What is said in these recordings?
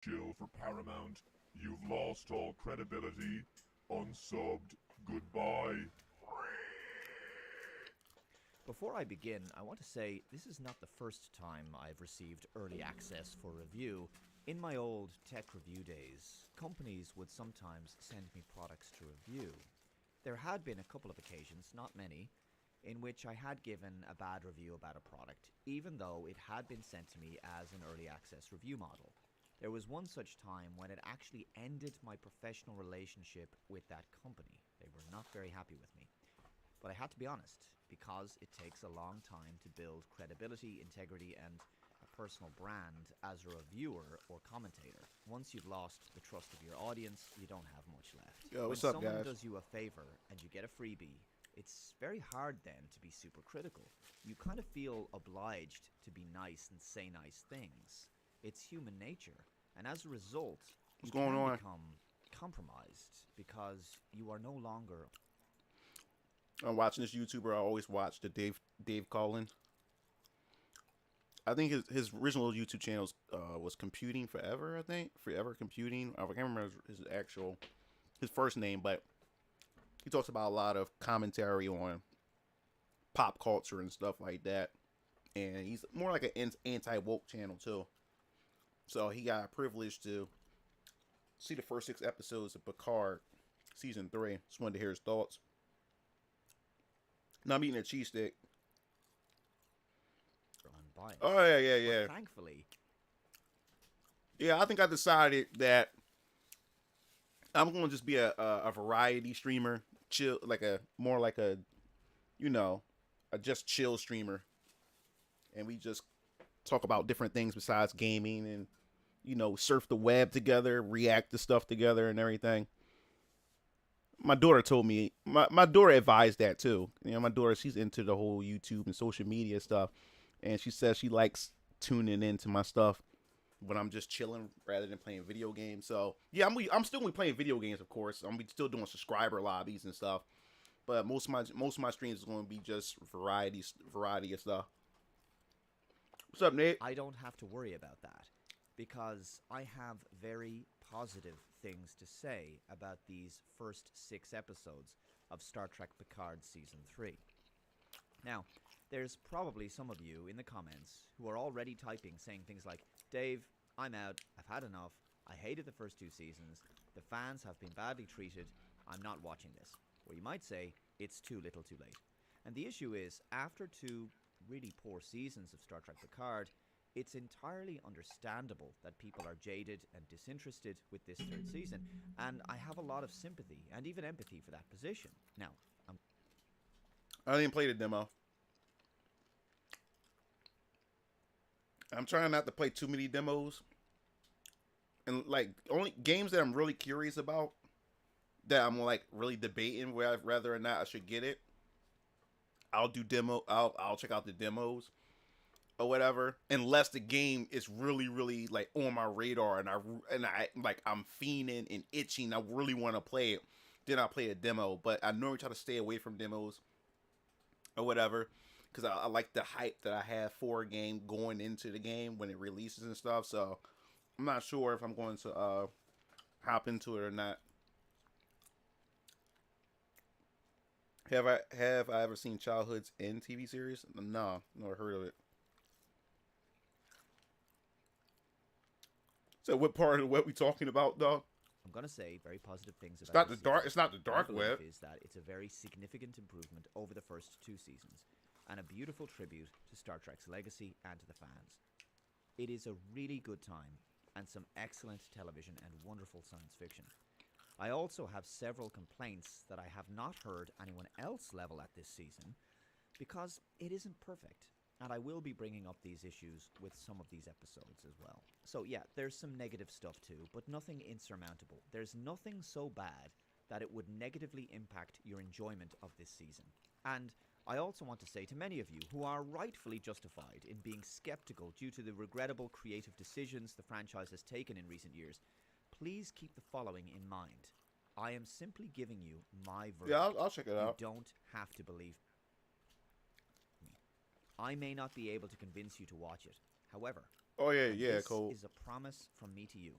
Chill for Paramount. You've lost all credibility. Unsubbed. Goodbye. Before I begin, I want to say this is not the first time I've received early access for review. In my old tech review days, companies would sometimes send me products to review. There had been a couple of occasions, not many, in which I had given a bad review about a product, even though it had been sent to me as an early access review model. There was one such time when it actually ended my professional relationship with that company. They were not very happy with me. But I had to be honest, because it takes a long time to build credibility, integrity, and a personal brand as a reviewer or commentator. Once you've lost the trust of your audience, you don't have much left. Yo, When what's up, someone guys? does you a favor and you get a freebie, it's very hard then to be super critical. You kind of feel obliged to be nice and say nice things. It's human nature. And as a result, you What's going can on? become compromised because you are no longer. I'm watching this YouTuber I always watch, the Dave Collin. I think his original YouTube channel was Computing Forever. I think Forever Computing. I can't remember his first name, but he talks about a lot of commentary on pop culture and stuff like that. And he's more like an anti woke channel too. So he got a privilege to see the first 6 episodes of Picard season 3. Just wanted to hear his thoughts. Now I'm eating a cheese stick. Unbiased. Oh yeah, yeah, But yeah. thankfully, Yeah, I think I decided that I'm going to just be a variety streamer, chill, like a more like a, you know, a just chill streamer, and we just talk about different things besides gaming and surf the web together, react to stuff together, and everything. My daughter told me, my daughter advised that too. My daughter, she's into the whole YouTube and social media stuff, and she says she likes tuning into my stuff when I'm just chilling rather than playing video games. So yeah, I'm still gonna be playing video games, of course. I'm still doing subscriber lobbies and stuff, but most of my streams is going to be just variety of stuff. What's up, Nate? I don't have to worry about that because I have very positive things to say about these first 6 episodes of Star Trek Picard Season 3. Now, there's probably some of you in the comments who are already typing saying things like, Dave, I'm out, I've had enough, I hated the first 2 seasons, the fans have been badly treated, I'm not watching this. Or you might say, it's too little too late. And the issue is, after 2 really poor seasons of Star Trek Picard, it's entirely understandable that people are jaded and disinterested with this third season, and I have a lot of sympathy and even empathy for that position. Now, I didn't play the demo. I'm trying not to play too many demos, and like only games that I'm really curious about, that I'm like really debating whether or not I should get it. I'll do demo. I'll check out the demos or whatever, unless the game is really like on my radar and I like I'm fiending and itching. I really want to play it. Then I'll play a demo. But I normally try to stay away from demos or whatever, because I like the hype that I have for a game going into the game when it releases and stuff. So I'm not sure if I'm going to hop into it or not. Have I ever seen Childhood's End TV series? No, never heard of it. So what part of the web we talking about, though? I'm going to say very positive things It's about not this the dark. season. It's not the My dark belief web. is that it's a very significant improvement over the first 2 seasons, and a beautiful tribute to Star Trek's legacy and to the fans. It is a really good time, and some excellent television and wonderful science fiction. I also have several complaints that I have not heard anyone else level at this season, because it isn't perfect. And I will be bringing up these issues with some of these episodes as well. So yeah, there's some negative stuff too, but nothing insurmountable. There's nothing so bad that it would negatively impact your enjoyment of this season. And I also want to say to many of you who are rightfully justified in being skeptical due to the regrettable creative decisions the franchise has taken in recent years, please keep the following in mind. I am simply giving you my verdict. Yeah, I'll check it You out. don't have to believe me. I may not be able to convince you to watch it. However, Oh yeah, and yeah, this cool. is a promise from me to you.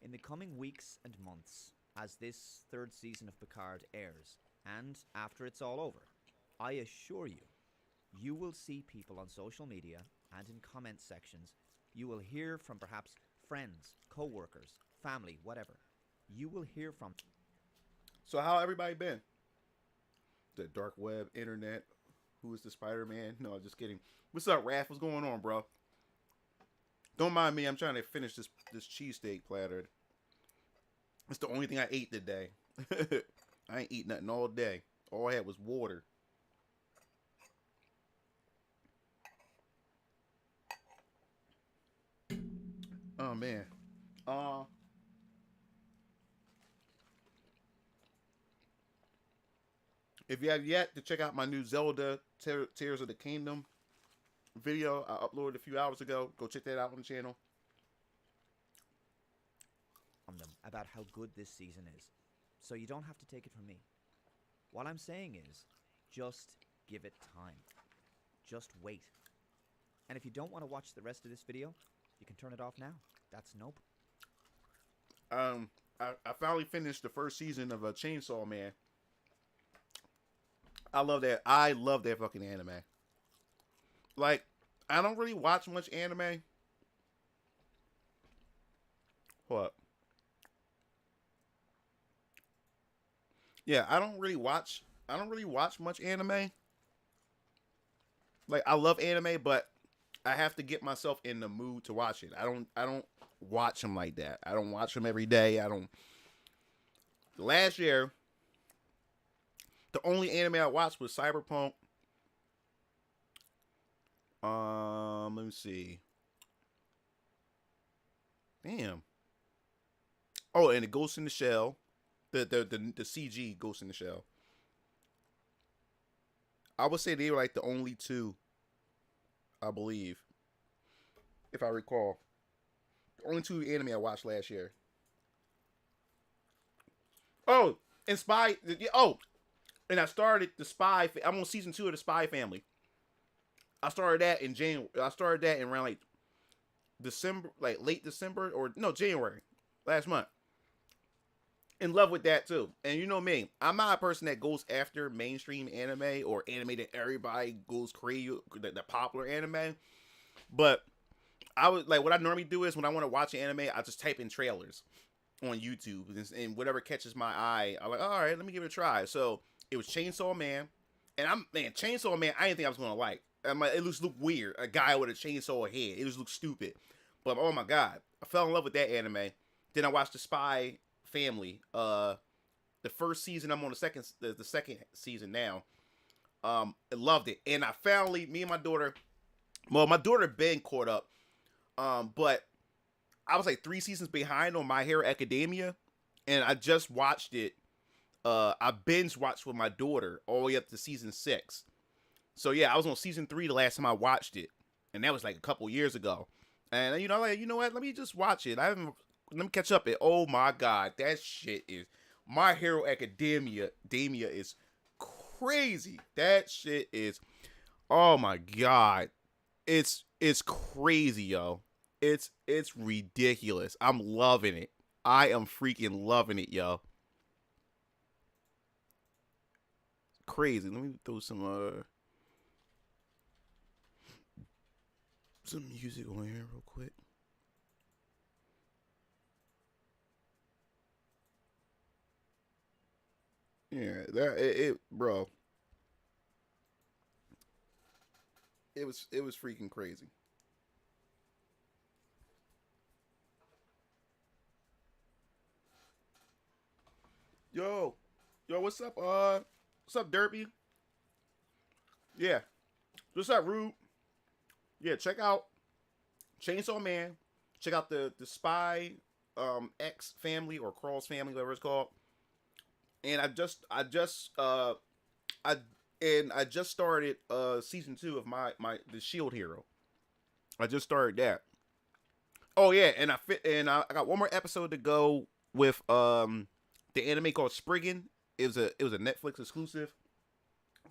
In the coming weeks and months, as this third season of Picard airs, and after it's all over, I assure you, you will see people on social media and in comment sections. You will hear from perhaps friends, co-workers, family, whatever. You will hear from... So how everybody been? The dark web, internet. Who is the Spider-Man? No, just kidding. What's up, Raph? What's going on, bro? Don't mind me. I'm trying to finish this cheesesteak platter. It's the only thing I ate today. I ain't eat nothing all day. All I had was water. Oh man. If you have yet to check out my new Zelda Tears of the Kingdom video I uploaded a few hours ago, go check that out on the channel. them about how good this season is, so you don't have to take it from me. What I'm saying is, just give it time. Just wait. And if you don't want to watch the rest of this video, you can turn it off now. That's nope. I finally finished the first season of Chainsaw Man. I love that. I love that fucking anime. Like, I don't really watch much anime. What? Yeah, I don't really watch much anime. Like, I love anime, but I have to get myself in the mood to watch it. I don't watch them like that. I don't watch them every day. Last year, the only anime I watched was Cyberpunk. Let me see. Damn. Oh, and the Ghost in the Shell. The CG Ghost in the Shell. I would say they were like the only two, I believe, if I recall. The only two anime I watched last year. Oh, and Spy. Oh, and I started the Spy. I'm on season 2 of the Spy Family. I started that in January. I started that in around like December, like late December or no January, last month. In love with that too. And you know me, I'm not a person that goes after mainstream anime or anime that everybody goes crazy, the popular anime. But I would like what I normally do is when I want to watch an anime, I just type in trailers on YouTube and whatever catches my eye, I'm like, all right, let me give it a try. So it was Chainsaw Man, and Chainsaw Man, I didn't think I was gonna like. I'm like, it just looked weird. A guy with a chainsaw head. It just looked stupid. But oh my god, I fell in love with that anime. Then I watched the Spy Family. The first season, I'm on the second season now. I loved it, and I finally, me and my daughter. Well, my daughter been caught up, but I was like 3 seasons behind on My Hero Academia, and I just watched it. I binge watched with my daughter all the way up to season 6. So yeah, I was on season 3 the last time I watched it, and that was like a couple years ago. And you know, like, you know what? Let me just watch it. Let me catch up. Oh my god, that shit is My Hero Academia. Academia is crazy. That shit is. Oh my god, it's crazy, yo. It's ridiculous. I'm loving it. I am freaking loving it, yo. Crazy. Let me throw some music on here real quick. Yeah, bro. It was freaking crazy. Yo, what's up? What's up, Derpy? Yeah, what's up, Rube? Yeah, check out Chainsaw Man. Check out the Spy X Family or Crawls Family, whatever it's called. And I just started season 2 of the Shield Hero. I just started that. Oh yeah, and I got one more episode to go with the anime called Spriggan. It was a Netflix exclusive.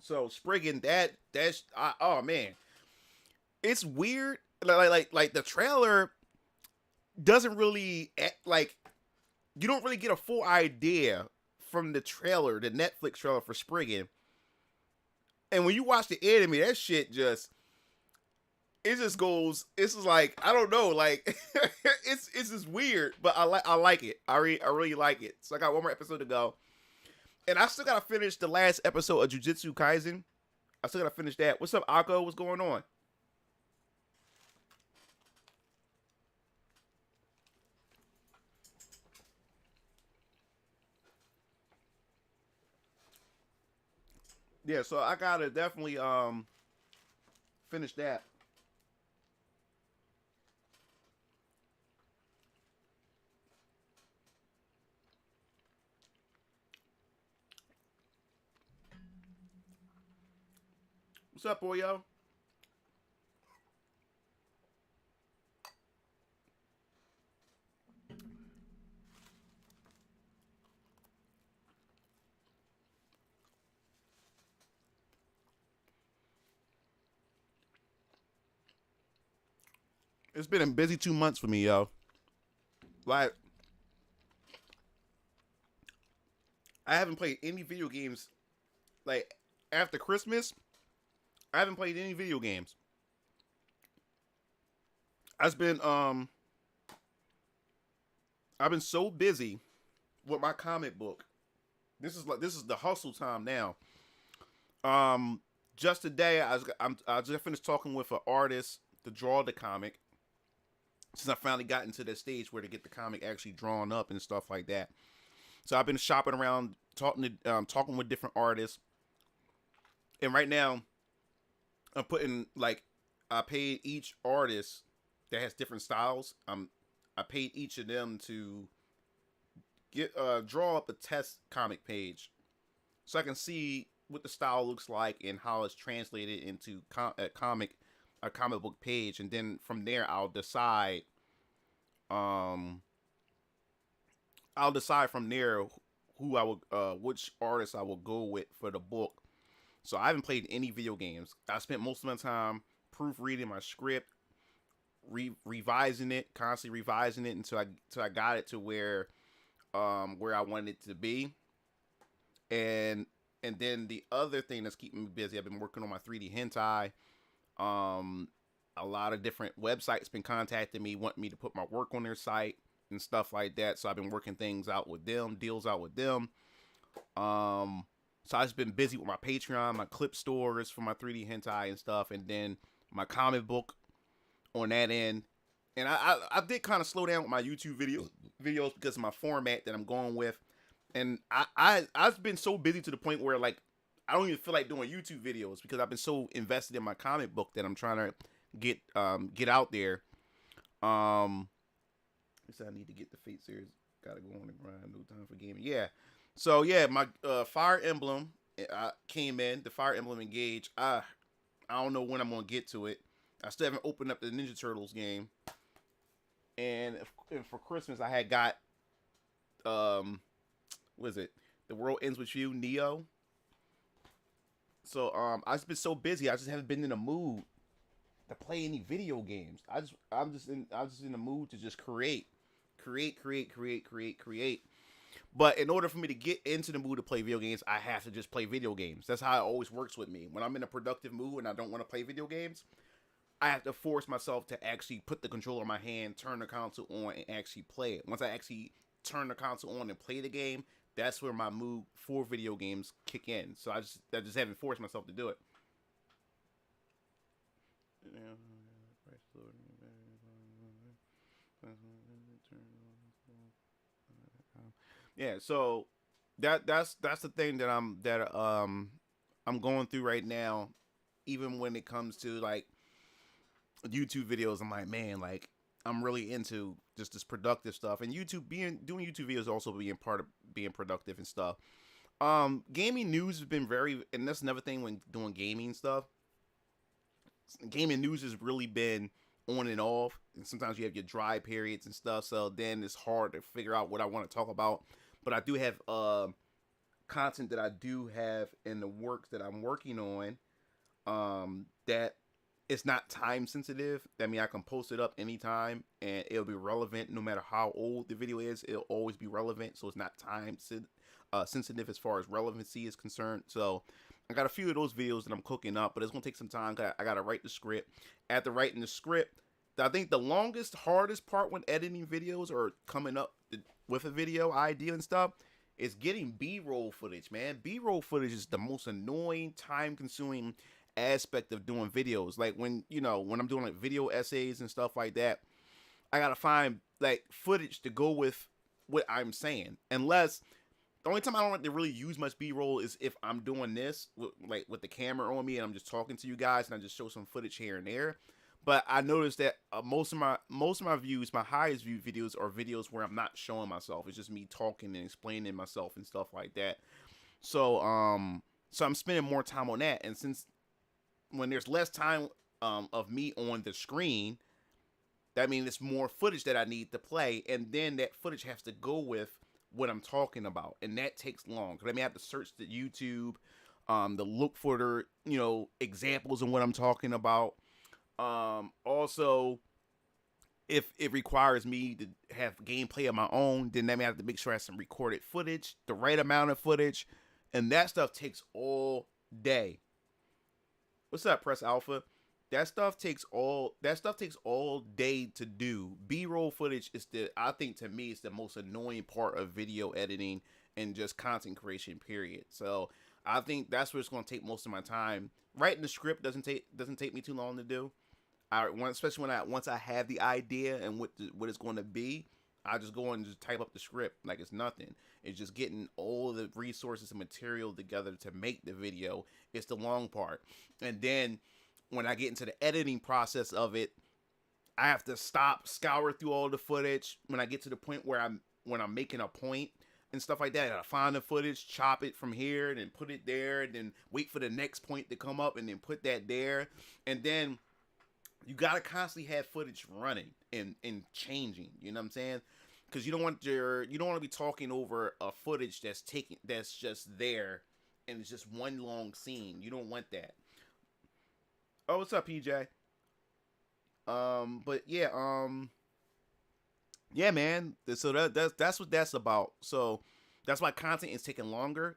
So Spriggan, oh man, it's weird. Like the trailer doesn't really you don't really get a full idea from the trailer, the Netflix trailer for Spriggan. And when you watch the anime, that shit just, it just goes, it's just like, I don't know, like, it's just weird, but I like it. I really like it. So I got one more episode to go. And I still gotta finish the last episode of Jujutsu Kaisen. I still gotta finish that. What's up, Akko? What's going on? Yeah, so I gotta definitely finish that. What's up, boy, yo? It's been a busy 2 months for me, yo. Like, I haven't played any video games. Like, after Christmas, I haven't played any video games. I've been so busy with my comic book. This is the hustle time now. Just today, I just finished talking with an artist to draw the comic. Since I finally got into that stage where to get the comic actually drawn up and stuff like that. So I've been shopping around, talking with different artists. And right now, I'm putting, like, I paid each artist that has different styles. I paid each of them to draw up a test comic page, so I can see what the style looks like and how it's translated into a comic book page, and then from there I'll decide. I'll decide from there who I will, which artist I will go with for the book. So I haven't played any video games. I spent most of my time proofreading my script, revising it, constantly revising it until I got it to where I wanted it to be. And then the other thing that's keeping me busy, I've been working on my 3D hentai. A lot of different websites been contacting me, wanting me to put my work on their site and stuff like that. So I've been working things out with them, deals out with them. So I've just been busy with my Patreon, my clip stores for my 3D hentai and stuff, and then my comic book on that end. And I did kind of slow down with my YouTube videos because of my format that I'm going with. And I've been so busy to the point where, like, I don't even feel like doing YouTube videos because I've been so invested in my comic book that I'm trying to get out there. I need to get the Fate series. Gotta go on the grind. No time for gaming. Yeah. So yeah, my Fire Emblem came in. The Fire Emblem Engage. I don't know when I'm gonna get to it. I still haven't opened up the Ninja Turtles game. And for Christmas, I had got what is it? The World Ends With You, Neo. So I've just been so busy. I just haven't been in the mood to play any video games. I'm just in the mood to just create. But in order for me to get into the mood to play video games, I have to just play video games. That's how it always works with me. When I'm in a productive mood and I don't want to play video games, I have to force myself to actually put the controller in my hand, turn the console on, and actually play it. Once I actually turn the console on and play the game, that's where my mood for video games kick in. So I just haven't forced myself to do it. Yeah, so that's the thing that I'm going through right now. Even when it comes to, like, YouTube videos, I'm like, man, like, I'm really into just this productive stuff, and doing YouTube videos also being part of being productive and stuff. Gaming news has been and that's another thing when doing gaming stuff. Gaming news has really been on and off, and sometimes you have your dry periods and stuff, so then it's hard to figure out what I want to talk about. But I do have content that I do have in the works that I'm working on that it's not time sensitive. I mean, I can post it up anytime and it'll be relevant no matter how old the video is. It'll always be relevant, so it's not sensitive as far as relevancy is concerned. So I got a few of those videos that I'm cooking up, but it's gonna take some time. I gotta write the script. After writing the script, I think the longest, hardest part when editing videos or coming up with a video idea and stuff is getting B-roll footage, man. B-roll footage is the most annoying, time-consuming aspect of doing videos. Like when I'm doing like video essays and stuff like that, I gotta find like footage to go with what I'm saying. Unless the only time I don't like to really use much B-roll is if I'm doing this with the camera on me and I'm just talking to you guys and I just show some footage here and there. But I noticed that most of my views, my highest view videos are videos where I'm not showing myself. It's just me talking and explaining myself and stuff like that. So so I'm spending more time on that. And since when there's less time of me on the screen, that means it's more footage that I need to play, and then that footage has to go with what I'm talking about, and that takes long because I may have to search the YouTube, to look for the examples of what I'm talking about. Also, if it requires me to have gameplay of my own, then that may have to make sure I have some recorded footage, the right amount of footage, and that stuff takes all day. What's up, Press Alpha? That stuff takes all day to do. B-roll footage is I think to me it's the most annoying part of video editing and just content creation, period. So I think that's where it's going to take most of my time. Writing the script doesn't take me too long to do. Especially once I have the idea and what it's going to be, I just go and just type up the script like it's nothing. It's just getting all the resources and material together to make the video. It's the long part. And then when I get into the editing process of it, I have to scour through all the footage. When I get to the point where I'm making a point and stuff like that, I find the footage, chop it from here, and then put it there, and then wait for the next point to come up, and then put that there. And then you gotta constantly have footage running and changing. You know what I'm saying? Because you don't want to be talking over a footage that's just there, and it's just one long scene. You don't want that. Oh, what's up, PJ? But yeah, yeah, man. So that's what that's about. So that's why content is taking longer.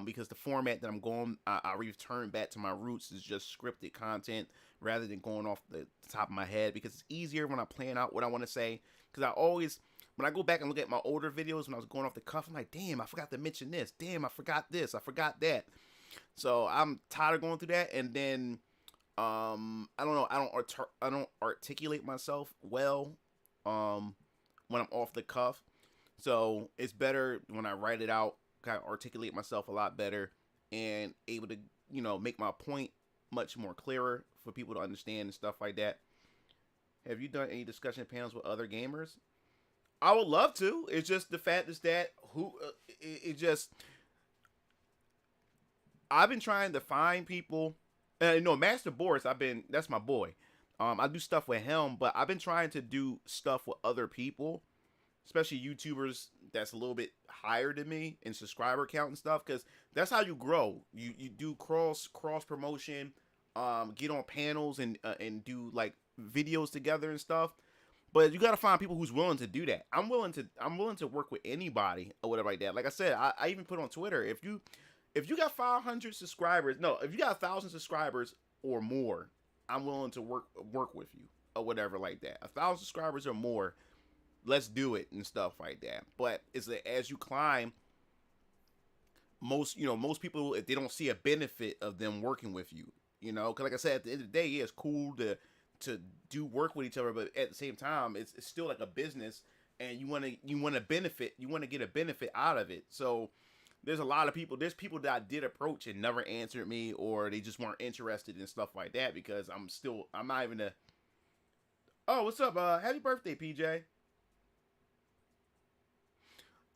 Because the format that I'm going, I return back to my roots is just scripted content rather than going off the top of my head, because it's easier when I plan out what I want to say. Because when I go back and look at my older videos when I was going off the cuff, I'm like, damn, I forgot to mention this. Damn, I forgot this. I forgot that. So I'm tired of going through that. And then I don't know. I don't articulate myself well when I'm off the cuff. So it's better when I write it out, kind of articulate myself a lot better, and able to make my point much more clearer for people to understand and stuff like that. Have you done any discussion panels with other gamers? I would love to. It's just the fact is that I've been trying to find people. Master Boris, that's my boy. I do stuff with him, but I've been trying to do stuff with other people, especially YouTubers that's a little bit higher than me in subscriber count and stuff, because that's how you grow. You do cross promotion, get on panels and do like videos together and stuff. But you got to find people who's willing to do that. I'm willing to work with anybody or whatever like that. Like I said, I even put on Twitter, if you got 500 subscribers, if you got 1,000 subscribers or more, I'm willing to work with you or whatever like that. 1,000 subscribers or more, let's do it and stuff like that. But as you climb, most people, if they don't see a benefit of them working with you, because like I said, at the end of the day, yeah, it's cool to do work with each other, but at the same time, it's still like a business, and you want to benefit, you want to get a benefit out of it. So there's people that I did approach and never answered me, or they just weren't interested in stuff like that, because I'm not even oh, what's up? Happy birthday, PJ.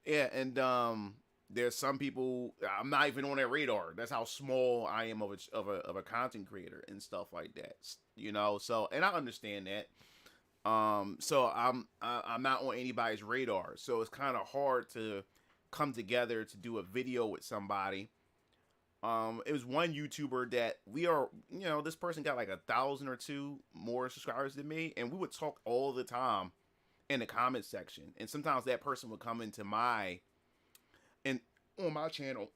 Yeah, and there's some people I'm not even on their radar. That's how small I am of a content creator and stuff like that. So, and I understand that. So I'm not on anybody's radar. So it's kind of hard to come together to do a video with somebody It was one YouTuber that this person got like 1,000 or two more subscribers than me, and we would talk all the time in the comment section. And sometimes that person would come into on my channel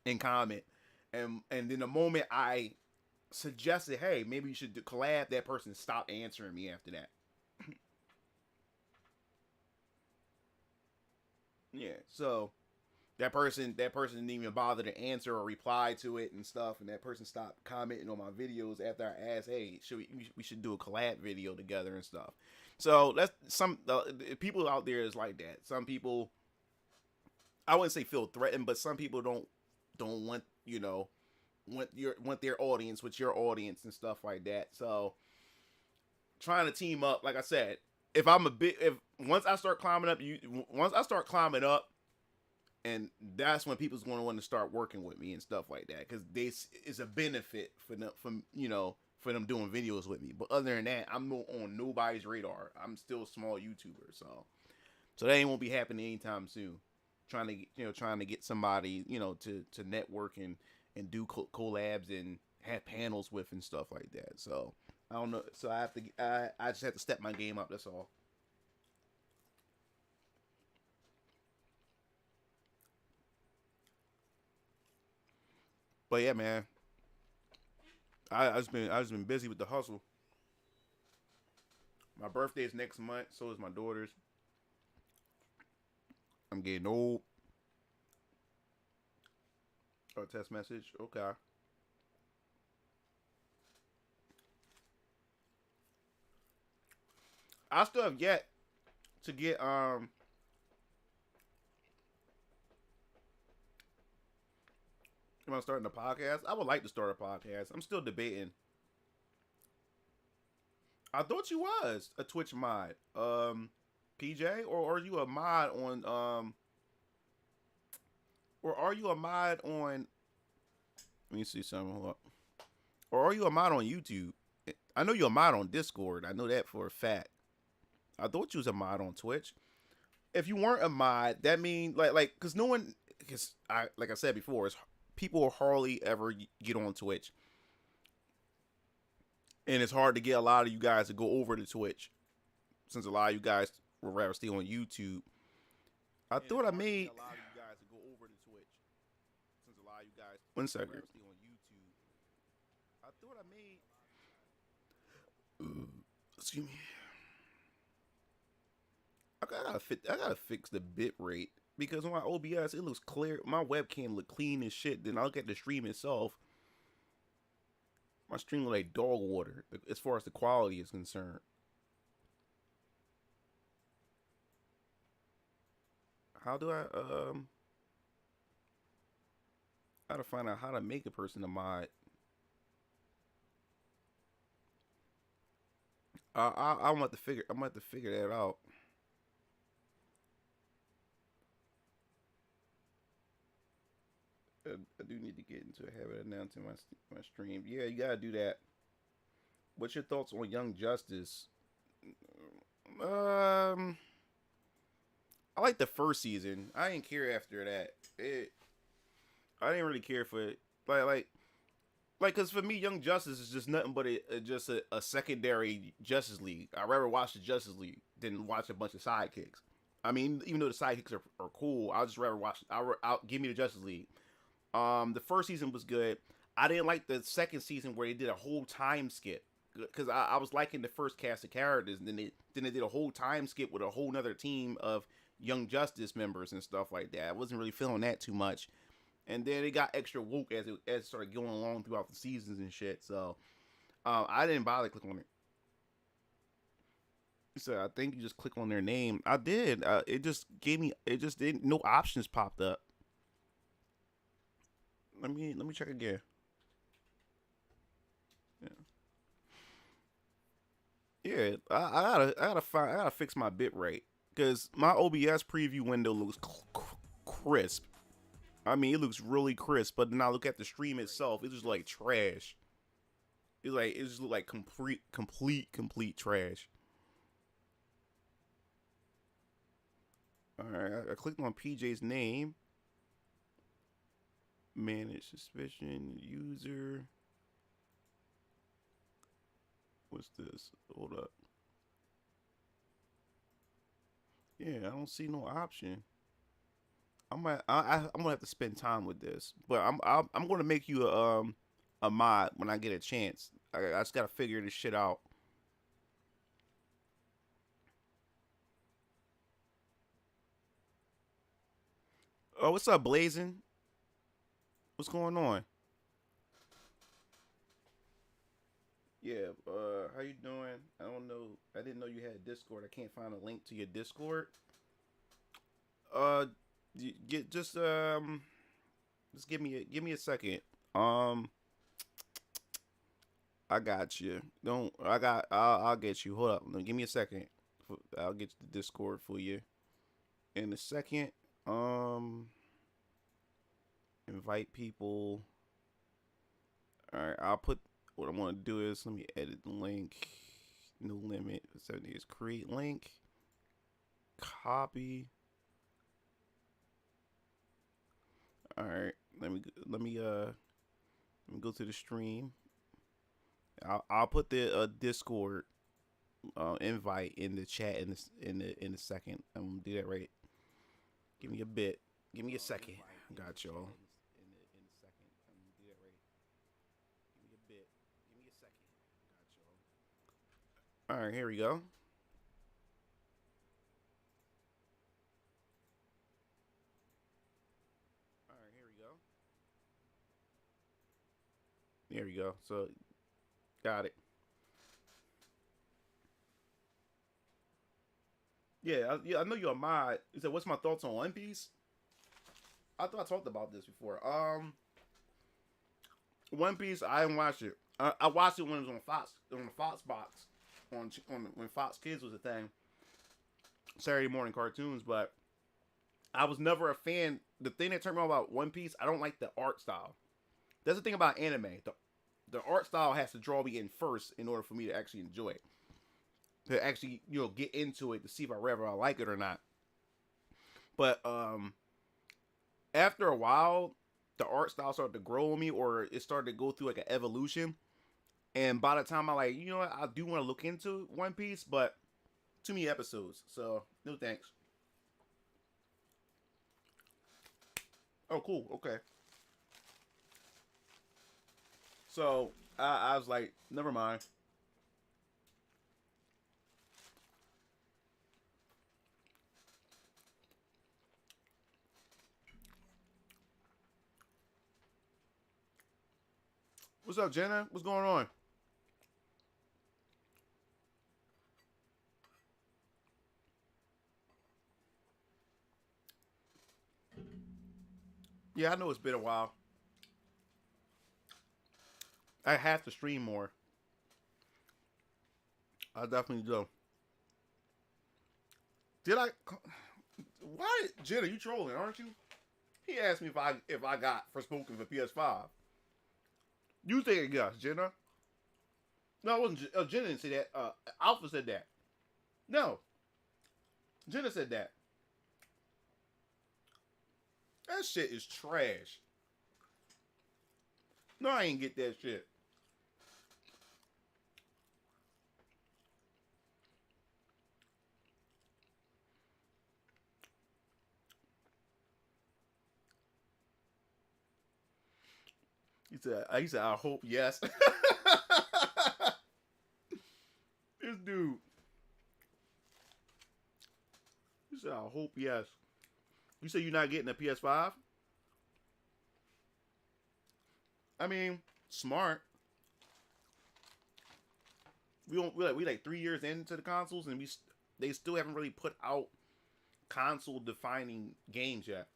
and comment, and then the moment I suggested, hey, maybe you should collab, that person stopped answering me after that. Yeah, so that person didn't even bother to answer or reply to it and stuff, and that person stopped commenting on my videos after I asked, hey, we should do a collab video together and stuff. So that's some people out there is like that. Some people, I wouldn't say feel threatened, but some people don't want want their audience with your audience and stuff like that. So trying to team up, like I said, if once I start climbing up, and that's when people's going to want to start working with me and stuff like that, because this is a benefit for them for them doing videos with me. But other than that, I'm on nobody's radar. I'm still a small YouTuber, so that ain't won't be happening anytime soon. Trying to get somebody to network and do collabs and have panels with and stuff like that. So I don't know. So I just have to step my game up. That's all. But yeah, man, I just been busy with the hustle. My birthday is next month. So is my daughter's. I'm getting old. Oh, text message. Okay. I still have yet to get Am I starting a podcast? I would like to start a podcast. I'm still debating. I thought you was a Twitch mod, PJ, or are you a mod on or are you a mod on? Let me see something. Hold up. Or are you a mod on YouTube? I know you're a mod on Discord. I know that for a fact. I thought you was a mod on Twitch. If you weren't a mod, that means because no one, like I said before, people hardly ever get on Twitch, and it's hard to get a lot of you guys to go over to Twitch, since a lot of you guys would rather stay on YouTube. I thought I made. One second. I thought I made. Excuse me. I gotta fix the bit rate, because on my OBS it looks clear. My webcam look clean as shit. Then I look at the stream itself. My stream look like dog water as far as the quality is concerned. How do I gotta find out how to make a person a mod. I'm about to figure that out. I do need to get into a habit of announcing my stream. Yeah, you gotta do that. What's your thoughts on Young Justice? I like the first season. I didn't care after that. I didn't really care for it. Like, cause for me, Young Justice is just nothing but a secondary Justice League. I'd rather watch the Justice League than watch a bunch of sidekicks. I mean, even though the sidekicks are cool, I'll just rather watch. Give me the Justice League. The first season was good. I didn't like the second season where they did a whole time skip, because I was liking the first cast of characters, and then they did a whole time skip with a whole nother team of Young Justice members and stuff like that. I wasn't really feeling that too much, and then it got extra woke as it started going along throughout the seasons and shit. So I didn't bother clicking on it. So I think you just click on their name. I did. It just didn't. No options popped up. Let me check again. Yeah, I gotta fix my bit rate, because my OBS preview window looks crisp. I mean, it looks really crisp, but then I look at the stream itself, it's just like trash. It just look like complete trash. All right, I clicked on PJ's name. Manage suspicion user. What's this? Hold up. Yeah, I don't see no option. I'm gonna have to spend time with this, but I'm gonna make you a mod when I get a chance. I just gotta figure this shit out. Oh, what's up, Blazing? What's going on? Yeah, how you doing? I don't know. I didn't know you had Discord. I can't find a link to your Discord. Uh, get just give me a second. Um, I got you. Don't I got? I'll get you. Hold up. No, give me a second. I'll get the Discord for you in a second. Invite people. All right. I'll put. What I want to do is let me edit the link. No limit. 70 is create link. Copy. All right. Let me go to the stream. I'll put the Discord invite in the chat in a second. I'm gonna do that right. Give me a bit. Give me a second. Got y'all. In a second. I'm gonna do that right. Give me a bit. Give me a second. Got y'all. All right, here we go. All right, here we go. There we go. So, got it. Yeah, I know you're a mod. You said, "What's my thoughts on One Piece?" I thought I talked about this before. One Piece. I didn't watch it. I watched it when it was on the Fox box, on when Fox Kids was a thing. Saturday morning cartoons, but I was never a fan. The thing that turned me on about One Piece, I don't like the art style. That's the thing about anime. The art style has to draw me in first in order for me to actually enjoy it. To actually, get into it to see if I like it or not. But after a while, the art style started to grow on me, or it started to go through like an evolution. And by the time I what, I do want to look into One Piece, but too many episodes, so no thanks. Oh, cool. Okay. So I was like, never mind. What's up, Jenna? What's going on? Yeah, I know it's been a while. I have to stream more. I definitely do. Did I? Why, Jenna? You trolling, aren't you? He asked me if I got Forspoken for PS5. You think yes, Jenna? No, it wasn't. Jenna didn't say that. Alpha said that. No, Jenna said that. That shit is trash. No, I ain't get that shit. He said, I hope yes. This dude. He said, I hope yes. You say you're not getting a PS5? I mean, smart. We like 3 years into the consoles, and they still haven't really put out console defining games yet.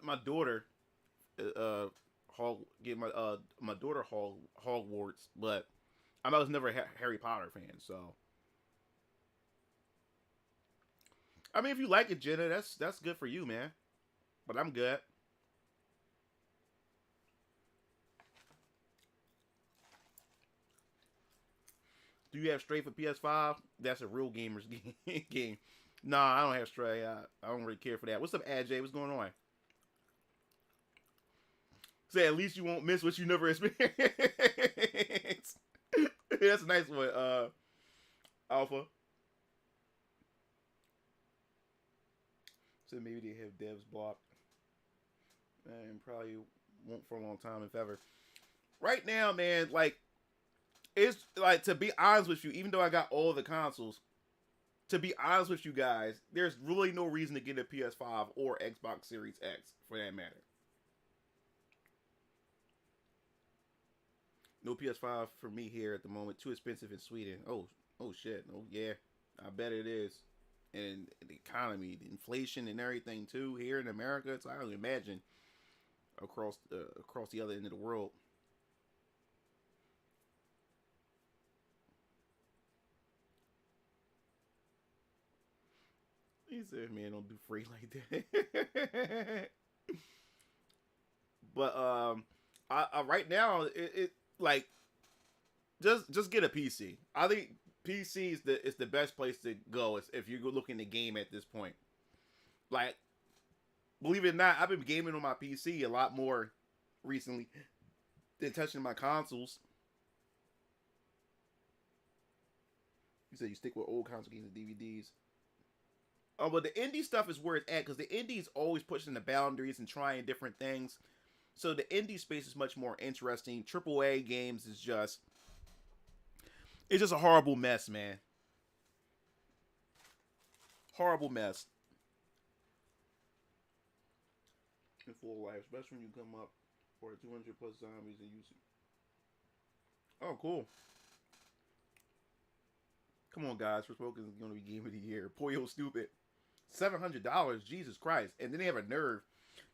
My daughter, get my daughter Hogwarts, but I was never a Harry Potter fan, so. I mean, if you like it, Jenna, that's good for you, man. But I'm good. Do you have Stray for PS5? That's a real gamer's game. Nah, I don't have Stray. I don't really care for that. What's up, AJ? What's going on? Say at least you won't miss what you never experienced. That's a nice one, Alpha. So maybe they have devs blocked. And probably won't for a long time, if ever. Right now, man, like, it's like, to be honest with you, even though I got all the consoles, to be honest with you guys, there's really no reason to get a PS5 or Xbox Series X for that matter. No PS5 for me here at the moment. Too expensive in Sweden. Oh shit. Oh yeah, I bet it is. And the economy, the inflation, and everything too here in America. It's I don't imagine across the other end of the world. He said, "Man, don't do free like that." But I right now it like just get a PC. I think PC is the best place to go if you're looking to game at this point. Like, believe it or not, I've been gaming on my PC a lot more recently than touching my consoles. You said you stick with old console games and DVDs. But the indie stuff is where it's at, because the indie's always pushing the boundaries and trying different things. So the indie space is much more interesting. AAA games is just... It's just a horrible mess, man. Horrible mess. In full life, especially when you come up for 200 plus zombies and you see... Oh, cool. Come on, guys. Forspoken is going to be game of the year. Poyo stupid. $700, Jesus Christ. And then they have a nerve.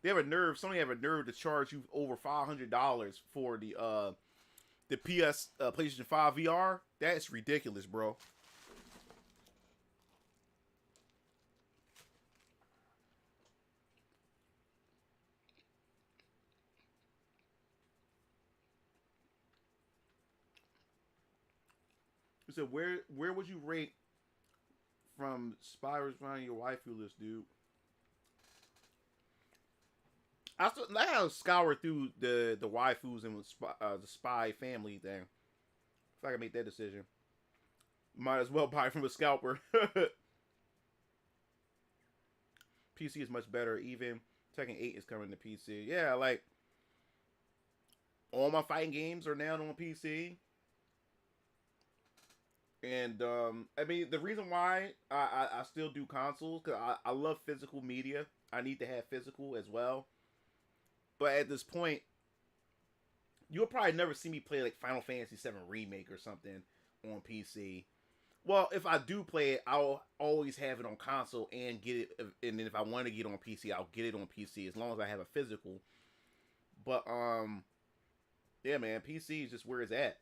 Sony have a nerve to charge you over $500 for the PS PlayStation 5 VR. That's ridiculous, bro. So where would you rate from Spyro's finding your waifu list, dude? I had to scour through the waifus and the spy family thing. If I can make that decision, might as well buy from a scalper. PC is much better. Even Tekken 8 is coming to PC. Yeah, like all my fighting games are now on PC. And I mean, the reason why I still do consoles, because I love physical media. I need to have physical as well. But at this point, you'll probably never see me play like Final Fantasy VII Remake or something on PC. Well, if I do play it, I'll always have it on console and get it. And then if I want to get it on PC, I'll get it on PC as long as I have a physical. But yeah, man, PC is just where it's at.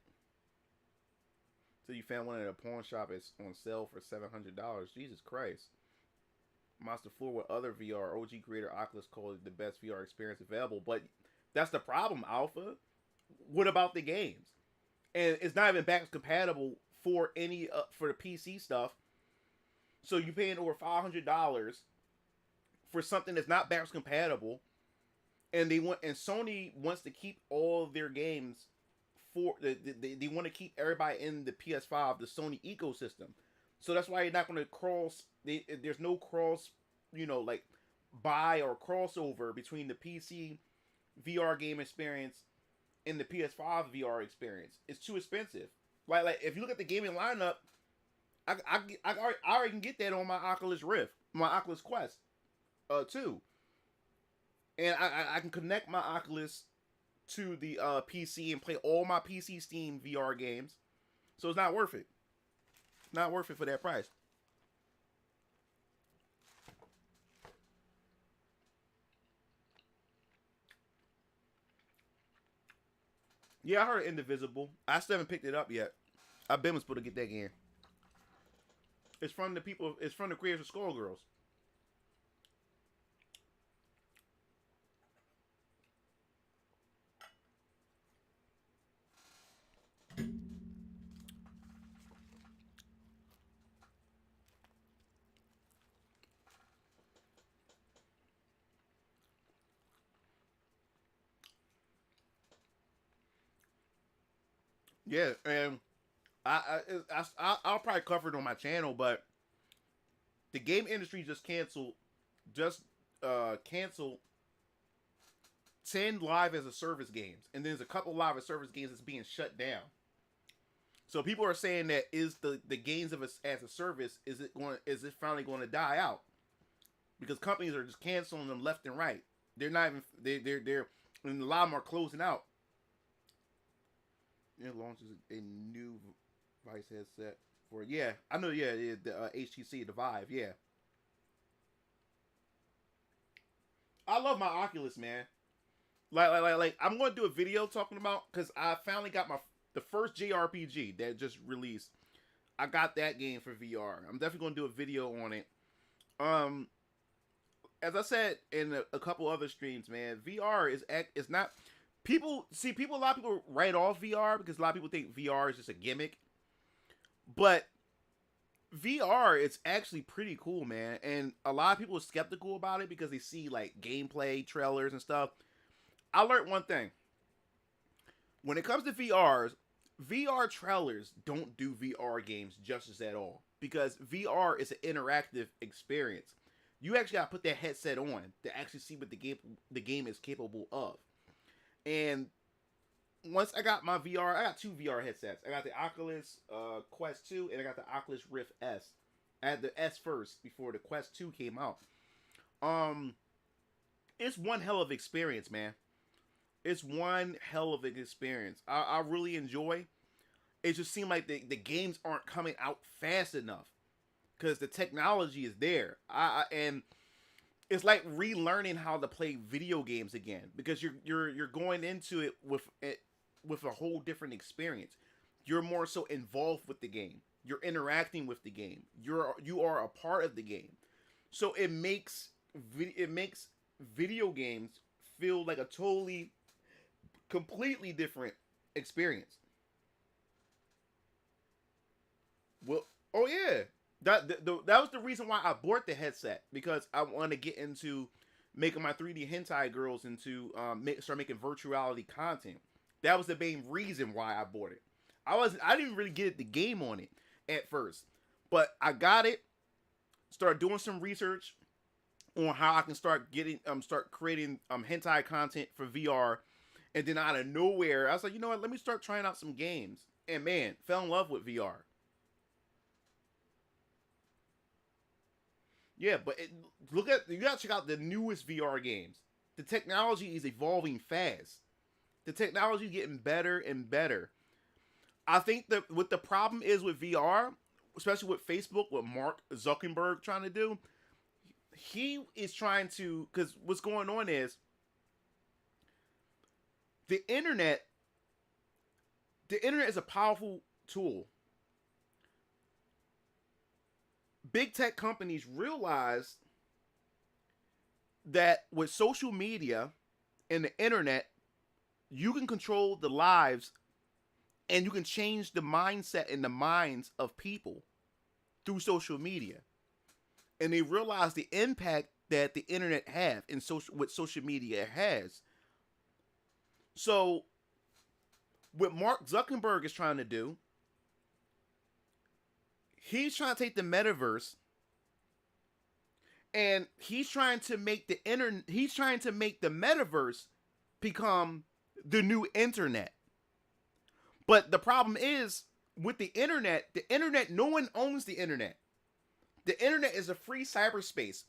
So you found one at a pawn shop is on sale for $700. Jesus Christ. Monster 4 with other VR. OG creator Oculus called it the best VR experience available. But that's the problem, Alpha. What about the games? And it's not even backwards compatible for any for the PC stuff. So you're paying over $500 for something that's not backwards compatible. And Sony wants to keep all of their games for they want to keep everybody in the PS5, the Sony ecosystem. So that's why you're not going to cross. There's no cross, like buy or crossover between the PC VR game experience and the PS5 VR experience. It's too expensive. Like if you look at the gaming lineup, I already can get that on my Oculus Rift, my Oculus Quest, 2, and I can connect my Oculus to the PC and play all my PC Steam VR games. So it's not worth it. Not worth it for that price. Yeah, I heard Indivisible. I still haven't picked it up yet. I've been supposed to get that game. It's from the people. It's from the creators of Skullgirls. Yeah, and I'll probably cover it on my channel, but the game industry just canceled 10 live as a service games, and there's a couple live as service games that's being shut down. So people are saying that is the games of as a service is it finally going to die out? Because companies are just canceling them left and right. They're not even they're and a lot of them are closing out. It launches a new Vice headset for I know the HTC the Vive I love my Oculus, man. Like I'm going to do a video talking about because I finally got the first JRPG that just released. I got that game for VR. I'm definitely going to do a video on it. As I said in a couple other streams, man, VR is not a lot of people write off VR because a lot of people think VR is just a gimmick. But VR is actually pretty cool, man. And a lot of people are skeptical about it because they see like gameplay trailers and stuff. I learned one thing. When it comes to VR trailers don't do VR games justice at all. Because VR is an interactive experience. You actually got to put that headset on to actually see what the game is capable of. And once I got my VR, I got 2 VR headsets. I got the Oculus Quest 2 and I got the Oculus Rift S. I had the S first before the Quest 2 came out. It's one hell of an experience, man. It's one hell of an experience. I really enjoy. It just seemed like the games aren't coming out fast enough because the technology is there. And it's like relearning how to play video games again because you're going into it with a whole different experience. You're more so involved with the game. You're interacting with the game. You are a part of the game. So it makes video games feel like a completely different experience. Well, oh yeah, that was the reason why I bought the headset because I want to get into making my 3D hentai girls into start making virtuality content. That was the main reason why I bought it. I didn't really get the game on it at first, but I got it. Started doing some research on how I can start creating hentai content for VR, and then out of nowhere, I was like, you know what? Let me start trying out some games, and man, fell in love with VR. Yeah, but you gotta check out the newest VR games. The technology is evolving fast. The technology is getting better and better. I think that what the problem is with VR, especially with Facebook, what Mark Zuckerberg trying to do, he is trying to, because what's going on is the internet is a powerful tool. Big tech companies realize that with social media and the internet, you can control the lives and you can change the mindset and the minds of people through social media. And they realize the impact that the internet have and what social media has. So what Mark Zuckerberg is trying to do, he's trying to take the metaverse and he's trying to make the metaverse become the new internet. But the problem is with the internet, no one owns the internet. The internet is a free cyberspace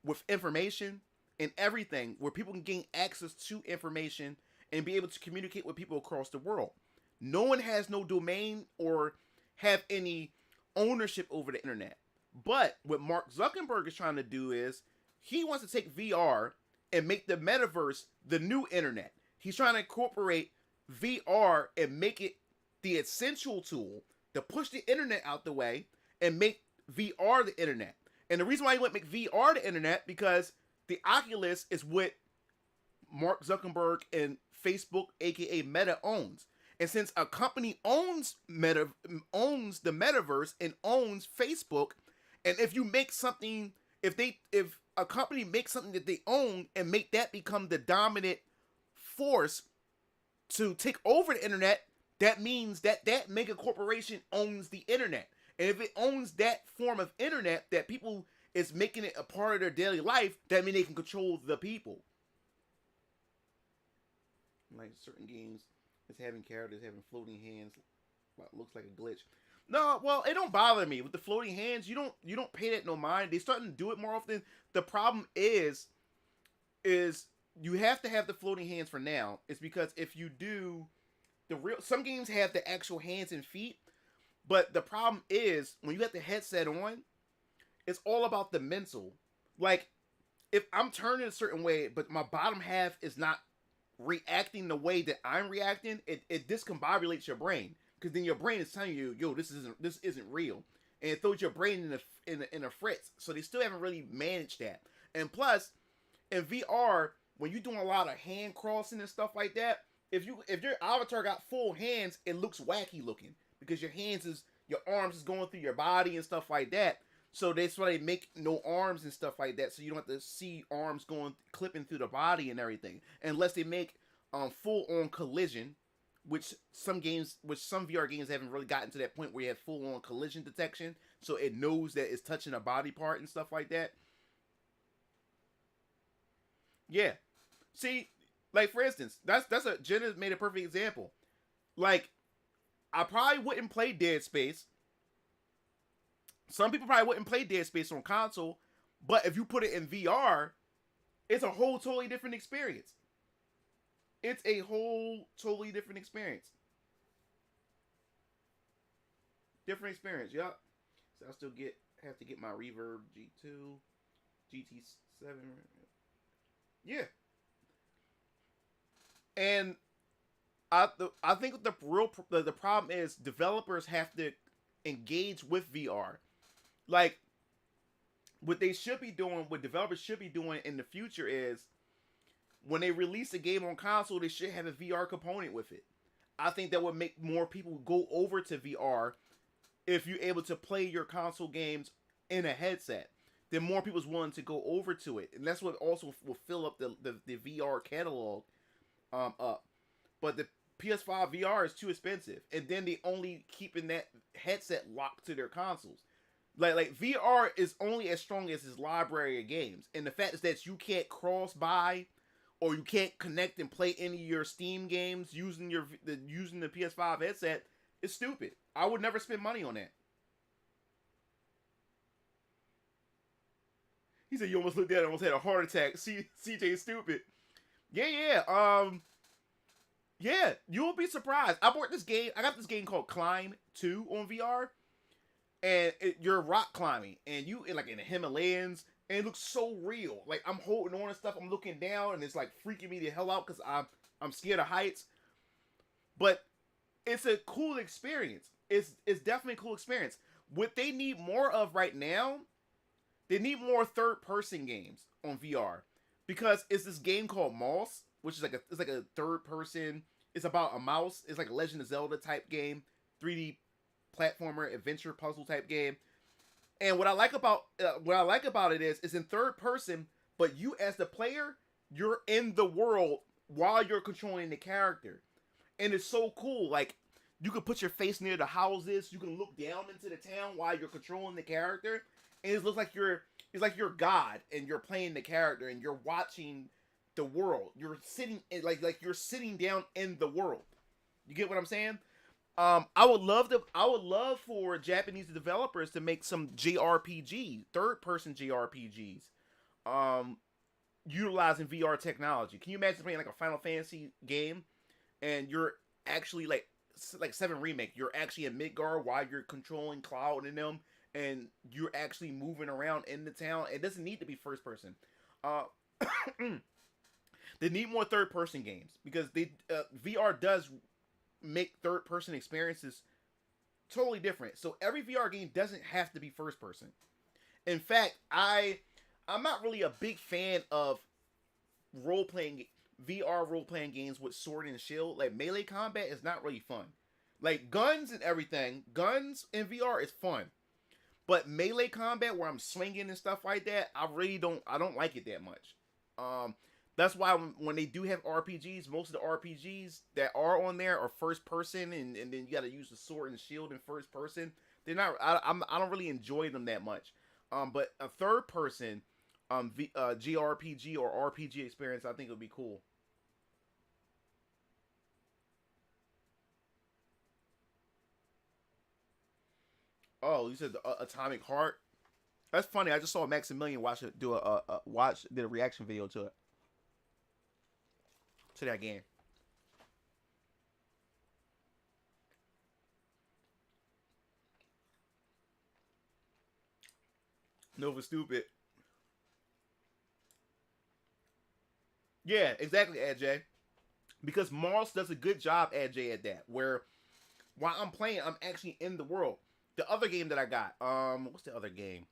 with information and everything where people can gain access to information and be able to communicate with people across the world. No one has no domain or have any ownership over the internet. But what Mark Zuckerberg is trying to do is he wants to take VR and make the metaverse the new internet. He's trying to incorporate VR and make it the essential tool to push the internet out the way and make VR the internet. And the reason why he went make VR the internet because the Oculus is what Mark Zuckerberg and Facebook, aka Meta, owns. And since a company owns the metaverse and owns Facebook, and if you make something, if a company makes something that they own and make that become the dominant force to take over the internet, that means that that mega corporation owns the internet. And if it owns that form of internet that people is making it a part of their daily life, that means they can control the people. Like certain games, it's having characters having floating hands, looks like a glitch. No, well, it don't bother me with the floating hands. You don't pay that no mind. They starting to do it more often. The problem is you have to have the floating hands for now. It's because if you do some games have the actual hands and feet, but the problem is when you have the headset on, it's all about the mental. Like if I'm turning a certain way, but my bottom half is not reacting the way that I'm reacting, it discombobulates your brain. Because then your brain is telling you, yo, this isn't real, and it throws your brain in a fritz. So they still haven't really managed that. And plus, in VR, when you're doing a lot of hand crossing and stuff like that, if your avatar got full hands, it looks wacky looking because your arms is going through your body and stuff like that. So that's why they make no arms and stuff like that, so you don't have to see arms clipping through the body and everything, unless they make full on collision. Which some VR games haven't really gotten to that point where you have full on collision detection, so it knows that it's touching a body part and stuff like that. Yeah, see, like for instance, Jenna made a perfect example. Like, I probably wouldn't play Dead Space. Some people probably wouldn't play Dead Space on console, but if you put it in VR, it's a whole totally different experience. It's a whole totally different experience. Different experience, yup. So I still have to get my Reverb G2, GT7. Yeah. And I think the problem is developers have to engage with VR. Like what developers should be doing in the future is, when they release a game on console, they should have a VR component with it. I think that would make more people go over to VR if you're able to play your console games in a headset. Then more people's willing to go over to it. And that's what also will fill up the VR catalog up. But the PS5 VR is too expensive. And then they only keeping that headset locked to their consoles. Like VR is only as strong as its library of games. And the fact is that you can't cross buy, or you can't connect and play any of your Steam games using the PS5 headset, is stupid. I would never spend money on that. He said, you almost looked at it, almost had a heart attack. CJ is stupid. Yeah. Yeah, you'll be surprised. I got this game called Climb 2 on VR. And you're rock climbing. And you in the Himalayas. And it looks so real. Like, I'm holding on and stuff. I'm looking down, and it's like freaking me the hell out because I'm scared of heights. But it's a cool experience. It's definitely a cool experience. What they need more of right now, they need more third-person games on VR, because it's this game called Moss, which is it's like a third-person. It's about a mouse. It's like a Legend of Zelda type game, 3D platformer adventure puzzle type game. And what I like about it is it's in third person, but you as the player, you're in the world while you're controlling the character, and it's so cool. Like, you can put your face near the houses, you can look down into the town while you're controlling the character, and it looks like you're God and you're playing the character and you're watching the world. You're sitting like you're sitting down in the world. You get what I'm saying? I would love for Japanese developers to make some JRPGs, third-person JRPGs, utilizing VR technology. Can you imagine playing like a Final Fantasy game, and you're actually like 7 Remake? You're actually in Midgar while you're controlling Cloud and them, and you're actually moving around in the town. It doesn't need to be first person. They need more third-person games, because VR does make third-person experiences totally different. So every VR game doesn't have to be first person. In fact, I'm not really a big fan of VR role-playing games with sword and shield. Like, melee combat is not really fun. Like, guns and everything, guns in VR is fun. But melee combat where I'm swinging and stuff like that, I don't like it that much. That's why when they do have RPGs, most of the RPGs that are on there are first person, and then you got to use the sword and shield in first person. They're not. I don't really enjoy them that much. But a third person, GRPG or RPG experience, I think would be cool. Oh, you said the Atomic Heart. That's funny. I just saw Maximilian watch it do did a reaction video to it. To that game. Nova Stupid. Yeah, exactly, AJ. Because Mars does a good job, AJ, at that. Where while I'm playing, I'm actually in the world. The other game that I got, what's the other game?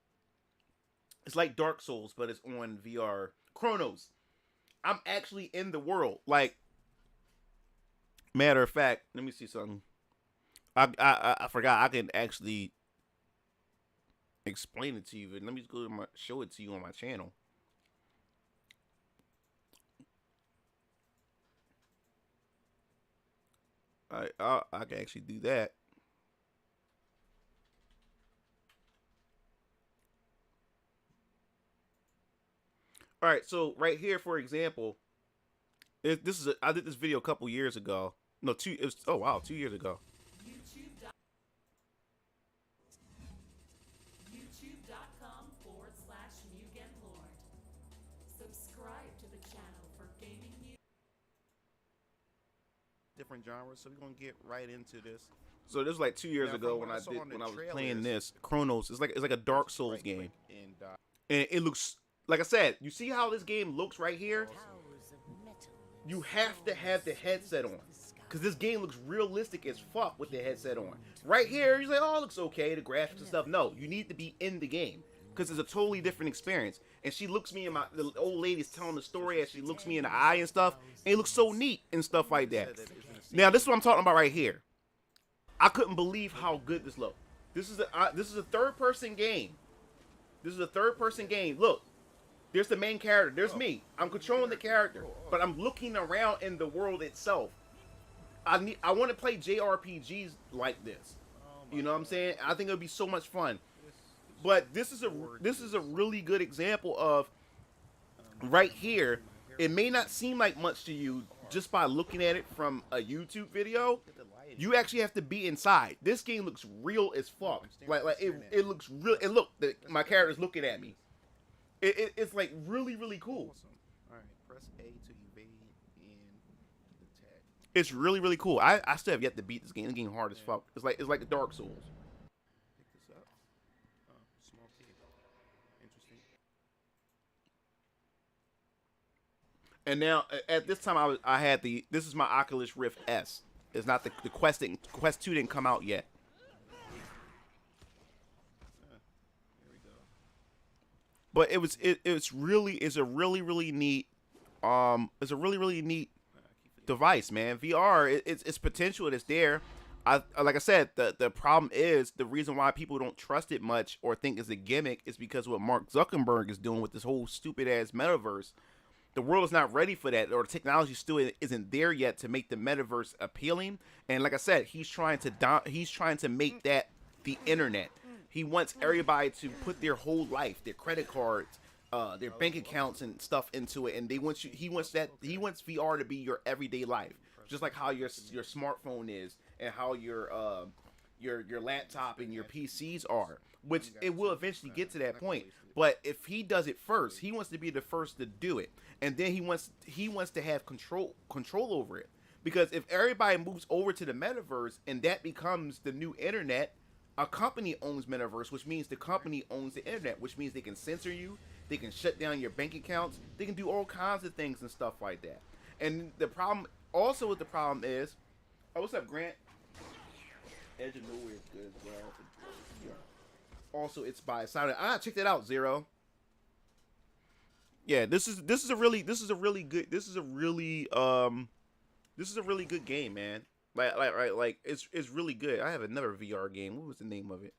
It's like Dark Souls, but it's on VR. Chronos. I'm actually in the world. Like, matter of fact, let me see something. I forgot. I can actually explain it to you. But let me just go to show it to you on my channel. I can actually do that. All right, so right here, for example, this is I did this video a couple years ago. No, 2 years ago. YouTube.com/MugenLord. Subscribe to the channel for gaming news. Different genres, so we're gonna get right into this. So this was like 2 years ago when I was playing this Chronos. It's like a Dark Souls game, and it looks like I said. You see how this game looks right here? You have to have the headset on, because this game looks realistic as fuck with the headset on. Right here, you're like, oh, it looks okay, the graphics and stuff. No, you need to be in the game, because it's a totally different experience. And she looks me in the old lady's telling the story as she looks me in the eye and stuff, and it looks so neat and stuff like that. Now, this is what I'm talking about right here. I couldn't believe how good this looked. This is a third-person game. This is a third-person game. Look. There's the main character. There's me. I'm controlling the character, but I'm looking around in the world itself. I want to play JRPGs like this. You know what I'm saying? I think it would be so much fun. But this is a really good example of right here. It may not seem like much to you just by looking at it from a YouTube video. You actually have to be inside. This game looks real as fuck. Like it looks real. And look, my character's looking at me. It's like really, really cool. Awesome. All right, press A to evade and attack. It's really, really cool. I still have yet to beat this game. This game hard as fuck. It's like a Dark Souls. Pick this up. Small pig. Interesting. And now at this time I had this is my Oculus Rift S. It's not the Quest 2 didn't come out yet. But it's a really neat device, man. VR, it's potential is there. Like I said, the problem is the reason why people don't trust it much or think it's a gimmick is because what Mark Zuckerberg is doing with this whole stupid ass metaverse. The world is not ready for that, or the technology still isn't there yet to make the metaverse appealing. And like I said, he's trying to make that the internet. He wants everybody to put their whole life, their credit cards, their bank accounts and stuff into it, and he wants VR to be your everyday life, just like how your smartphone is and how your laptop and your PCs are. Which it will eventually get to that point. But if he does it first, he wants to be the first to do it, and then he wants to have control over it. Because if everybody moves over to the metaverse and that becomes the new internet. A company owns metaverse, which means the company owns the internet, which means they can censor you, they can shut down your bank accounts, they can do all kinds of things and stuff like that. And the problem is, oh, what's up, Grant? Edge of Nowhere is good as well. Also, it's by Silent. Check that out, Zero. Yeah, this is a really good game, man. Like it's really good. I have another VR game. What was the name of it?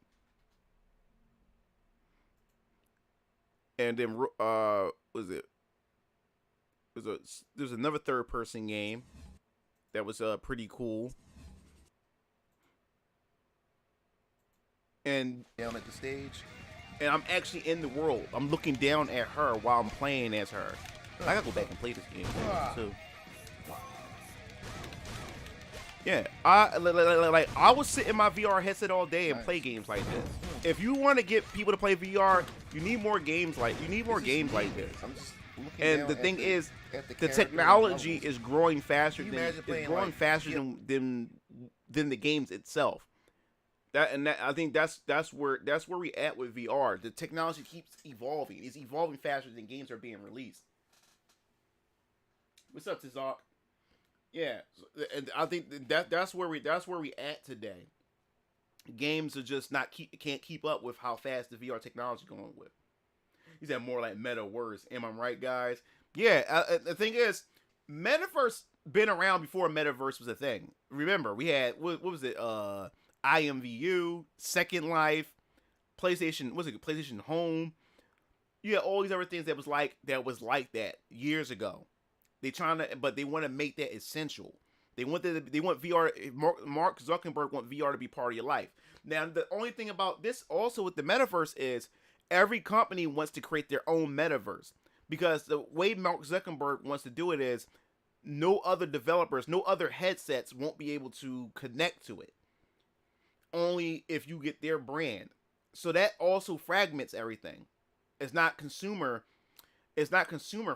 And then was it there's another third person game that was pretty cool. And Down at the stage. I'm actually in the world. I'm looking down at her while I'm playing as her. I gotta go back and play this game too. Yeah, like I would sit in my VR headset all day and play games like this. If you want to get people to play VR, you need more games like this. I'm just looking And down the thing is, at the character technology levels. is growing faster Can you than imagine it's playing, growing like, faster yeah. than the games itself. I think that's where we at with VR. The technology keeps evolving. It's evolving faster than games are being released. What's up, Tizak? Yeah, and I think that's where we at today. Games are just can't keep up with how fast the VR technology going with. He said more like metaverse. Am I right, guys? Yeah. The thing is, metaverse been around before metaverse was a thing. Remember, we had what was it? IMVU, Second Life, PlayStation. Was it PlayStation Home? Yeah, all these other things that was like that years ago. But they want to make that essential. They want VR. Mark Zuckerberg want VR to be part of your life. Now, the only thing about this also with the metaverse is every company wants to create their own metaverse, because the way Mark Zuckerberg wants to do it is no other developers, no other headsets won't be able to connect to it. Only if you get their brand. So that also fragments everything. It's not consumer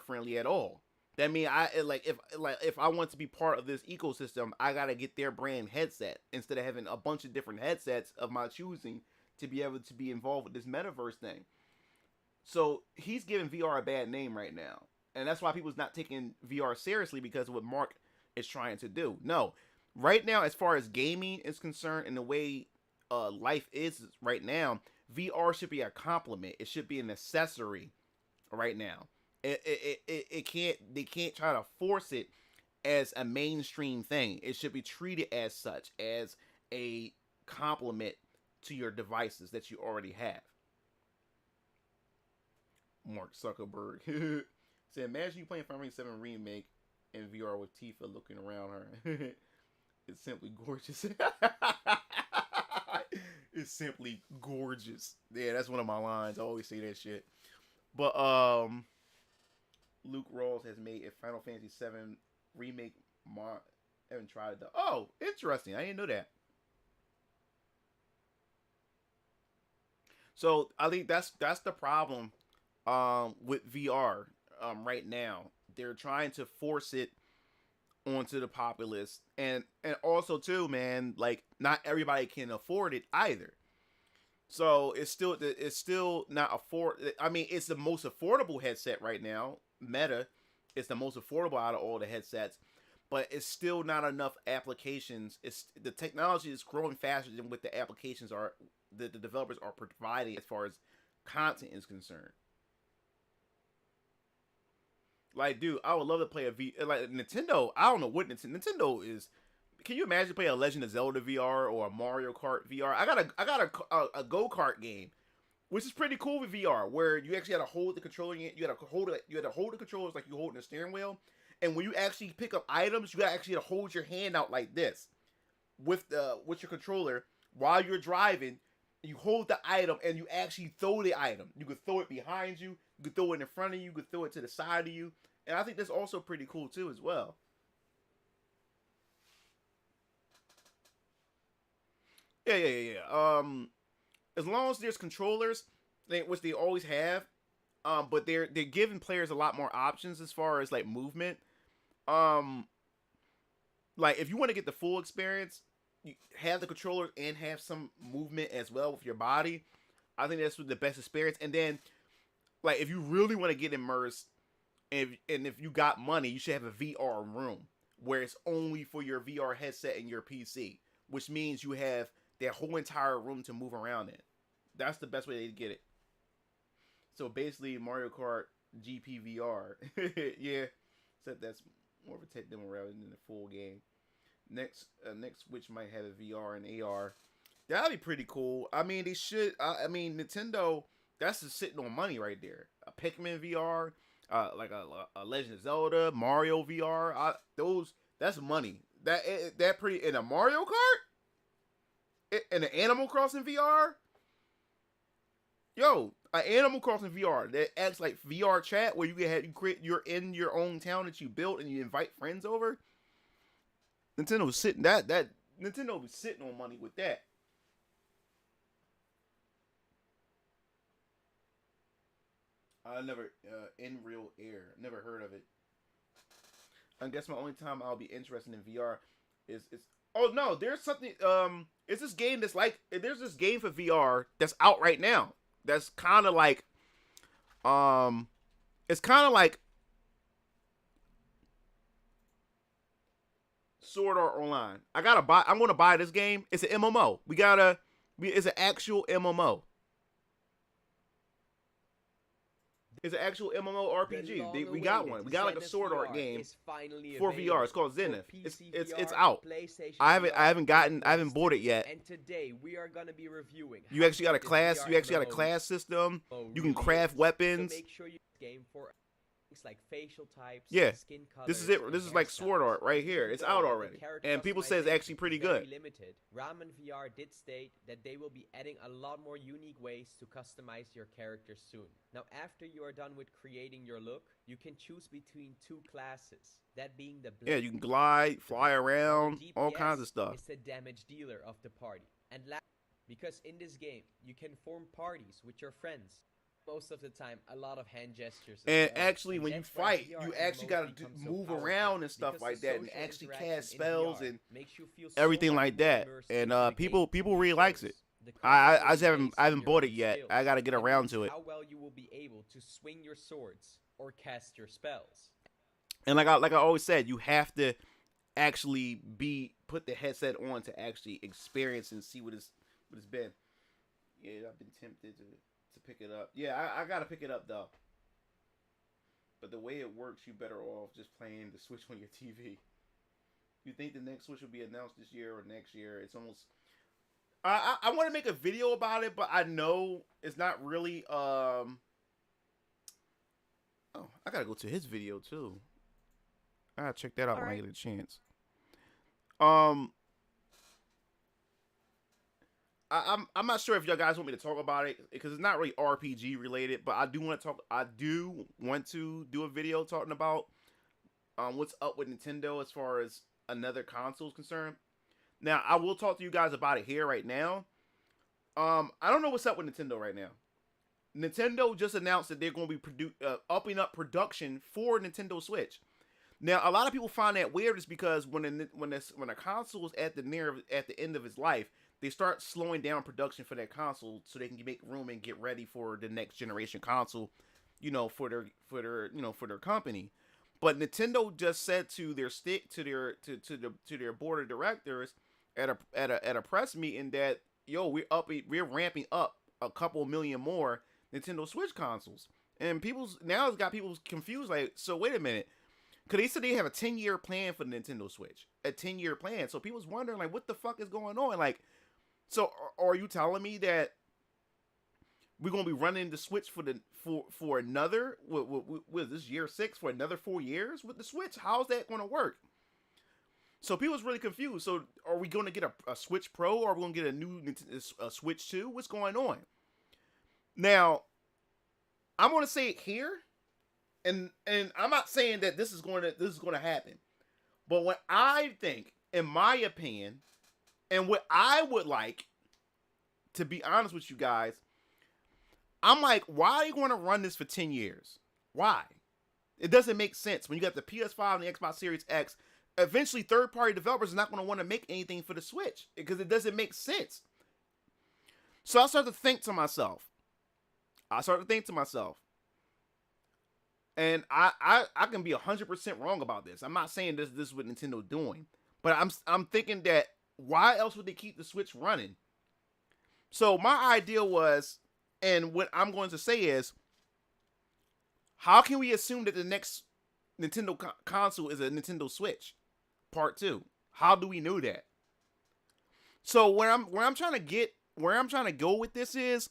friendly at all. That means if I want to be part of this ecosystem, I gotta get their brand headset instead of having a bunch of different headsets of my choosing to be able to be involved with this metaverse thing. So he's giving VR a bad name right now, and that's why people's not taking VR seriously, because of what Mark is trying to do. No, right now, as far as gaming is concerned and the way life is right now, VR should be a complement. It should be an accessory right now. It can't, they can't try to force it as a mainstream thing. It should be treated as such, as a complement to your devices that you already have. Mark Zuckerberg said, imagine you playing Final Fantasy 7 Remake in VR with Tifa looking around her. It's simply gorgeous. It's simply gorgeous. Yeah, that's one of my lines. I always say that shit. But Luke Rawls has made a Final Fantasy 7 remake mod. I haven't tried it though. Oh, interesting. I didn't know that. So I think that's the problem with VR right now. They're trying to force it onto the populace, and also too, man, like not everybody can afford it either. So it's still not afford. I mean, it's the most affordable headset right now. Meta is the most affordable out of all the headsets, but it's still not enough applications. It's the technology is growing faster than what the applications are. The developers are providing as far as content is concerned. Like, dude, I would love to play like Nintendo. I don't know what Nintendo is. Can you imagine playing a Legend of Zelda VR or a Mario Kart VR? I got a go kart game, which is pretty cool with VR, where you actually had to hold the controller. You had to hold the controllers like you holding the steering wheel, and when you actually pick up items, you actually have to hold your hand out like this with your controller while you're driving. You hold the item and you actually throw the item. You could throw it behind you. You could throw it in front of you. You could throw it to the side of you. And I think that's also pretty cool too as well. Yeah. As long as there's controllers, which they always have, but they're giving players a lot more options as far as like movement. Like if you want to get the full experience, you have the controller and have some movement as well with your body. I think that's the best experience. And then, like, if you really want to get immersed, and if you got money, you should have a VR room where it's only for your VR headset and your PC, which means you have that whole entire room to move around in. That's the best way to get it. So basically, Mario Kart GP VR. Yeah, except that's more of a tech demo rather than the full game. Next Switch might have a VR and AR. That'd be pretty cool. I mean, they should. I mean, Nintendo. That's just sitting on money right there. A Pikmin VR, a Legend of Zelda, Mario VR. That's money. That pretty in a Mario Kart, in an Animal Crossing VR. Yo, an Animal Crossing VR that acts like VR chat where you're in your own town that you built and you invite friends over. Nintendo was sitting Nintendo was sitting on money with that. I never in real air. Never heard of it. I guess my only time I'll be interested in VR is oh no, there's something it's this game that's like there's this game for VR that's out right now. That's kind of like it's kind of like Sword Art Online. I'm going to buy this game. It's an MMO. It's an actual MMO. It's an actual MMO RPG. We got one. We got like a Sword Art game for VR. It's called Xeno. It's out. I haven't bought it yet. And today we are gonna be reviewing. You actually got a class. You actually got a class system. You can craft weapons. So make sure you game for things like facial types. Yeah, skin colors, this is it. This is like Sword Art right here. It's out already, and people say it's actually pretty good. Limited. Ramen VR did state that they will be adding a lot more unique ways to customize your character soon. Now, after you are done with creating your look, you can choose between two classes. That being the Yeah, you can glide, fly around, DPS all kinds of stuff. It's the damage dealer of the party. And because in this game you can form parties with your friends. Most of the time, a lot of hand gestures. And actually, when you fight, you actually gotta move around and stuff like that, and actually cast spells and everything like that. And people really likes it. I haven't bought it yet. I gotta get around to it. How well you will be able to swing your swords or cast your spells. And like I always said, you have to actually put the headset on to actually experience and see what it's been. Yeah, I've been tempted to pick it up. Yeah, I gotta pick it up though. But the way it works, you better off just playing the Switch on your TV. You think the next Switch will be announced this year or next year? It's almost. I want to make a video about it, but I know it's not really. Oh, I gotta go to his video too. I gotta check that out when I get a chance. I'm not sure if y'all guys want me to talk about it because it's not really RPG related, but I do want to do a video talking about what's up with Nintendo as far as another console is concerned. Now, I will talk to you guys about it here right now. I don't know what's up with Nintendo right now. Nintendo just announced that they're going to be upping up production for Nintendo Switch. Now, a lot of people find that weird is because when a console is at the end of its life, they start slowing down production for that console so they can make room and get ready for the next generation console, for their company. But Nintendo just said to their board of directors at a press meeting that we're ramping up a couple million more Nintendo Switch consoles, and it's got people confused. Like, so wait a minute, because they said they have a 10-year plan for the Nintendo Switch, a 10-year plan. So people's wondering like, what the fuck is going on? Like, so are you telling me that we're gonna be running the Switch for another with this year 6 for another 4 years with the Switch? How's that gonna work? So people's really confused. So are we gonna get a Switch Pro, or are we gonna get a Switch 2? What's going on? Now, I'm gonna say it here, and I'm not saying that this is gonna happen, but what I think, in my opinion, and what I would like, to be honest with you guys, I'm like, why are you going to run this for 10 years? Why? It doesn't make sense. When you got the PS5 and the Xbox Series X, eventually third-party developers are not going to want to make anything for the Switch because it doesn't make sense. So I started to think to myself, and I can be 100% wrong about this. I'm not saying this is what Nintendo's doing, but I'm thinking that why else would they keep the Switch running? So my idea was, and what I'm going to say is, how can we assume that the next Nintendo console is a Nintendo Switch Part 2? How do we know that? So where I'm trying to go with this is,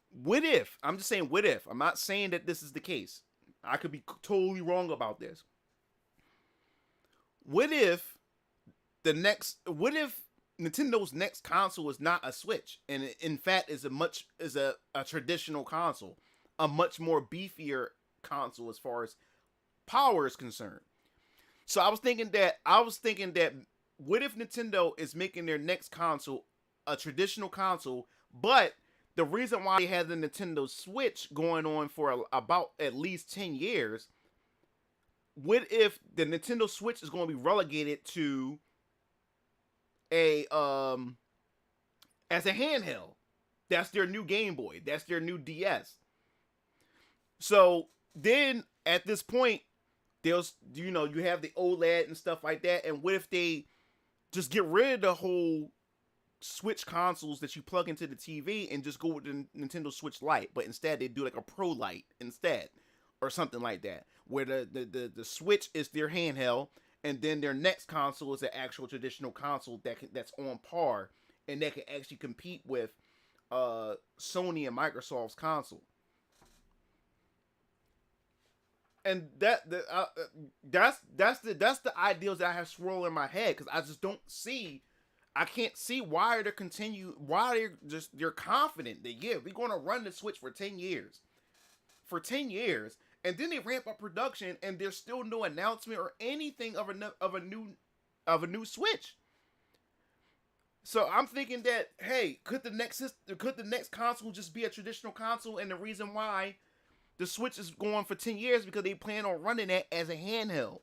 what if? I'm just saying, what if? I'm not saying that this is the case. I could be totally wrong about this. What if Nintendo's next console is not a Switch, and in fact is a traditional console, a much more beefier console as far as power is concerned. So I was thinking that what if Nintendo is making their next console a traditional console, but the reason why they had the Nintendo Switch going on for about at least 10 years, what if the Nintendo Switch is going to be relegated to as a handheld? That's their new Game Boy. That's their new DS. So then at this point, you have the OLED and stuff like that. And what if they just get rid of the whole Switch consoles that you plug into the TV and just go with the Nintendo Switch Lite, but instead they do like a Pro Lite instead, or something like that, where the Switch is their handheld, and then their next console is an actual traditional console that's on par and that can actually compete with Sony and Microsoft's console. And that's the ideals that I have swirling in my head, because I just I can't see why they're confident that we're going to run the Switch for 10 years. For 10 years, and then they ramp up production and there's still no announcement or anything of a new Switch. So I'm thinking that, hey, could the next console just be a traditional console, and the reason why the Switch is going for 10 years because they plan on running that as a handheld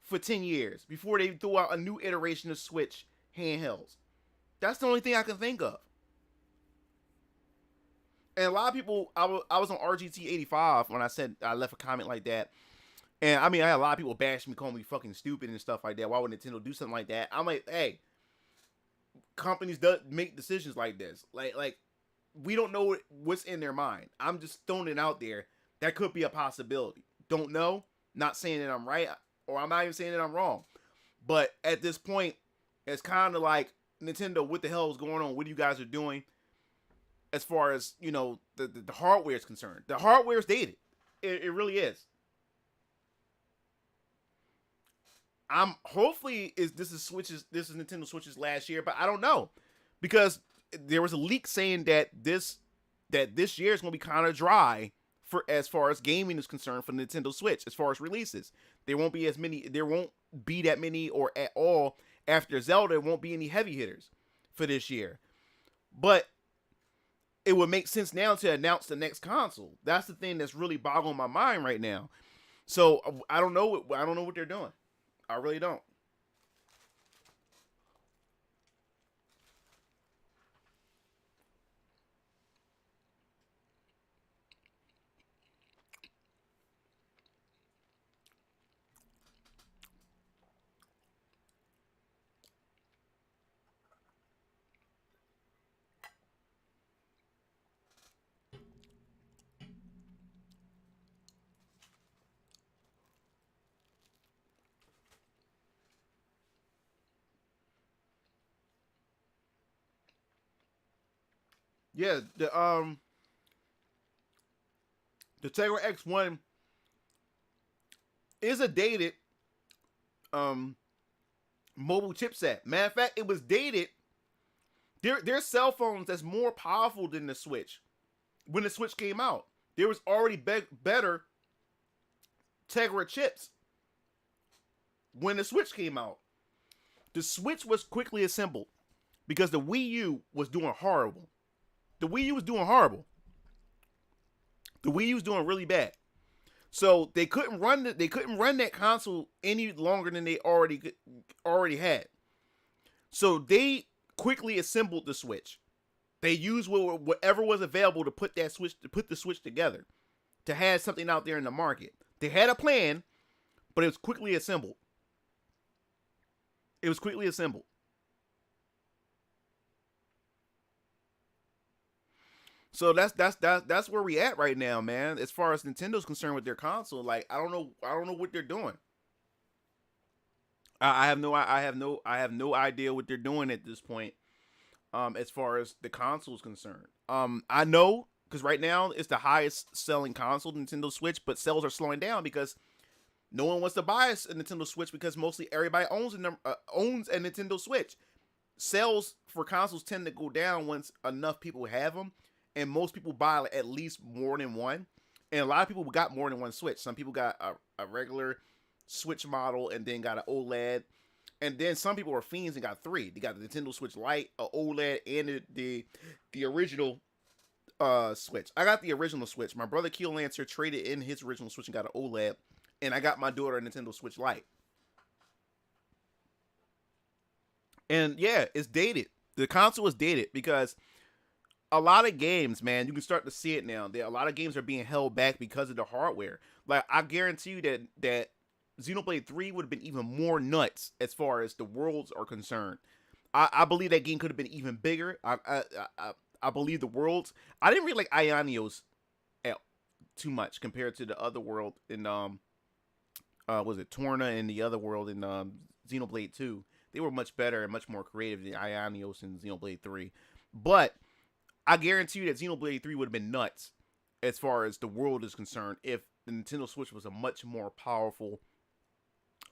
for 10 years before they throw out a new iteration of Switch handhelds. That's the only thing I can think of. And a lot of people, I was on RGT85 when I said I left a comment like that. And I mean, I had a lot of people bash me, calling me fucking stupid and stuff like that. Why would Nintendo do something like that? I'm like, hey, companies do make decisions like this. Like we don't know what's in their mind. I'm just throwing it out there. That could be a possibility. Don't know. Not saying that I'm right, or I'm not even saying that I'm wrong. But at this point, it's kind of like, Nintendo, what the hell is going on? What you guys are doing? As far as, the hardware is concerned. The hardware is dated. It really is. Hopefully this is Nintendo Switch's last year, but I don't know, because there was a leak saying that this year is going to be kind of dry for as far as gaming is concerned for Nintendo Switch. As far as releases, there won't be that many, or at all after Zelda. There won't be any heavy hitters for this year, but it would make sense now to announce the next console. That's the thing that's really boggling my mind right now. So I don't know what they're doing. I really don't. Yeah, the Tegra X1 is a dated mobile chipset. Matter of fact, it was dated. There's cell phones that's more powerful than the Switch. When the Switch came out, there was already better Tegra chips when the Switch came out. The Switch was quickly assembled because the Wii U was doing horrible. The Wii U was doing horrible. The Wii U was doing really bad. So they couldn't run that console any longer than they already had. So they quickly assembled the Switch. They used whatever was available to put the Switch together, to have something out there in the market. They had a plan, but it was quickly assembled. So that's where we at right now, man. As far as Nintendo's concerned with their console, like I don't know what they're doing. I have no idea what they're doing at this point. As far as the console is concerned, I know because right now it's the highest selling console, Nintendo Switch, but sales are slowing down because no one wants to buy a Nintendo Switch because mostly everybody owns a Nintendo Switch. Sales for consoles tend to go down once enough people have them, and most people buy like, at least more than one. And a lot of people got more than one Switch. Some people got a regular Switch model and then got an OLED. And then some people are fiends and got three. They got the Nintendo Switch Lite, a OLED, and the original Switch. I got the original Switch. My brother Keel Lancer traded in his original Switch and got an OLED. And I got my daughter a Nintendo Switch Lite. And yeah, it's dated. The console is dated because a lot of games, man, you can start to see it now. A lot of games are being held back because of the hardware. Like, I guarantee you that Xenoblade 3 would have been even more nuts as far as the worlds are concerned. I believe that game could have been even bigger. I believe the worlds. I didn't really like Ioneos too much compared to the other world in was it Torna and the other world in Xenoblade 2. They were much better and much more creative than Ioneos and Xenoblade 3. But I guarantee you that Xenoblade 3 would have been nuts as far as the world is concerned if the Nintendo Switch was a much more powerful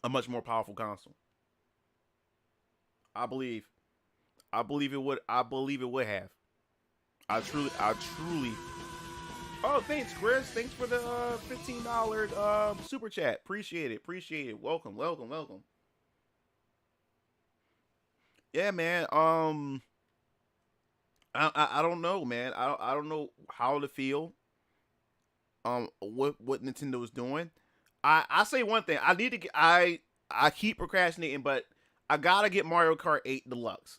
console. I believe it would have. I truly. Oh, thanks, Chris. Thanks for the $15 super chat. Appreciate it. Welcome. Yeah, man. I don't know, man. I don't know how to feel. What Nintendo is doing. I say one thing. I need to get. I keep procrastinating, but I gotta get Mario Kart 8 Deluxe.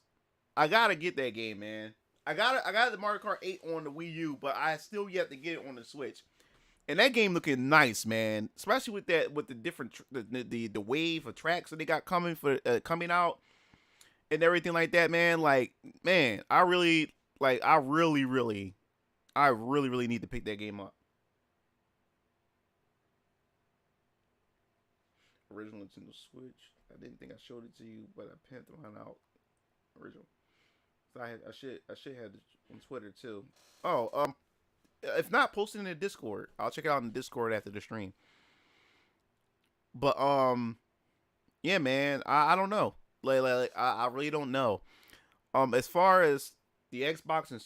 I gotta get that game, man. I got the Mario Kart 8 on the Wii U, but I still yet to get it on the Switch. And that game looking nice, man. Especially with the different the wave of tracks that they got coming out and everything like that, man. Like, man, I really need to pick that game up. Original Nintendo Switch. I didn't think I showed it to you, but I pinned the one out. Original. So I should have it on Twitter too. Oh, if not, post it in the Discord. I'll check it out in the Discord after the stream. But yeah, man, I don't know. Like I really don't know. As far as the Xbox and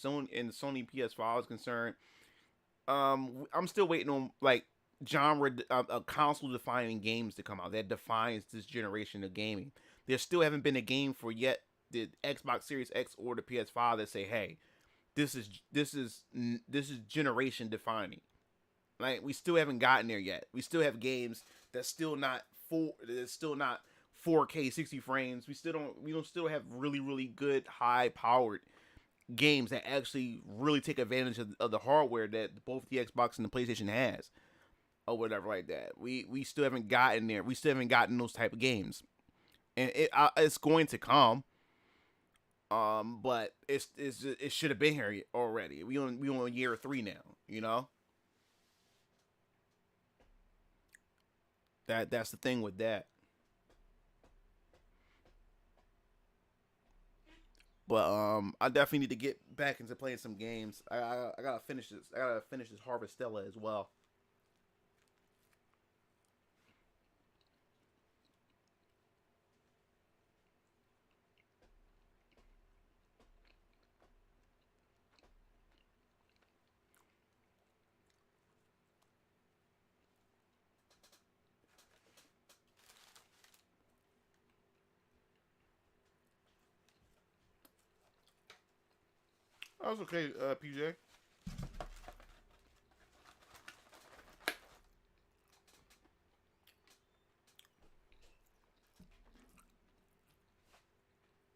the Sony PS5 is concerned, I'm still waiting on like genre console defining games to come out that defines this generation of gaming. There still haven't been a game for yet the Xbox Series X or the PS5 that say, hey, this is generation defining. Like, we still haven't gotten there yet. We still have games that's still not 4K 60 frames. We don't still have really good high powered games that actually really take advantage of the hardware that both the Xbox and the PlayStation has, or whatever like that. We still haven't gotten there. We still haven't gotten those type of games, and it's going to come. But it should have been here already. We on year 3 now. You know. That's the thing with that. But I definitely need to get back into playing some games. I gotta finish this. I gotta finish this Harvestella as well. That was okay, PJ.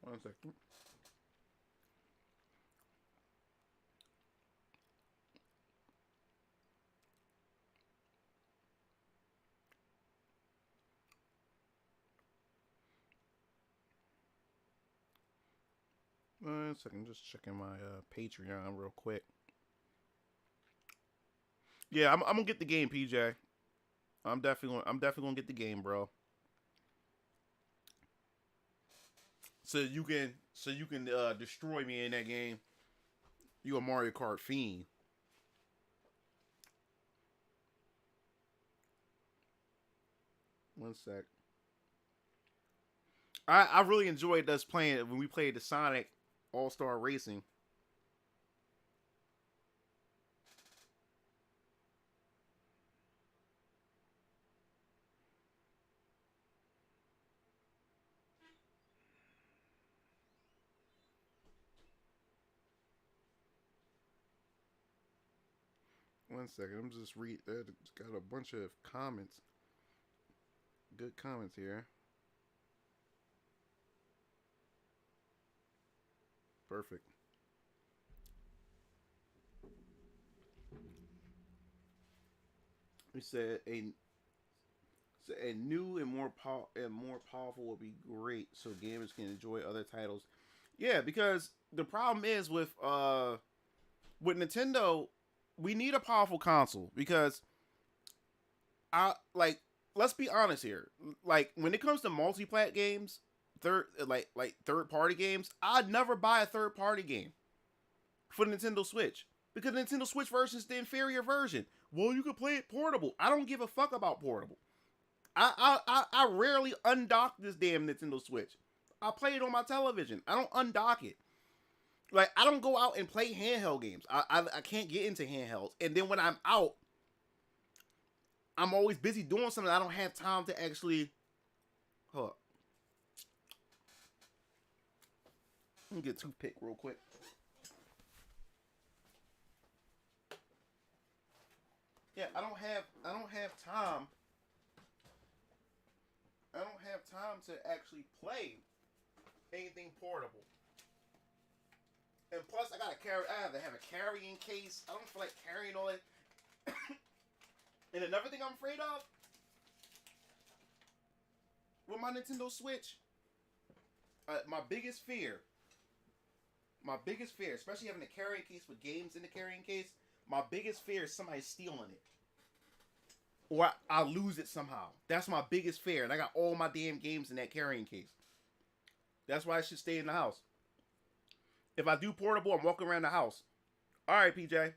One second. One second, just checking my Patreon real quick. Yeah, I'm gonna get the game, PJ. I'm definitely gonna get the game, bro. So you can destroy me in that game. You a Mario Kart fiend. One sec. I really enjoyed us playing when we played the Sonic All Star Racing. One second, I'm just read. It's got a bunch of comments. Good comments here. Perfect. We said a new and more powerful would be great, so gamers can enjoy other titles. Yeah, because the problem is with Nintendo, we need a powerful console because I like. Let's be honest here. Like when it comes to multi-plat games, third party games, I'd never buy a third party game for the Nintendo Switch because the Nintendo Switch version is the inferior version. Well, you can play it portable. I don't give a fuck about portable. I rarely undock this damn Nintendo Switch. I play it on my television. I don't undock it. Like I don't go out and play handheld games. I can't get into handhelds. And then when I'm out, I'm always busy doing something. I don't have time to actually. Hold up. Let me get a toothpick real quick. Yeah, I don't have time. I don't have time to actually play anything portable. And plus, I have to have a carrying case. I don't feel like carrying all that. And another thing I'm afraid of with my Nintendo Switch, my biggest fear, especially having a carrying case with games in the carrying case, my biggest fear is somebody stealing it. Or I lose it somehow. That's my biggest fear. And I got all my damn games in that carrying case. That's why I should stay in the house. If I do portable, I'm walking around the house. All right, PJ.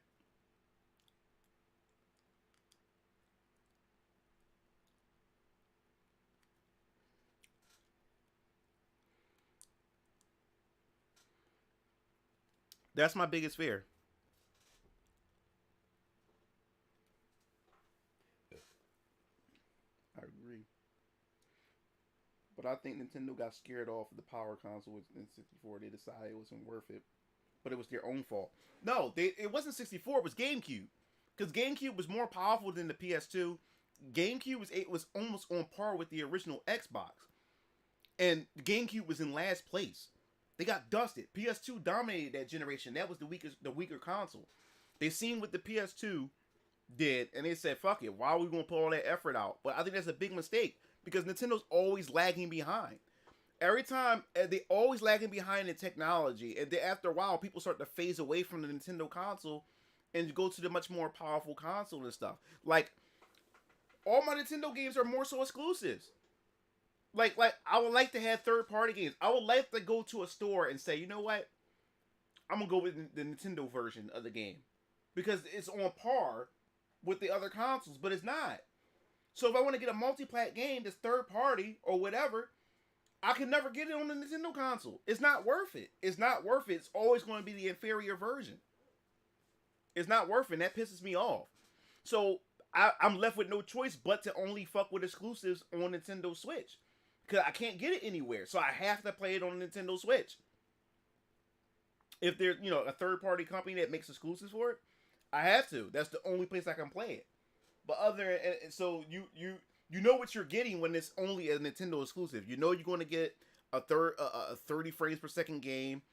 That's my biggest fear. I agree. But I think Nintendo got scared off of the power console with N64. They decided it wasn't worth it. But it was their own fault. No, it wasn't 64. It was GameCube. Because GameCube was more powerful than the PS2. GameCube was almost on par with the original Xbox. And GameCube was in last place. They got dusted. PS2 dominated that generation. That was the weaker console. They seen what the PS2 did, and they said, fuck it, why are we going to put all that effort out? But I think that's a big mistake, because Nintendo's always lagging behind. Every time, they always lagging behind in technology, and then after a while, people start to phase away from the Nintendo console and go to the much more powerful console and stuff. Like, all my Nintendo games are more so exclusives. Like I would like to have third-party games. I would like to go to a store and say, you know what? I'm going to go with the Nintendo version of the game. Because it's on par with the other consoles, but it's not. So if I want to get a multi-plat game that's third-party or whatever, I can never get it on the Nintendo console. It's not worth it. It's not worth it. It's always going to be the inferior version. It's not worth it, and that pisses me off. So I'm left with no choice but to only fuck with exclusives on Nintendo Switch. Because I can't get it anywhere. So I have to play it on Nintendo Switch. If there's, a third-party company that makes exclusives for it, I have to. That's the only place I can play it. But so you know what you're getting when it's only a Nintendo exclusive. You know you're going to get a 30 frames per second game,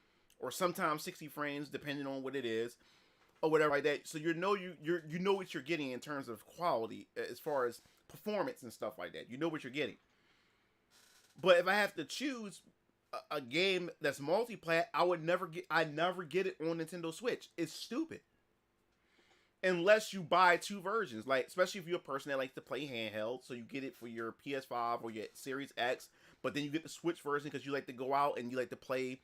or sometimes 60 frames, depending on what it is, or whatever like that. So you know what you're getting in terms of quality, as far as performance and stuff like that. You know what you're getting. But if I have to choose a game that's multi-plat, I never get it on Nintendo Switch. It's stupid. Unless you buy two versions, like especially if you're a person that likes to play handheld, so you get it for your PS5 or your Series X, but then you get the Switch version because you like to go out and you like to play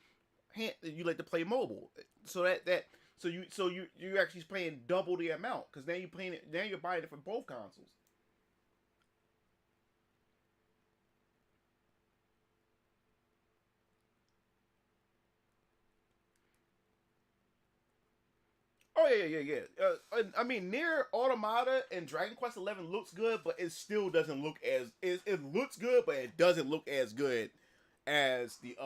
mobile. So you're actually paying double the amount, because now you're buying it for both consoles. yeah. I mean, Near Automata and Dragon Quest XI looks good, but it still doesn't look as it looks good, but it doesn't look as good as the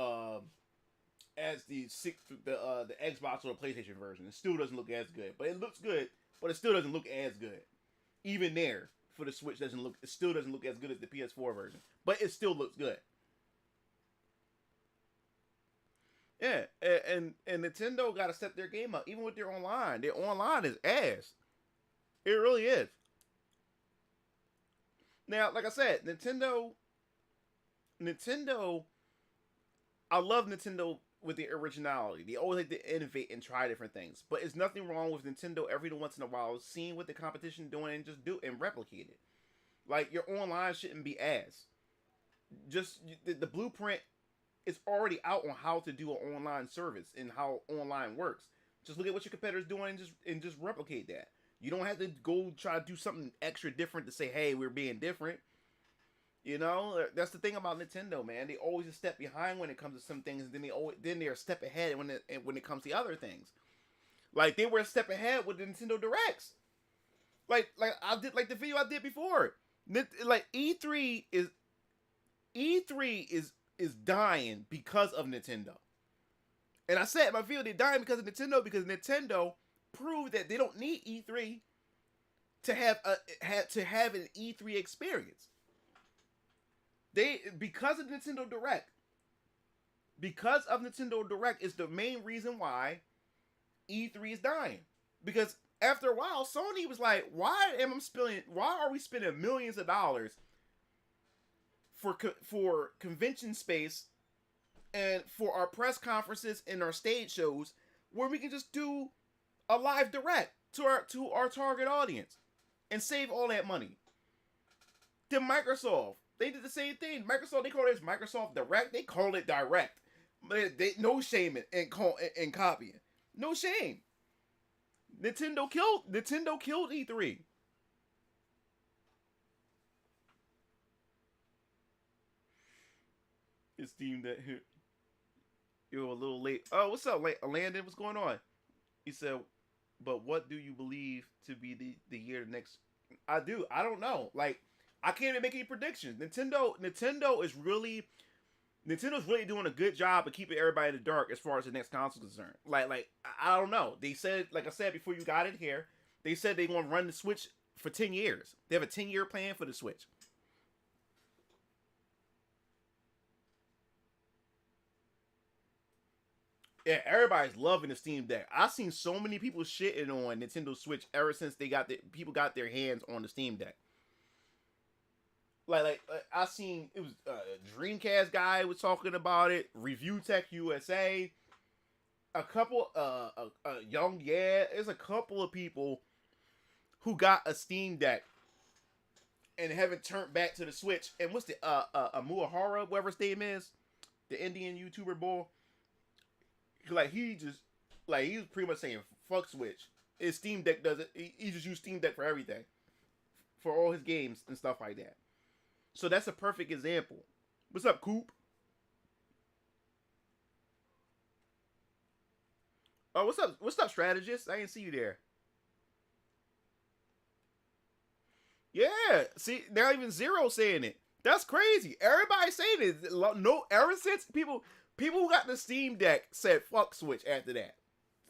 Xbox or the PlayStation version. It still doesn't look as good, but it looks good, but it still doesn't look as good. Even there for the Switch it still doesn't look as good as the PS4 version, but it still looks good. Yeah, and Nintendo got to step their game up, even with their online. Their online is ass. It really is. Now, like I said, Nintendo, I love Nintendo with the originality. They always like to innovate and try different things. But it's nothing wrong with Nintendo every once in a while seeing what the competition doing and just do and replicate it. Like, your online shouldn't be ass. Just the blueprint is already out on how to do an online service and how online works. Just look at what your competitors doing and just replicate that. You don't have to go try to do something extra different to say, hey, we're being different. You know, that's the thing about Nintendo, man. They always a step behind when it comes to some things, and then they're a step ahead when it comes to other things. Like, they were a step ahead with the Nintendo Directs. Like I did, like the video I did before. Like E3 is dying because of Nintendo. And I said in my video they're dying because of Nintendo, because Nintendo proved that they don't need E3 to have an E3 experience. Because of Nintendo Direct is the main reason why E3 is dying. Because after a while, Sony was like, why are we spending millions of dollars for convention space and for our press conferences and our stage shows where we can just do a live direct to our target audience and save all that money? Then Microsoft, they did the same thing. Microsoft, they call this Microsoft Direct. They call it Direct. They no shame in copying. No shame. Nintendo killed E3. It's Steam that here. You're a little late. Oh, what's up, Landon? What's going on? He said, but what do you believe to be the year next? I don't know. Like, I can't even make any predictions. Nintendo's really doing a good job of keeping everybody in the dark as far as the next console is concerned. Like I don't know. They said, like I said before you got in here, they said they're going to run the Switch for 10 years. They have a 10-year plan for the Switch. Yeah, everybody's loving the Steam Deck. I've seen so many people shitting on Nintendo Switch ever since people got their hands on the Steam Deck. Like I seen, it was a Dreamcast guy was talking about it. Review Tech USA, a couple there's a couple of people who got a Steam Deck and haven't turned back to the Switch. And what's the Amuahara, whatever his name is, the Indian YouTuber boy. Like, he was pretty much saying fuck Switch. His Steam Deck does it. He just used Steam Deck for everything, for all his games and stuff like that. So that's a perfect example. What's up, Coop? Oh, what's up, strategist? I didn't see you there. Yeah, see, now even Zero saying it. That's crazy. Everybody's saying it. No, ever since people who got the Steam Deck said fuck Switch after that.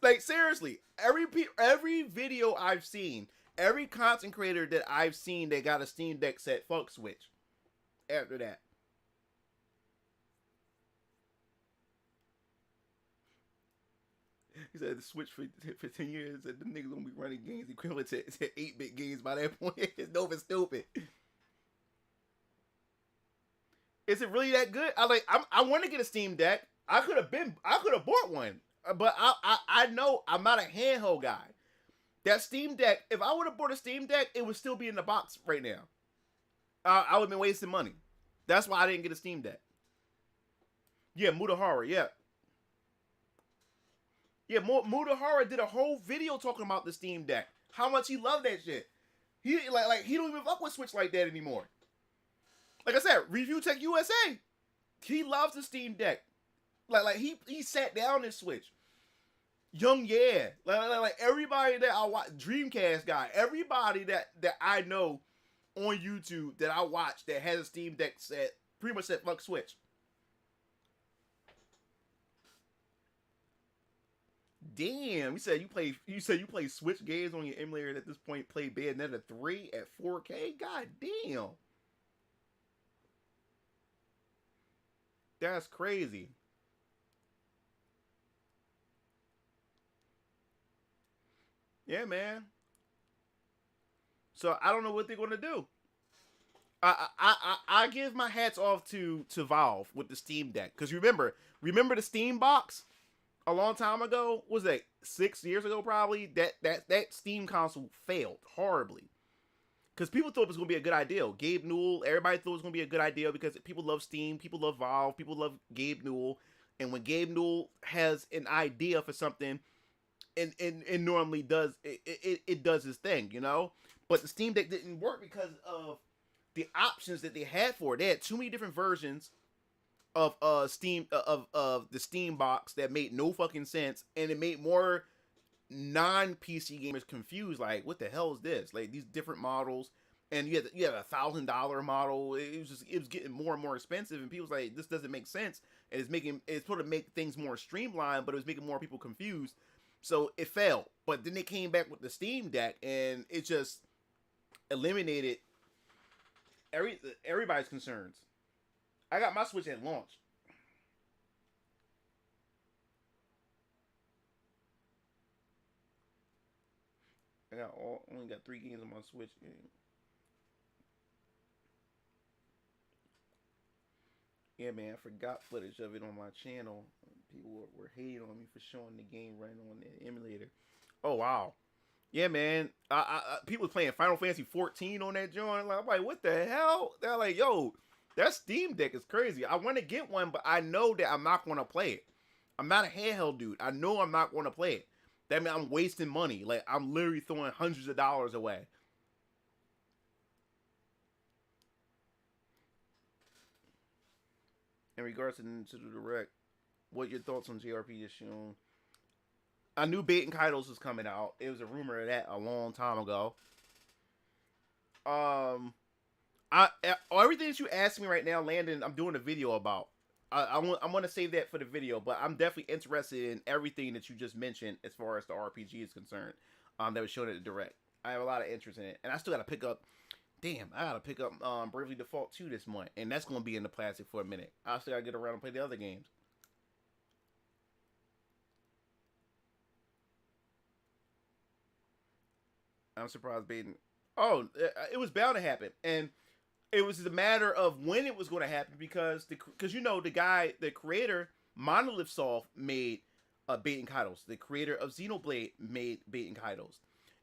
Like, seriously, every video I've seen, every content creator that I've seen that got a Steam Deck said fuck Switch after that. He said the Switch for 10 years, that the niggas gonna be running games equivalent to 8-bit games by that point. It's no bit stupid. Is it really that good? I want to get a Steam Deck. I could have bought one, but I know I'm not a handheld guy. That Steam Deck, if I would have bought a Steam Deck, it would still be in the box right now. I would have been wasting money. That's why I didn't get a Steam Deck. Yeah, Mutahara, yeah. Yeah, Mutahara did a whole video talking about the Steam Deck. How much he loved that shit. He he don't even fuck with Switch like that anymore. Like I said, Review Tech USA, he loves the Steam Deck. Like he sat down and Switch. Yeah. Like everybody that I watch, Dreamcast guy, everybody that I know on YouTube that I watch that has a Steam Deck set pretty much said fuck Switch. Damn, you said you play Switch games on your emulator at this point. Play Bayonetta 3 at 4K. God damn, that's crazy. Yeah, man. So I don't know what they're gonna do. I give my hats off to Valve with the Steam Deck, because remember the Steam box a long time ago, was that 6 years ago probably, that Steam console failed horribly because people thought it was gonna be a good idea. Gabe Newell, everybody thought it was gonna be a good idea because people love Steam, people love Valve, people love Gabe Newell, and when Gabe Newell has an idea for something, and normally does it does his thing, you know. But the Steam Deck didn't work because of the options that they had for it. They had too many different versions of Steam of the Steam box that made no fucking sense, and it made more non-PC gamers confused. Like, what the hell is this? Like, these different models, and you had a $1,000 model. It was getting more and more expensive, and people was like, this doesn't make sense. And it's supposed to make things more streamlined, but it was making more people confused. So it failed. But then they came back with the Steam Deck, and it just eliminated everybody's concerns. I got my Switch at launch. Only got 3 games on my Switch game. Yeah, man, I forgot footage of it on my channel. People were hating on me for showing the game right on the emulator. Oh wow, yeah, man. People playing Final Fantasy 14 on that joint. I'm like, what the hell? They're like, yo, that Steam Deck is crazy. I want to get one, but I know that I'm not going to play it. I'm not a handheld dude. I know I'm not going to play it. That means I'm wasting money. Like, I'm literally throwing hundreds of dollars away. In regards to the Nintendo Direct, what your thoughts on JRP is shown? I knew Bait and Kaidos was coming out. It was a rumor of that a long time ago. Everything that you asked me right now, Landon, I'm doing a video about. I'm going to save that for the video, but I'm definitely interested in everything that you just mentioned as far as the RPG is concerned. That was shown at the Direct. I have a lot of interest in it, and I still got to pick up. Damn, I gotta pick up Bravely Default 2 this month, and that's gonna be in the plastic for a minute. I still gotta get around and play the other games. I'm surprised Baden. Oh, it was bound to happen, and it was a matter of when it was going to happen because you know the creator Monolith Soft made Bait and Kaidos. The creator of Xenoblade made Bait and Kaidos.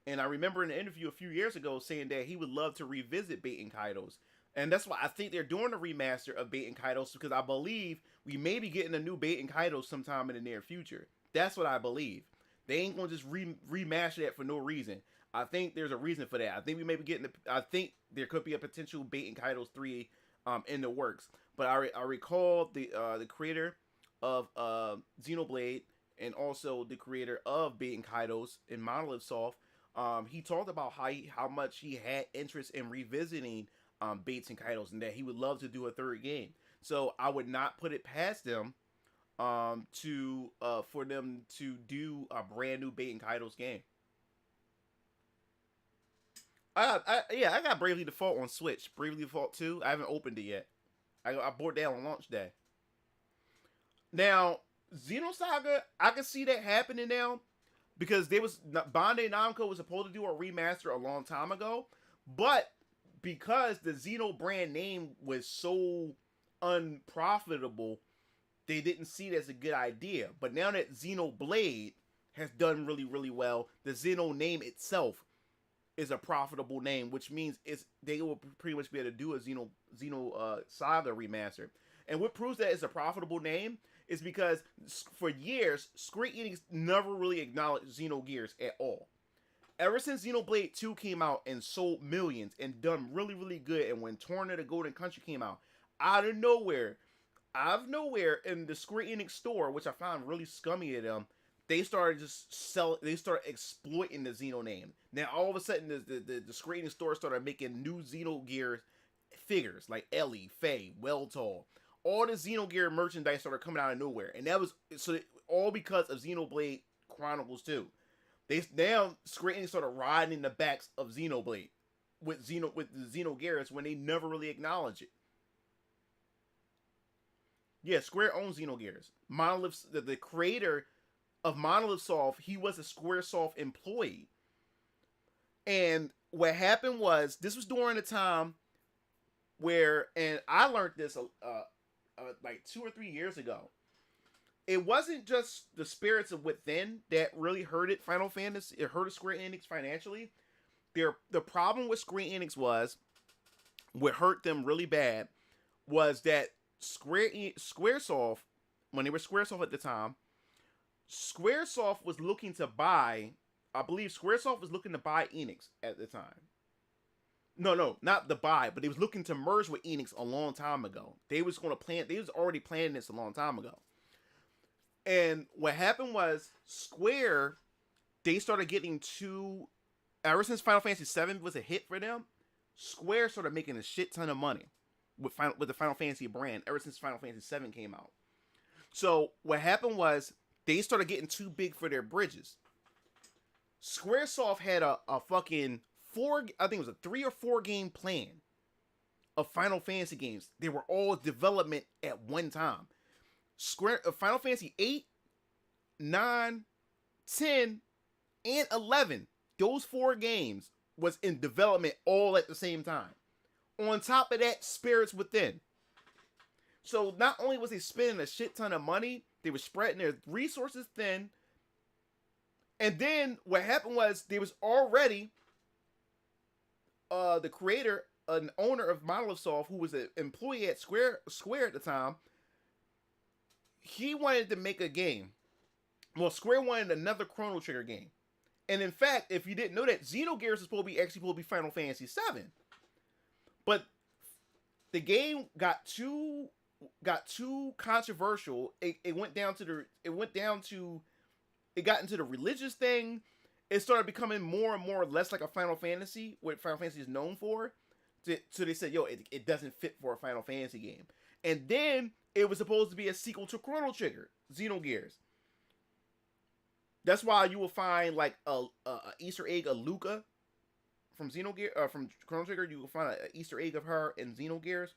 And I remember in an interview a few years ago saying that he would love to revisit Bait and Kaidos. And that's why I think they're doing a remaster of Bait and Kaidos, because I believe we may be getting a new Bait and Kaidos sometime in the near future. That's what I believe. They ain't going to just remaster that for no reason. I think there's a reason for that. I think we may be getting I think there could be a potential Bait and Kaidos 3 in the works. But I recall the creator of Xenoblade and also the creator of Bait and Kaidos in Monolith Soft. He talked about how much he had interest in revisiting Bates and Kaidos, and that he would love to do a third game. So I would not put it past them for them to do a brand new Bait and Kaidos game. I got Bravely Default on Switch. Bravely Default 2. I haven't opened it yet. I bought that on launch day. Now, Xenosaga, I can see that happening now. Because Bandai Namco was supposed to do a remaster a long time ago, but because the Xeno brand name was so unprofitable, they didn't see it as a good idea. But now that Xenoblade has done really, really well, the Xeno name itself is a profitable name, which means they will pretty much be able to do a Xeno Saga remaster. And what proves that it's a profitable name is because for years, Square Enix never really acknowledged Xenogears at all. Ever since Xenoblade 2 came out and sold millions and done really, really good, and when Torna the Golden Country came out, out of nowhere, in the Square Enix store, which I found really scummy of them, they started they started exploiting the Xeno name. Now all of a sudden the Square Enix store started making new Xenogear figures like Ellie, Faye, Weltall. All the Xenogear merchandise started coming out of nowhere, and that was all because of Xenoblade Chronicles 2. They now Square Enix started riding in the backs of Xenoblade with the Xenogears when they never really acknowledged it. Yeah, Square owns Xenogears. Monolith, the creator of Monolith Soft, he was a Squaresoft employee. And what happened was, this was during the time where, and I learned this like 2 or 3 years ago. It wasn't just the spirits of within that really hurted Final Fantasy. It hurted Square Enix financially. The problem with Square Enix was, what hurt them really bad, was that Squaresoft, when they were Squaresoft at the time, Squaresoft was looking to buy, I believe Squaresoft was looking to buy Enix at the time. No, not the buy, but they was looking to merge with Enix a long time ago. They was already planning this a long time ago. And what happened was, Square, they started getting ever since Final Fantasy VII was a hit for them, Square started making a shit ton of money with the Final Fantasy brand ever since Final Fantasy VII came out. So what happened was, they started getting too big for their bridges. Squaresoft had a fucking I think it was a 3 or 4 game plan of Final Fantasy games. They were all development at one time. Final Fantasy 8, 9, 10, and 11, those 4 games was in development all at the same time. On top of that, Spirits Within. So not only was they spending a shit ton of money, they were spreading their resources thin. And then what happened was, there was already the creator, an owner of Monolith Soft, who was an employee at Square at the time. He wanted to make a game. Well, Square wanted another Chrono Trigger game. And in fact, if you didn't know that, Xenogears is supposed to be Final Fantasy VII. But the game got too controversial. It got into the religious thing. It started becoming more and more less like a Final Fantasy, what Final Fantasy is known for. So they said, it doesn't fit for a Final Fantasy game. And then it was supposed to be a sequel to Chrono Trigger, Xenogears. That's why you will find like a Easter egg of Luca from from Chrono Trigger. You will find an Easter egg of her in Xenogears.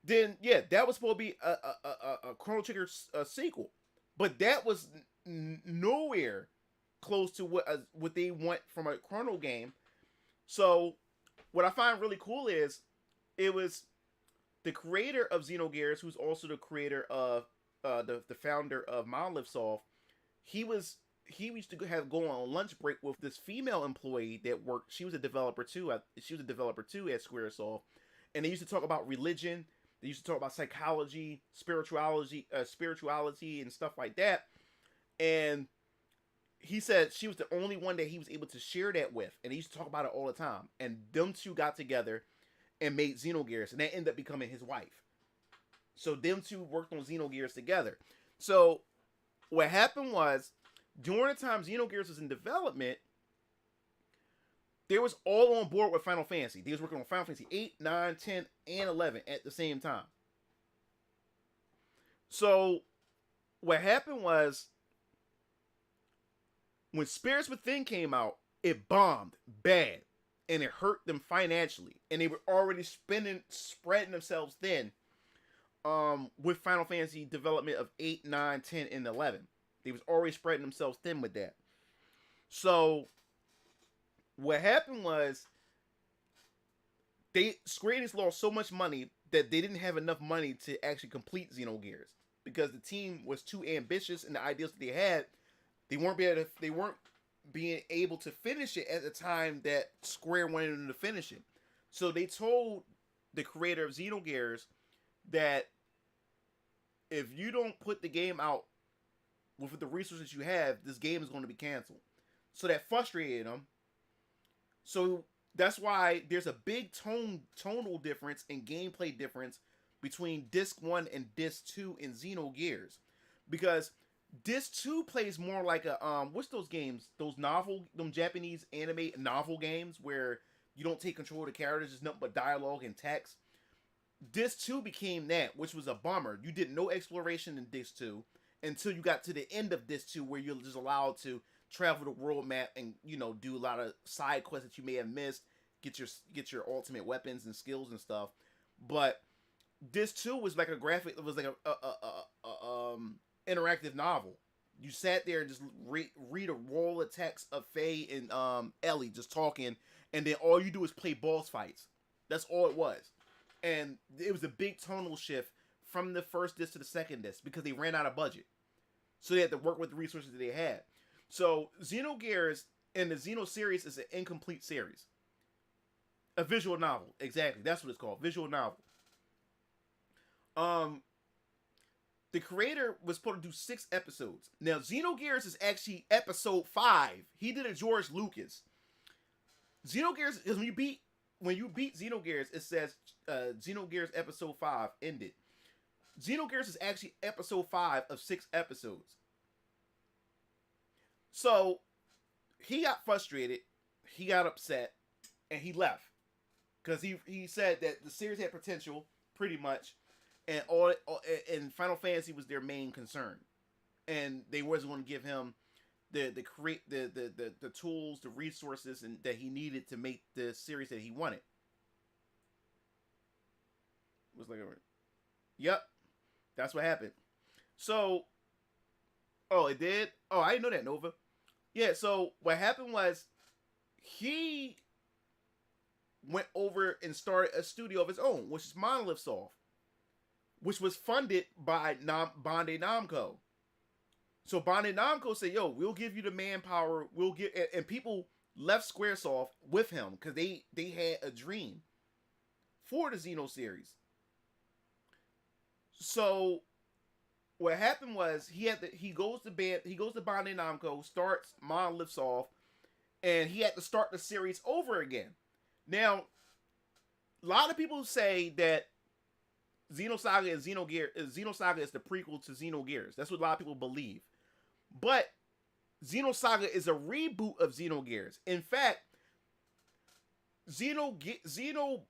Then that was supposed to be a Chrono Trigger sequel, but that was nowhere close to what they want from a Chrono game. So what I find really cool is, it was the creator of Xenogears, who's also the creator of the founder of Monolith Soft. He used to go on lunch break with this female employee that worked. She was a developer too. She was a developer too at Squaresoft, and they used to talk about religion. They used to talk about psychology, spirituality, and stuff like that. And he said she was the only one that he was able to share that with, and he used to talk about it all the time. And them two got together and made Xenogears, and that ended up becoming his wife. So them two worked on Xenogears together. So what happened was, during the time Xenogears was in development, they was all on board with Final Fantasy. They was working on Final Fantasy 8, 9, 10, and 11 at the same time. So what happened was, when Spirits Within came out, it bombed bad, and it hurt them financially. And they were already spreading themselves thin with Final Fantasy development of 8, 9, 10, and 11. They was already spreading themselves thin with that. So what happened was, Square Enix lost so much money that they didn't have enough money to actually complete Xenogears, because the team was too ambitious, and the ideas that they had, they weren't being able to finish it at the time that Square wanted them to finish it. So they told the creator of Xenogears that if you don't put the game out with the resources you have, this game is going to be canceled. So that frustrated them. So that's why there's a big tonal difference and gameplay difference between Disc 1 and Disc 2 in Xenogears. Because This 2 plays more like a what's those games? Them Japanese anime novel games where you don't take control of the characters, it's nothing but dialogue and text. This 2 became that, which was a bummer. You did no exploration in this 2 until you got to the end of this 2, where you're just allowed to travel the world map and do a lot of side quests that you may have missed, get your ultimate weapons and skills and stuff. But this 2 was like a graphic. It was like a interactive novel. You sat there and just read a roll of text of Faye and Ellie just talking, and then all you do is play boss fights. That's all it was. And it was a big tonal shift from the first disc to the second disc because they ran out of budget. So they had to work with the resources that they had. So Xenogears and the Xeno series is an incomplete series. A visual novel. Exactly. That's what it's called. Visual novel. The creator was supposed to do 6 episodes. Now, Xenogears is actually episode 5. He did a George Lucas. Xenogears is when you beat Xenogears, it says Xenogears episode 5 ended. Xenogears is actually episode 5 of 6 episodes. So he got frustrated, he got upset, and he left. Because he said that the series had potential, pretty much, and and Final Fantasy was their main concern. And they wasn't going to give him the tools, the resources and that he needed to make the series that he wanted. Yep. That's what happened. So, it did? Oh, I didn't know that, Nova. Yeah, so what happened was he went over and started a studio of his own, which is Monolith Soft, which was funded by Bandai Namco. So Bandai Namco said, yo, we'll give you the manpower, and people left Squaresoft with him because they had a dream for the Xeno series. So what happened was he goes to Bandai Namco, starts Monolith Soft, and he had to start the series over again. Now, a lot of people say that Xenosaga is Xenosaga is the prequel to Xenogears. That's what a lot of people believe. But Xenosaga is a reboot of Xenogears. In fact, Xenosaga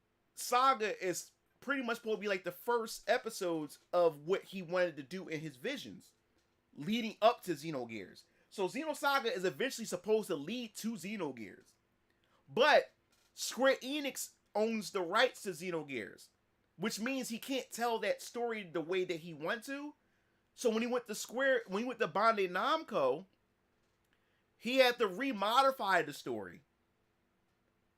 is pretty much supposed to be like the first episodes of what he wanted to do in his visions leading up to Xenogears. So Xenosaga is eventually supposed to lead to Xenogears. But Square Enix owns the rights to Xenogears, which means he can't tell that story the way that he wants to. So when he went to Bandai Namco, he had to remodify the story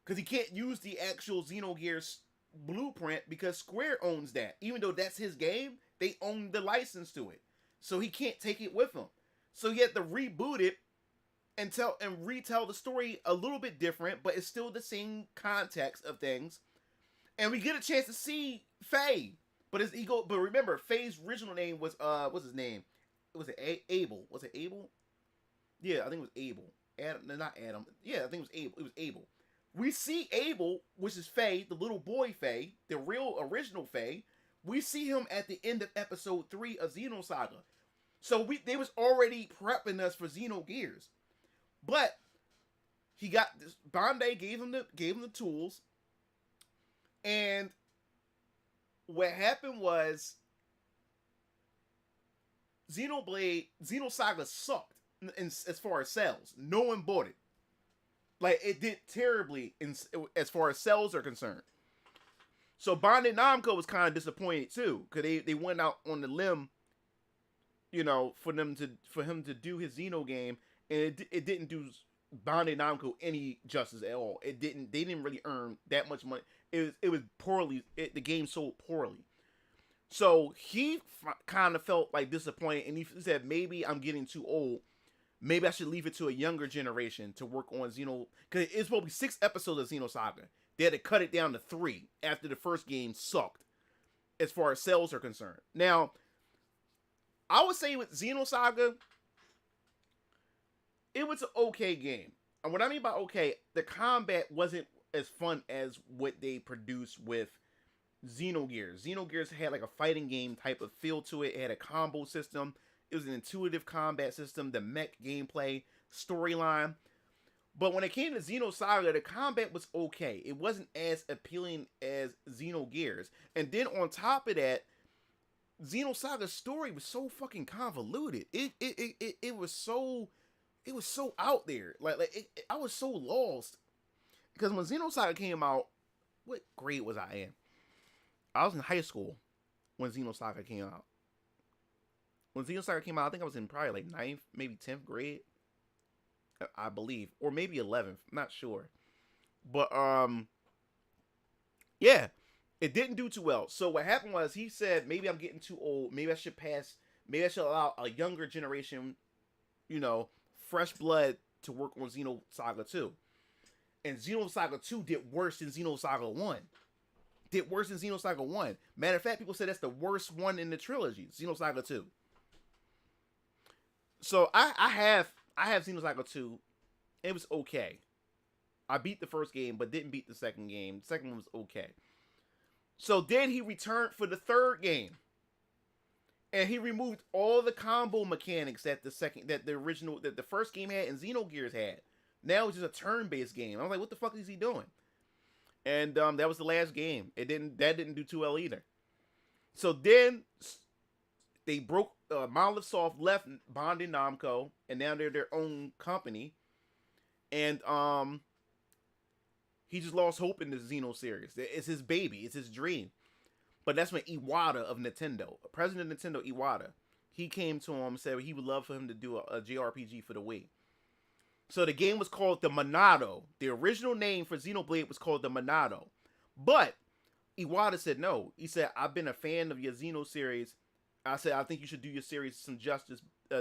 because he can't use the actual Xenogears blueprint because Square owns that. Even though that's his game, they own the license to it, so he can't take it with him. So he had to reboot it and retell the story a little bit different, but it's still the same context of things. And we get a chance to see Faye. But remember, Faye's original name was what's his name? Was it Abel? Was it Abel? Yeah, I think it was Abel. Adam, no, not Adam. Yeah, I think it was Abel. It was Abel. We see Abel, which is Faye, the little boy Faye, the real original Faye. We see him at the end of episode 3 of Xenosaga. So they was already prepping us for Xenogears. But he got this. Bandai gave him the tools, and what happened was Xenosaga sucked as far as sales. No one bought it. Like, it did terribly as far as sales are concerned. So Bandai Namco was kind of disappointed too, because they went out on the limb, for him to do his Xeno game, and it didn't do Bandai Namco any justice at all. They didn't really earn that much money. It was poorly. The game sold poorly. So he kind of felt like disappointed, and he said, maybe I'm getting too old. Maybe I should leave it to a younger generation to work on Xeno, because it's supposed to be 6 episodes of Xenosaga. They had to cut it down to 3 after the first game sucked, as far as sales are concerned. Now, I would say with Xenosaga, it was an okay game. And what I mean by okay, the combat wasn't as fun as what they produced with Xenogears. Xenogears had like a fighting game type of feel to it. It had a combo system. It was an intuitive combat system, the mech gameplay, storyline. But when it came to Xenosaga, the combat was okay. It wasn't as appealing as Xenogears. And then on top of that, Xenosaga's story was so fucking convoluted. It was so out there. I was so lost because when Xenosaga came out, what grade was I in? I was in high school when Xenosaga came out. When Xenosaga came out, I think I was in probably like 9th, maybe 10th grade, I believe, or maybe 11th. I'm not sure, but yeah, it didn't do too well. So what happened was he said, maybe I'm getting too old. Maybe I should allow a younger generation, fresh blood to work on Xenosaga 2. And Xenosaga 2 did worse than Xenosaga 1. Matter of fact, people say that's the worst one in the trilogy, Xenosaga 2. So I have Xenosaga 2. It was okay. I beat the first game, but didn't beat the second game. The second one was okay. So then he returned for the third game. And he removed all the combo mechanics that the first game had and Xenogears had. Now it's just a turn-based game. I was like, what the fuck is he doing? And that was the last game. That didn't do too well either. So then they broke. Monolith Soft left Bandai Namco, and now they're their own company. And he just lost hope in the Xeno series. It's his baby. It's his dream. But that's when Iwata of Nintendo, President of Nintendo Iwata, he came to him and said he would love for him to do a JRPG for the Wii. So the game was called the Monado. The original name for Xenoblade was called the Monado. But Iwata said no. He said, I've been a fan of your Xeno series. I said, I think you should do your series some justice.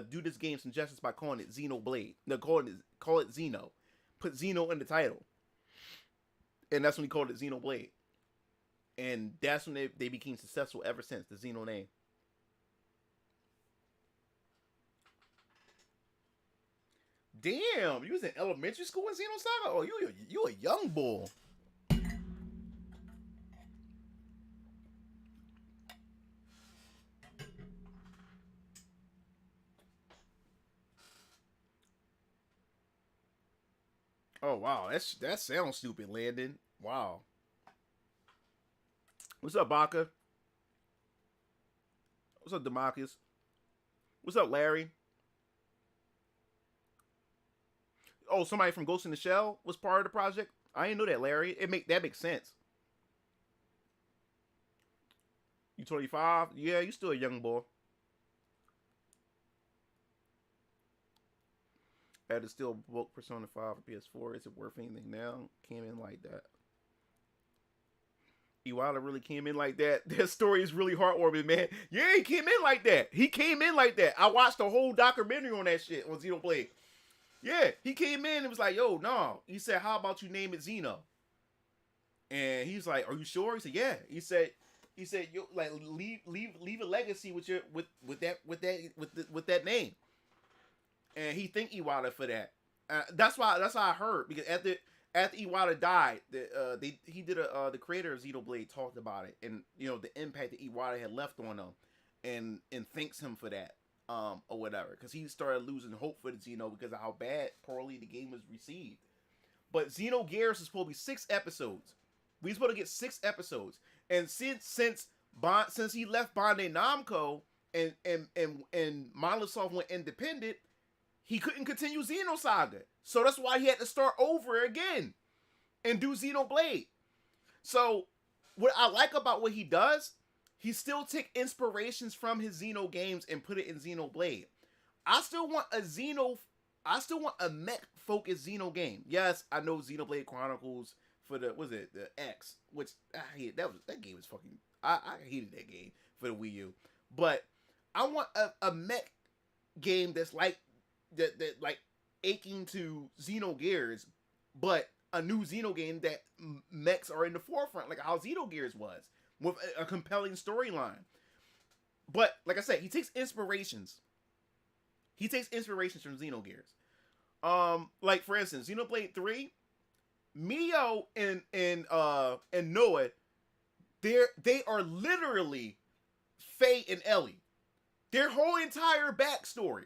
Do this game some justice by calling it Xenoblade. No, call it Xeno. Put Xeno in the title. And that's when he called it Xenoblade. And that's when they became successful ever since, the Xeno name. Damn, you was in elementary school in Xenosaga? Oh, you a young boy. Oh wow, that sounds stupid, Landon. Wow. What's up, Baka? What's up, Demarcus? What's up, Larry? Oh, somebody from Ghost in the Shell was part of the project? I didn't know that, Larry. That makes sense. You 25? Yeah, you still a young boy. I had to still book Persona 5 for PS4. Is it worth anything now? Came in like that. Iwata really came in like that. That story is really heartwarming, man. Yeah, he came in like that. I watched the whole documentary on that shit on Xenoblade. Yeah, he came in and was like, yo, no. He said, how about you name it Xeno? And he's like, are you sure? He said, yeah. He said, yo, like leave a legacy with that name. And he thanked Iwata for that. That's how I heard, because after Iwata died, the creator of Xenoblade talked about it, and the impact that Iwata had left on him, and thanks him for that, or whatever, because he started losing hope for the Xeno because of how poorly the game was received. But Xenogears is supposed to be 6 episodes. We supposed to get 6 episodes, and since he left Bandai Namco and Monolith Soft went independent, he couldn't continue Xenosaga. So that's why he had to start over again and do Xenoblade. So what I like about what he does, he still take inspirations from his Xeno games and put it in Xenoblade. I still want a mech focused Xeno game. Yes, I know Xenoblade Chronicles for the X, which I hate. That game was fucking, I hated that game for the Wii U. But I want a mech game that's like that like aching to Xenogears, but a new Xeno game that mechs are in the forefront, like how Xenogears was, with a compelling storyline. But like I said, he takes inspirations from Xenogears. Like for instance, Xenoblade 3, Mio and Noah, they are literally Faye and Ellie. Their whole entire backstory,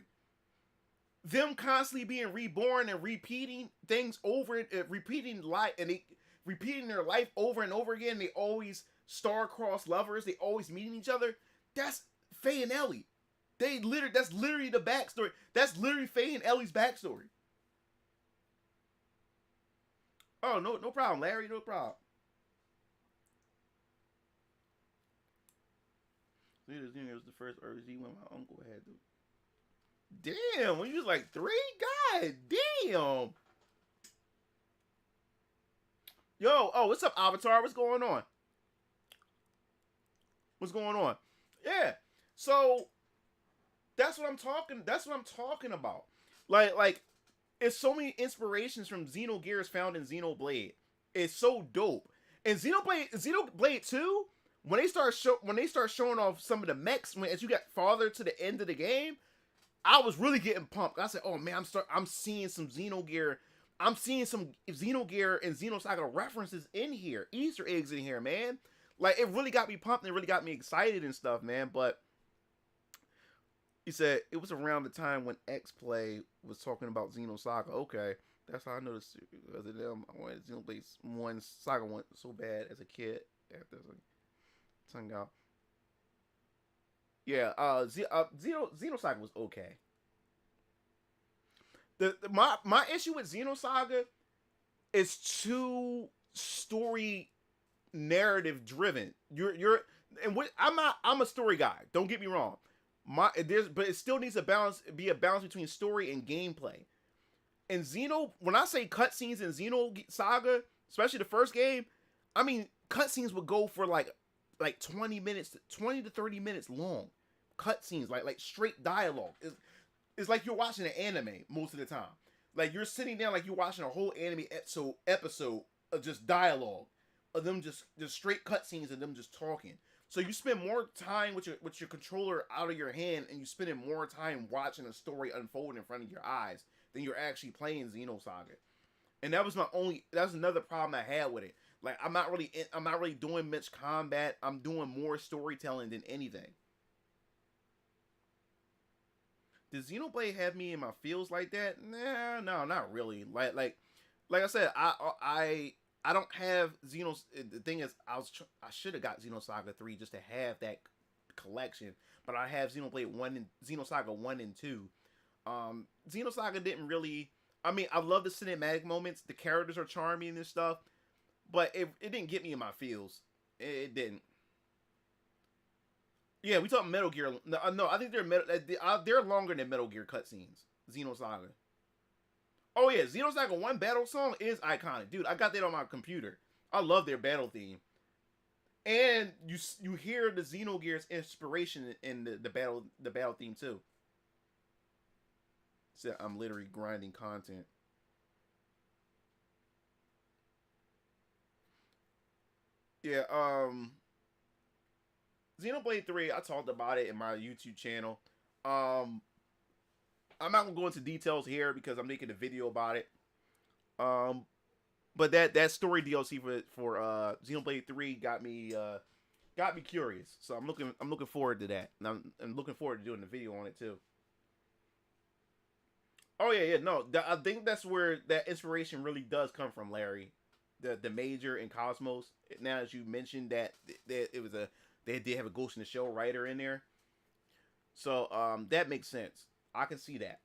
them constantly being reborn and repeating things over, repeating life, and they repeating their life over and over again. They always star-crossed lovers. They always meeting each other. That's Faye and Ellie. That's literally the backstory. That's literally Faye and Ellie's backstory. Oh, no problem, Larry. No problem. It was the first RZ when my uncle had to. Damn, when you was like 3? God damn. Yo, what's up, Avatar? What's going on? What's going on? Yeah. So that's what I'm talking about. Like it's so many inspirations from Xenogears found in Xenoblade. It's so dope. And Xenoblade 2, when they start showing off some of the mechs, as you get farther to the end of the game, I was really getting pumped. I said, "Oh man, I'm seeing some Xenogear. I'm seeing some Xenogear and Xenosaga references in here, Easter eggs in here, man." Like, it really got me pumped and it really got me excited and stuff, man. But he said it was around the time when X-Play was talking about Xenosaga. Okay, that's how I noticed it, because of them. I wanted Xenoblade 1 Saga 1 so bad as a kid after tongue out. Yeah, Xenosaga was okay. My issue with Xenosaga is too story narrative driven. I'm a story guy. Don't get me wrong. But it still needs be a balance between story and gameplay. And when I say cutscenes in Xenosaga, especially the first game, I mean cutscenes would go for like 20 to 30 minutes long. Cutscenes, like straight dialogue. It's like you're watching an anime most of the time. Like, you're sitting down like you're watching a whole anime episode of just dialogue, of them just straight cutscenes and them just talking. So you spend more time with your controller out of your hand, and you spending more time watching a story unfold in front of your eyes than you're actually playing Xenosaga. And that's another problem I had with it. Like, I'm not really doing much combat. I'm doing more storytelling than anything. Does Xenoblade have me in my feels like that? Nah, no, not really. Like I said, I don't have Xenos. The thing is, I should have got Xenosaga 3 just to have that collection, but I have Xenoblade 1 and Xenosaga 1 and 2. Xenosaga didn't really. I mean, I love the cinematic moments. The characters are charming and stuff, but it didn't get me in my feels. It didn't. Yeah, we talking Metal Gear. No, I think they're longer than Metal Gear cutscenes. Xenosaga. Oh yeah, Xenosaga 1 battle song is iconic, dude. I got that on my computer. I love their battle theme, and you hear the Xenogears inspiration in the battle theme too. So I'm literally grinding content. Yeah, Xenoblade 3, I talked about it in my YouTube channel. I'm not gonna go into details here because I'm making a video about it. But that story DLC for Xenoblade 3 got me curious. So I'm looking forward to that. And I'm looking forward to doing the video on it too. Oh yeah, no. I think that's where that inspiration really does come from, Larry. The Major and Cosmos. Now, as you mentioned that they did have a Ghost in the Shell writer in there. So that makes sense. I can see that.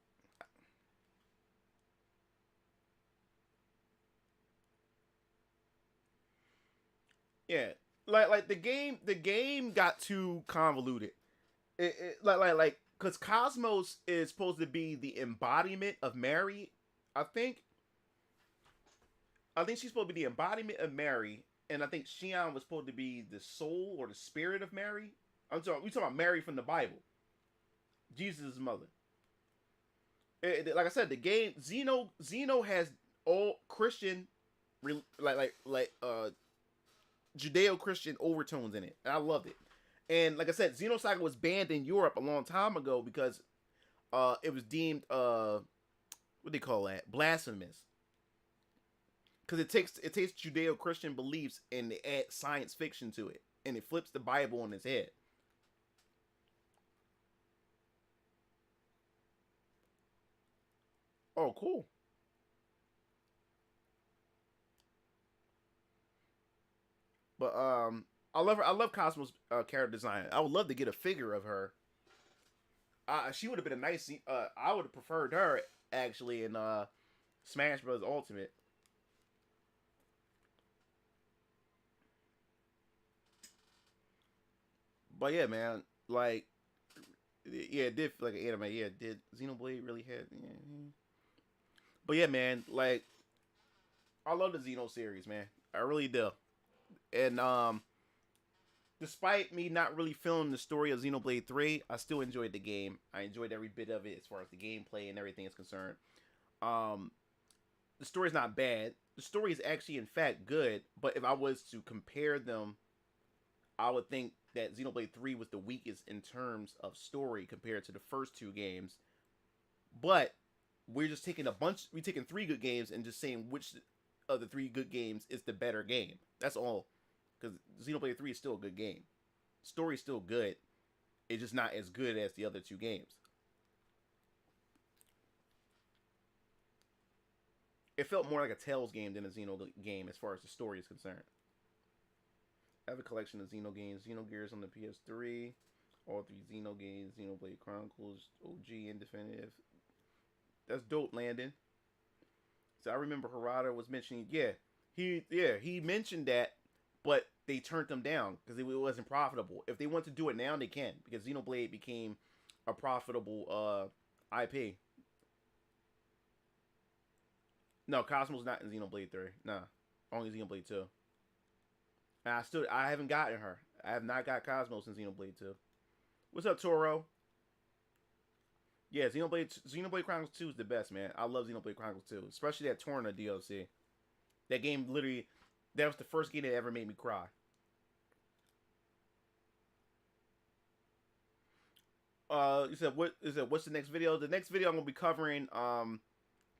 Yeah, like the game got too convoluted. Because Cosmos is supposed to be the embodiment of Mary. I think she's supposed to be the embodiment of Mary, and I think Xion was supposed to be the soul or the spirit of Mary. We talking about Mary from the Bible, Jesus' mother. Like I said, the game Xeno has all Christian, Judeo-Christian overtones in it, and I loved it. And like I said, Xenosaga was banned in Europe a long time ago because it was deemed what do they call that, blasphemous. Because it takes Judeo-Christian beliefs and they add science fiction to it, and it flips the Bible on its head. Oh, cool. But I love Cosmo's character design. I would love to get a figure of her. She would have been a nice. I would have preferred her actually in Smash Bros. Ultimate. But yeah, man, like, yeah, it did feel like an anime. Yeah, did Xenoblade really had? Yeah. But yeah, man, like, I love the Xeno series, man. I really do. And despite me not really feeling the story of Xenoblade 3, I still enjoyed the game. I enjoyed every bit of it as far as the gameplay and everything is concerned. Um, the story's not bad. The story is actually, in fact, good. But if I was to compare them, I would think that Xenoblade 3 was the weakest in terms of story compared to the first two games. But we're just taking we're taking three good games and just saying which of the three good games is the better game. That's all. Because Xenoblade 3 is still a good game. Story's still good. It's just not as good as the other two games. It felt more like a Tales game than a Xeno game as far as the story is concerned. I have a collection of Xeno games. Xenogears on the PS3. All three Xeno games. Xenoblade Chronicles. OG and Definitive. That's dope, Landon. So I remember Harada was mentioning, he mentioned that, but they turned them down because it wasn't profitable. If they want to do it now, they can, because Xenoblade became a profitable IP. No, Cosmo's not in Xenoblade 3. Nah, only Xenoblade 2. And I haven't gotten her. I have not got Cosmos in Xenoblade 2. What's up, Toro? Yeah, Xenoblade Chronicles 2 is the best, man. I love Xenoblade Chronicles 2, especially that Torna DLC. That game literally, that was the first game that ever made me cry. You said what's the next video? The next video I'm gonna be covering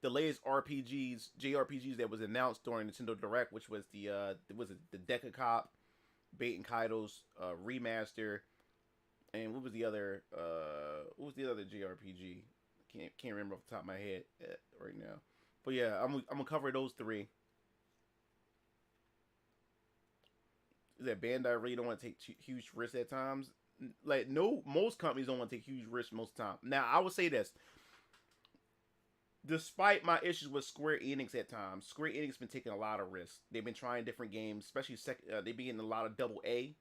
the latest JRPGs that was announced during Nintendo Direct, which was the Deca Cop, Bait and Kaido's remaster. And what was the other JRPG? Can't remember off the top of my head right now. But yeah, I'm gonna cover those three. Is that Bandai really don't want to take huge risks at times? Like, no, most companies don't want to take huge risks most of the time. Now, I would say this. Despite my issues with Square Enix at times, Square Enix been taking a lot of risks. They've been trying different games, especially they've been getting a lot of double A.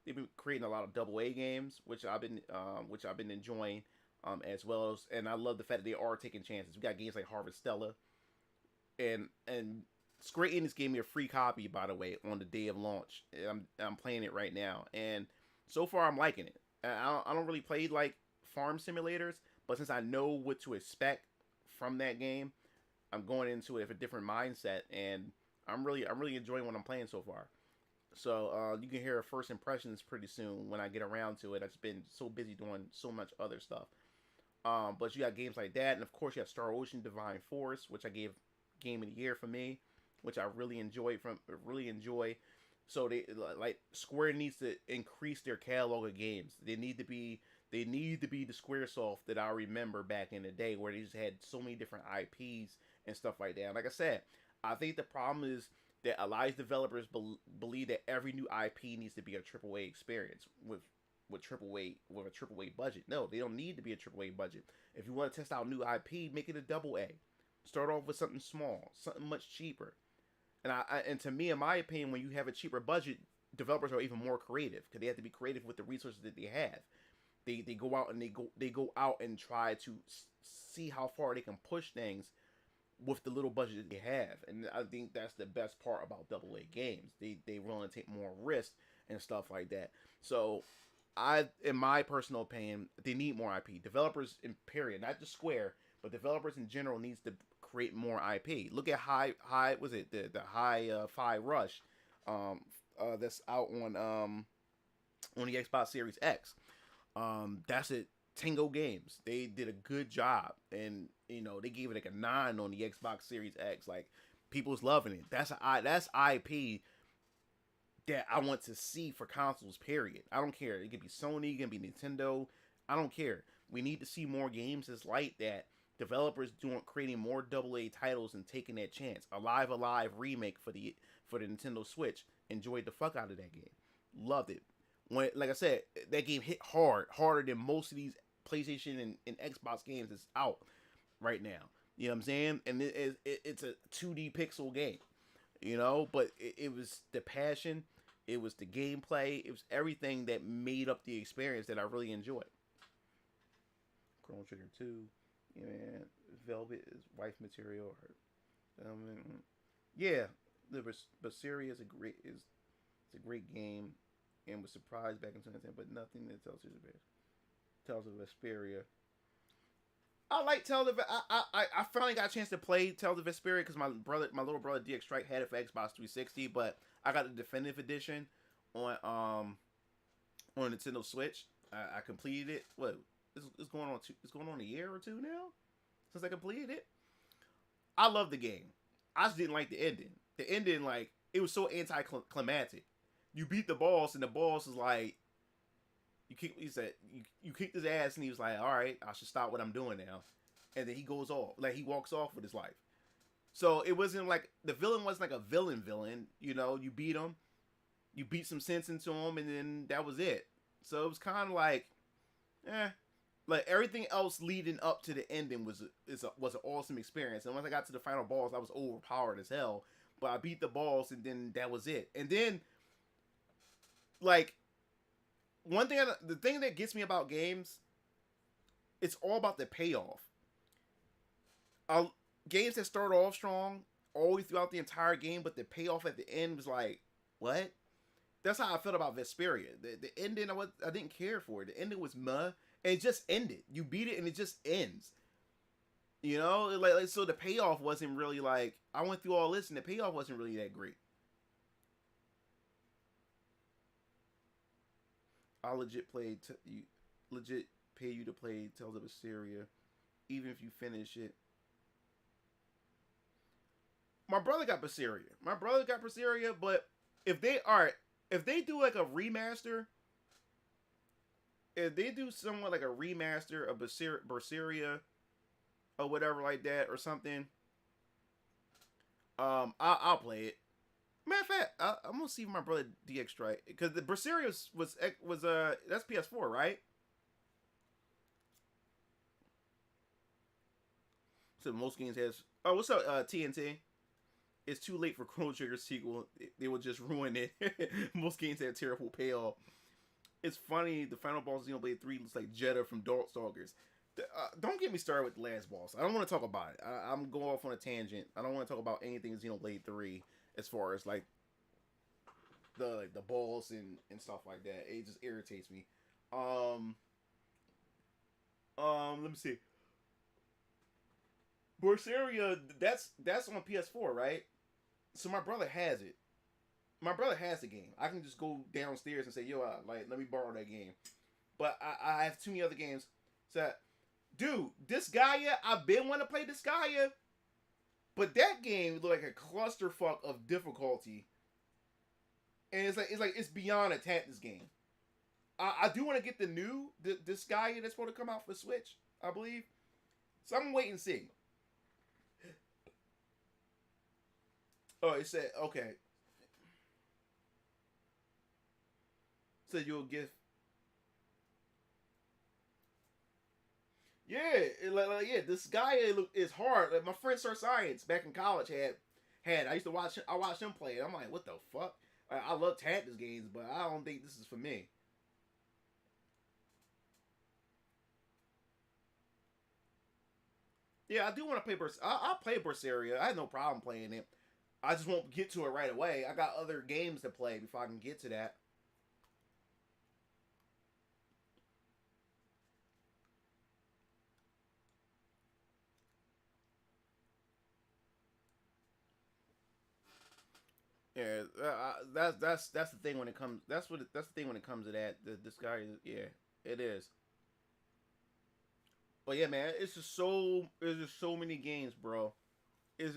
They've been creating a lot of double A games, which I've been enjoying, as well as, and I love the fact that they are taking chances. We got games like Harvestella, and Square Enix gave me a free copy, by the way, on the day of launch. I'm playing it right now, and so far I'm liking it. I don't really play like farm simulators, but since I know what to expect from that game, I'm going into it with a different mindset, and I'm really enjoying what I'm playing so far. So you can hear first impressions pretty soon when I get around to it. I've just been so busy doing so much other stuff. But you got games like that, and of course you have Star Ocean Divine Force, which I gave Game of the Year for me, which I really enjoy. So they like Square needs to increase their catalog of games. They need to be the SquareSoft that I remember back in the day, where they just had so many different IPs and stuff like that. And like I said, I think the problem is that a lot of developers believe that every new IP needs to be a AAA experience with a AAA budget. No, they don't need to be a AAA budget. If you want to test out new IP, make it a double A. Start off with something small, something much cheaper. And to me, in my opinion, when you have a cheaper budget, developers are even more creative because they have to be creative with the resources that they have. They go out and they go out and try to see how far they can push things with the little budget that they have. And I think that's the best part about AA games. They willing to take more risk and stuff like that. So in my personal opinion, they need more IP. Developers in period, not just Square, but developers in general needs to create more IP. Look at the Hi-Fi Rush that's out on the Xbox Series X. That's it. Tango Games, they did a good job, and they gave it like a 9 on the Xbox Series X. Like, people's loving it. That's IP that I want to see for consoles. Period. I don't care. It could be Sony, it can be Nintendo. I don't care. We need to see more games as like that Developers creating more AA titles and taking that chance. Alive remake for the Nintendo Switch. Enjoyed the fuck out of that game. Loved it. When, like I said, that game hit harder than most of these PlayStation and Xbox games that's out right now. You know what I'm saying? And it's a 2D pixel game, you know, but it was the passion, it was the gameplay, it was everything that made up the experience that I really enjoyed. Chrono Trigger 2, yeah, man, Velvet is wife material. Yeah, the Berseria is a great game, and was surprised back in 2010, but nothing that Tales of Vesperia. I like Tales of I finally got a chance to play Tales of Vesperia because my little brother DX Strike had it for Xbox 360, but I got the definitive edition on Nintendo Switch. I completed it. What? It's going on a year or two now since I completed it. I love the game. I just didn't like the ending. The ending, like, it was so anticlimactic. You beat the boss, and the boss is like, you kicked his ass, and he was like, all right, I should stop what I'm doing now. And then he goes off. Like, he walks off with his life. So it wasn't like, the villain wasn't like a villain, you know, you beat him, you beat some sense into him, and then that was it. So it was kind of like, like everything else leading up to the ending was an awesome experience. And once I got to the final boss, I was overpowered as hell. But I beat the boss, and then that was it. And then, like, the thing that gets me about games, it's all about the payoff. Games that start off strong all the way throughout the entire game, but the payoff at the end was like, what? That's how I felt about Vesperia. The ending, I didn't care for it. The ending was meh, and it just ended. You beat it, and it just ends. You know, like so the payoff wasn't really like, I went through all this, and the payoff wasn't really that great. I'll legit pay you to play Tales of Vesperia, even if you finish it. My brother got Berseria, but if they do like a remaster, if they do somewhat like a remaster of Berseria or whatever like that or something, I'll play it. Matter of fact, I'm gonna see if my brother DX Strike, because the Berseria was that's PS4, right? So most games has. Oh, what's up, TNT? It's too late for Chrono Trigger sequel. They will just ruin it. Most games have terrible payoff. It's funny. The final boss of Xenoblade 3 looks like Jeddah from Darkstalkers. Don't get me started with the last boss. I don't want to talk about it. I'm going off on a tangent. I don't want to talk about anything Xenoblade 3 as far as like the balls and stuff like that. It just irritates me. Let me see. Berseria, that's on PS4, right? So my brother has it. My brother has the game. I can just go downstairs and say, yo, let me borrow that game. But I have too many other games. So, dude, Disgaea, I've been wanting to play Disgaea, but that game looked like a clusterfuck of difficulty. And it's beyond a Tactics game. I do want to get the new Disgaea that's supposed to come out for Switch, I believe. So I'm waiting and see. Oh, it said, okay. So you'll get. Yeah, this guy is hard. Like my friend Sir Science back in college had. I used to watch. I watched him play it. I'm like, what the fuck? I love tactics games, but I don't think this is for me. Yeah, I do want to play I'll play Berseria. I have no problem playing it. I just won't get to it right away. I got other games to play before I can get to that. Yeah, that's the thing when it comes. That's the thing when it comes to that. This guy, yeah, it is. But yeah, man, it's just so many games, bro. It's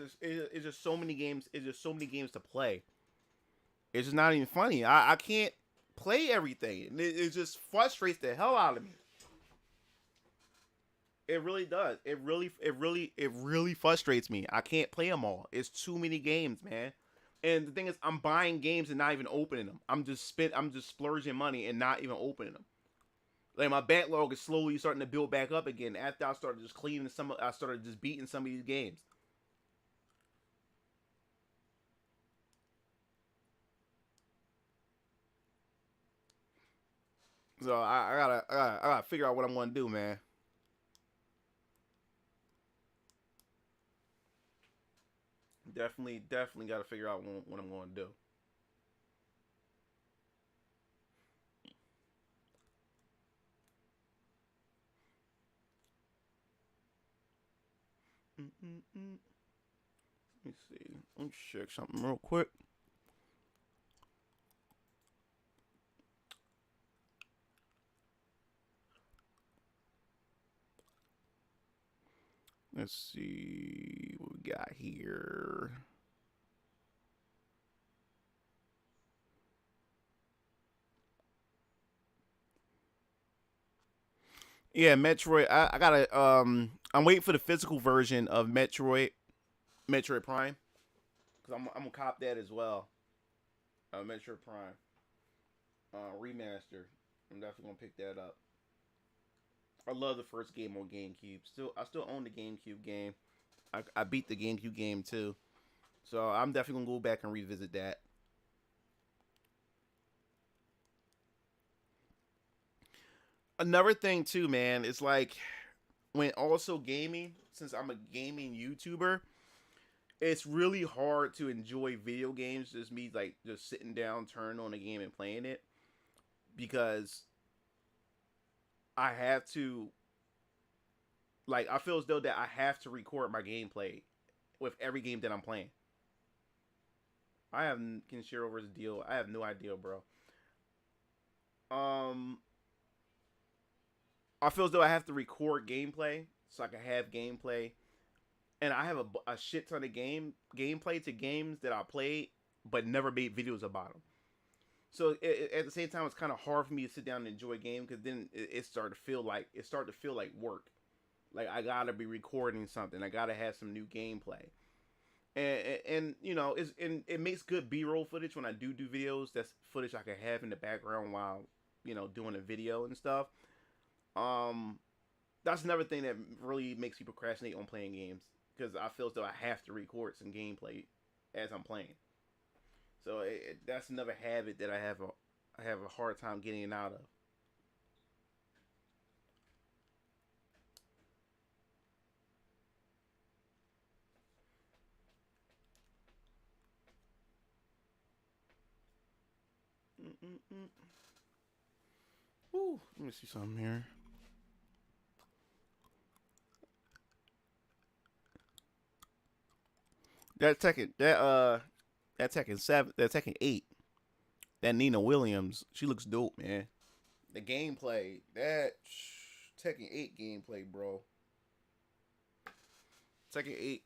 just so many games. It's just so many games to play. It's just not even funny. I can't play everything. It just frustrates the hell out of me. It really does. It really frustrates me. I can't play them all. It's too many games, man. And the thing is, I'm buying games and not even opening them. I'm just splurging money and not even opening them. Like my backlog is slowly starting to build back up again after I started just cleaning some. I started just beating some of these games. So I gotta figure out what I'm gonna do, man. Definitely gotta figure out what I'm gonna do. Mm-mm-mm. Let me see. Let me check something real quick. Let's see what we got here. Yeah, Metroid. I gotta. I'm waiting for the physical version of Metroid Prime, because I'm gonna cop that as well. Metroid Prime, remaster. I'm definitely gonna pick that up. I love the first game on GameCube. I still own the GameCube game. I beat the GameCube game too, so I'm definitely gonna go back and revisit that. Another thing too, man, it's like when also gaming. Since I'm a gaming YouTuber, it's really hard to enjoy video games. Just me like just sitting down, turning on a game and playing it, because I have to. Like I feel as though that I have to record my gameplay with every game that I'm playing. I have can share over this deal. I have no idea, bro. Um, I feel as though I have to record gameplay so I can have gameplay, and I have a shit ton of gameplay to games that I played but never made videos about them. So at the same time, it's kind of hard for me to sit down and enjoy a game, because then it started to feel like work. Like I gotta be recording something. I gotta have some new gameplay, and you know, it makes good B-roll footage when I do videos. That's footage I can have in the background while doing a video and stuff. Um, that's another thing that really makes me procrastinate on playing games, because I feel as though I have to record some gameplay as I'm playing. So that's another habit that I have a hard time getting out of. Mm-mm-mm. Ooh, let me see something here. That Tekken 8, that Nina Williams, she looks dope, man. The gameplay, that Tekken 8 gameplay, bro. Tekken 8,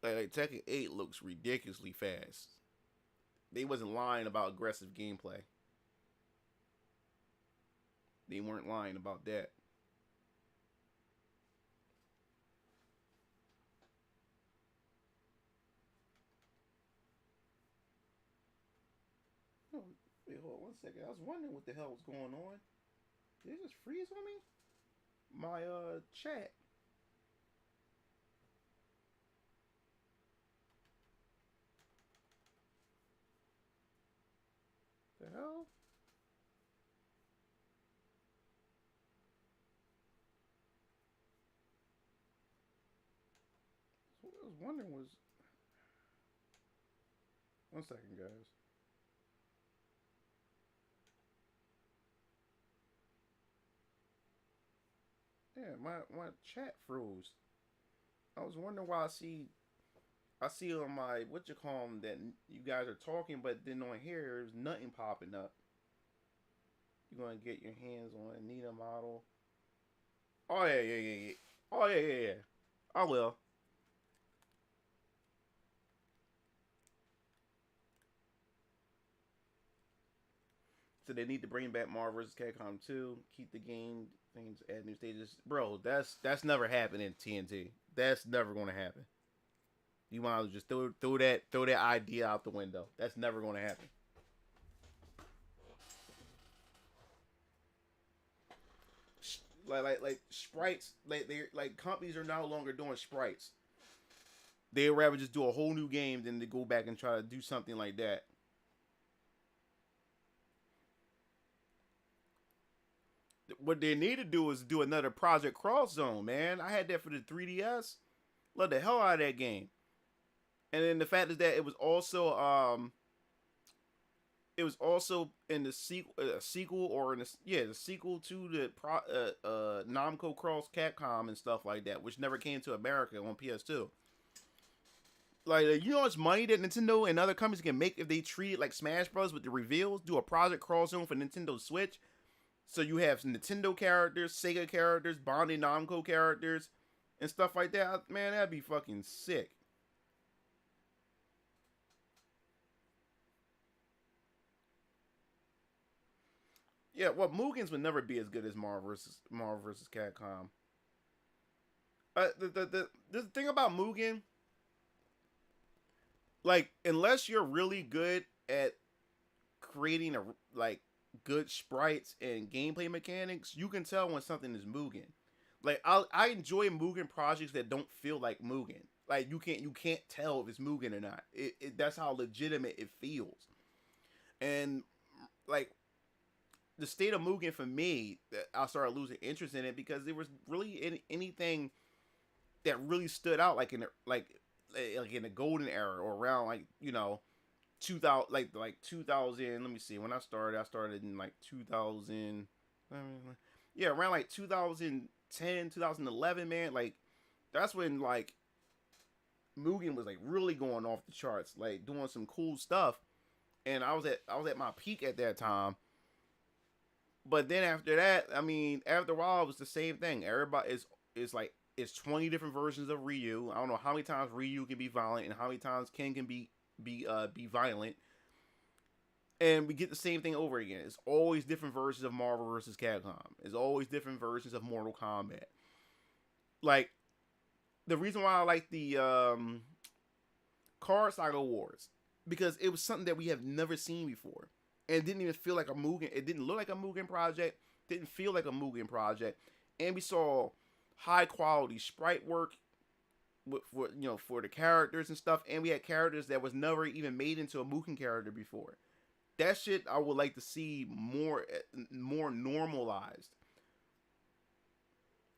like Tekken 8 looks ridiculously fast. They wasn't lying about aggressive gameplay. They weren't lying about that. Oh, wait, hold on 1 second. I was wondering what the hell was going on. Did it just freeze on me? My chat. The hell? So what I was wondering was 1 second, guys. Yeah, my chat froze. I was wondering why I see on my what you call them that you guys are talking, but then on here there's nothing popping up. You're gonna get your hands on a Nina model. Oh yeah. Oh yeah. I will. So they need to bring back Marvel vs. Capcom 2, keep the game things at new stages. Bro, that's never happened in TNT. That's never going to happen. You might as well just throw that idea out the window. That's never going to happen. Like sprites, like companies are no longer doing sprites. They'd rather just do a whole new game than to go back and try to do something like that. What they need to do is do another Project Cross Zone, man. I had that for the 3DS. Love the hell out of that game. And then the fact is that it was also in the sequel or in the sequel to the Namco Cross Capcom and stuff like that, which never came to America on PS2. Like, you know how much money that Nintendo and other companies can make if they treat it like Smash Bros. With the reveals? Do a Project Cross Zone for Nintendo Switch. So you have Nintendo characters, Sega characters, Bandai Namco characters, and stuff like that. Man, that'd be fucking sick. Yeah, well, Mugen's would never be as good as Marvel vs. Capcom. The thing about Mugen, like, unless you're really good at creating good sprites and gameplay mechanics, you can tell when something is Mugen. Like, I enjoy Mugen projects that don't feel like Mugen. Like, you can't tell if it's Mugen or not. That's how legitimate it feels. And like, the state of Mugen for me, I started losing interest in it because there was really anything that really stood out, like in the golden era or around, like, 2000, like 2000. Let me see. When I started in like 2000. Yeah, around like 2010, 2011, man. Like, that's when like Mugen was like really going off the charts, like doing some cool stuff. And I was at my peak at that time. But then after that, I mean, after a while, it was the same thing. Everybody it's 20 different versions of Ryu. I don't know how many times Ryu can be violent and how many times Ken can be violent. And we get the same thing over again. It's always different versions of Marvel vs. Capcom. It's always different versions of Mortal Kombat. Like, the reason why I like the Card Saga Wars, because it was something that we have never seen before. And it didn't even feel like a Mugen. It didn't look like a Mugen project. Didn't feel like a Mugen project. And we saw high quality sprite work for the characters and stuff. And we had characters that was never even made into a Mugen character before. That shit I would like to see more normalized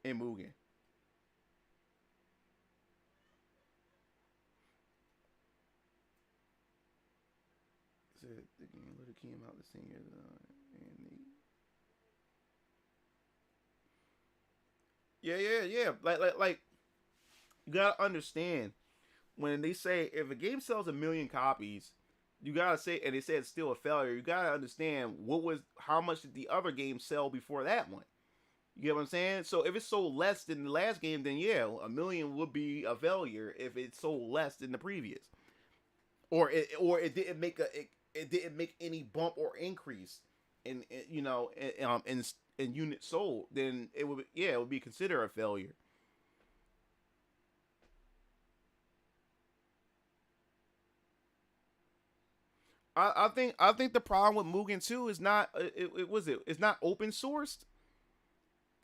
in Mugen. The game literally came out the same year, yeah. Like, you gotta understand, when they say if a game sells 1 million copies, you gotta say, and they say it's still a failure. You gotta understand how much did the other game sell before that one. You get what I'm saying? So if it sold less than the last game, then yeah, 1 million would be a failure if it sold less than the previous, or it didn't make it didn't make any bump or increase in units sold, then it would be considered a failure. I think the problem with Mugen 2 is not it's not open sourced.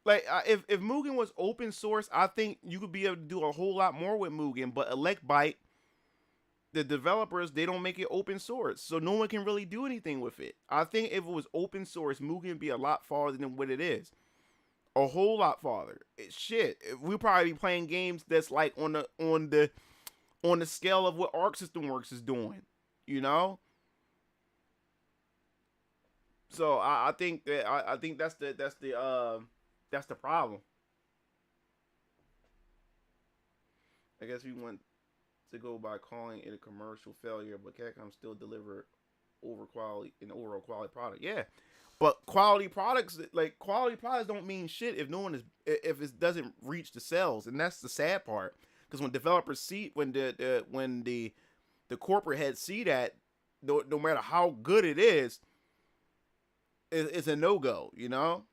Like, if Mugen was open source, I think you could be able to do a whole lot more with Mugen. But Electbyte, the developers, they don't make it open source, so no one can really do anything with it. I think if it was open source, Mugen would be a lot farther than what it is. A whole lot farther. We'll probably be playing games that's like on the scale of what Arc System Works is doing, So I think that's the problem. I guess we want to go by calling it a commercial failure, but Capcom still delivered overall quality product. Yeah, but quality products don't mean shit if it doesn't reach the sales, and that's the sad part. Because when developers see, when the corporate heads see that, no matter how good it is, it's a no go. You know.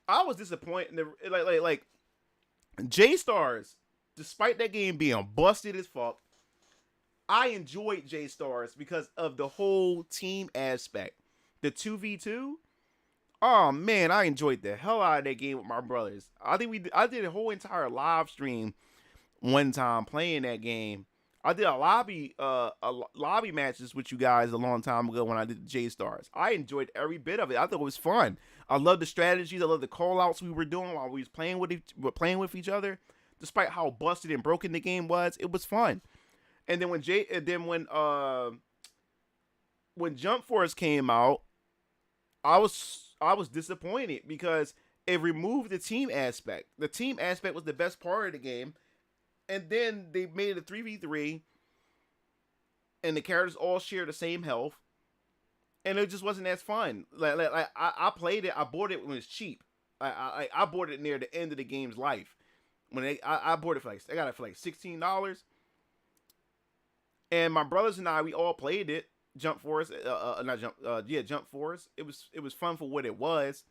I was disappointed. In like J Stars, despite that game being busted as fuck, I enjoyed J Stars because of the whole team aspect. The 2v2. Oh man, I enjoyed the hell out of that game with my brothers. I did a whole entire live stream one time playing that game. I did lobby matches with you guys a long time ago when I did the J Stars. I enjoyed every bit of it. I thought it was fun. I love the strategies. I love the call outs we were doing while we was playing with each other. Despite how busted and broken the game was, it was fun. And then when Jump Force came out, I was disappointed because it removed the team aspect. The team aspect was the best part of the game. And then they made it a 3v3, and the characters all share the same health, and it just wasn't as fun. Like I played it, I bought it when it was cheap. I bought it near the end of the game's life. I bought it for I got it for like $16, and my brothers and I, we all played it. Jump Force, Jump Force. It was fun for what it was,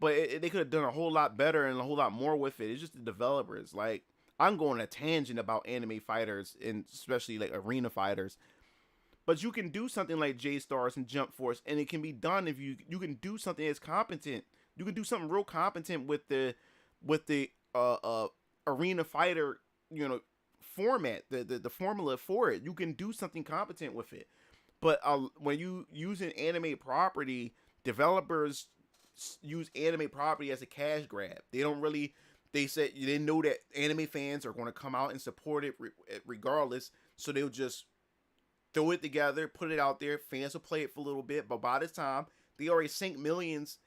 but they could have done a whole lot better and a whole lot more with it. It's just the developers. Like, I'm going a tangent about anime fighters and especially like arena fighters, but you can do something like J Stars and Jump Force, and it can be done if you can do something that's competent. You can do something real competent with the arena fighter, format, the formula for it. You can do something competent with it. But when you use an anime property, developers use anime property as a cash grab. They don't really. They know that anime fans are going to come out and support it regardless, so they'll just throw it together, put it out there. Fans will play it for a little bit, but by this time, they already sank millions.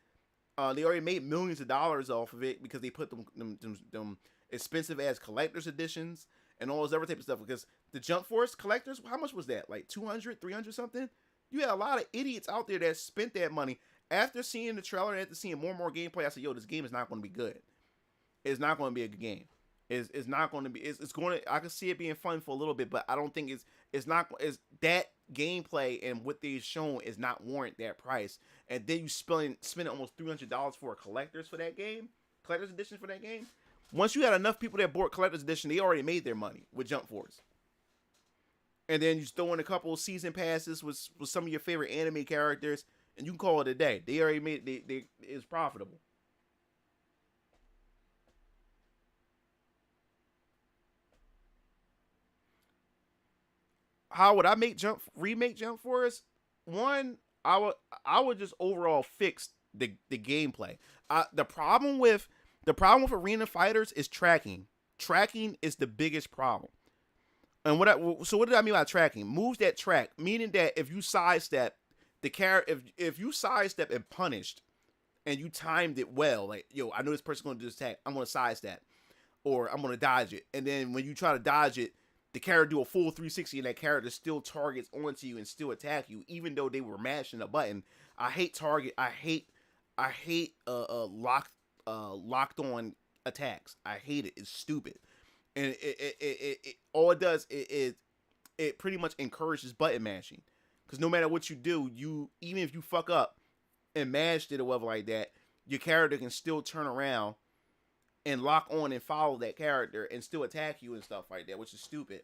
They already made millions of dollars off of it because they put them expensive as collector's editions and all this other type of stuff. Because the Jump Force collectors, how much was that? Like 200, 300 something? You had a lot of idiots out there that spent that money. After seeing the trailer and after seeing more and more gameplay, I said, yo, this game is not going to be good. It's not going to be a good game. It's not going to be. It's going to. I can see it being fun for a little bit, but I don't think it's not. Is that gameplay and what they've shown is not warrant that price. And then you spend almost $300 for a collector's edition for that game. Once you had enough people that bought collector's edition, they already made their money with Jump Force. And then you throw in a couple of season passes with some of your favorite anime characters, and you can call it a day. They already made it's profitable. How would I remake Jump Force? One, I would just overall fix the gameplay. The problem with arena fighters is tracking. Tracking is the biggest problem. And what did I mean by tracking? Moves that track, meaning that if you sidestep the character, if you sidestep and punished, and you timed it well, like, yo, I know this person's gonna do this attack, I'm gonna sidestep, or I'm gonna dodge it, and then when you try to dodge it, the character do a full 360 and that character still targets onto you and still attack you, even though they were mashing a button. I hate locked on attacks. I hate it. It's stupid. And it all it does is it pretty much encourages button mashing. Because no matter what you do, even if you fuck up and mashed it or whatever like that, your character can still turn around and lock on and follow that character and still attack you and stuff like that, which is stupid.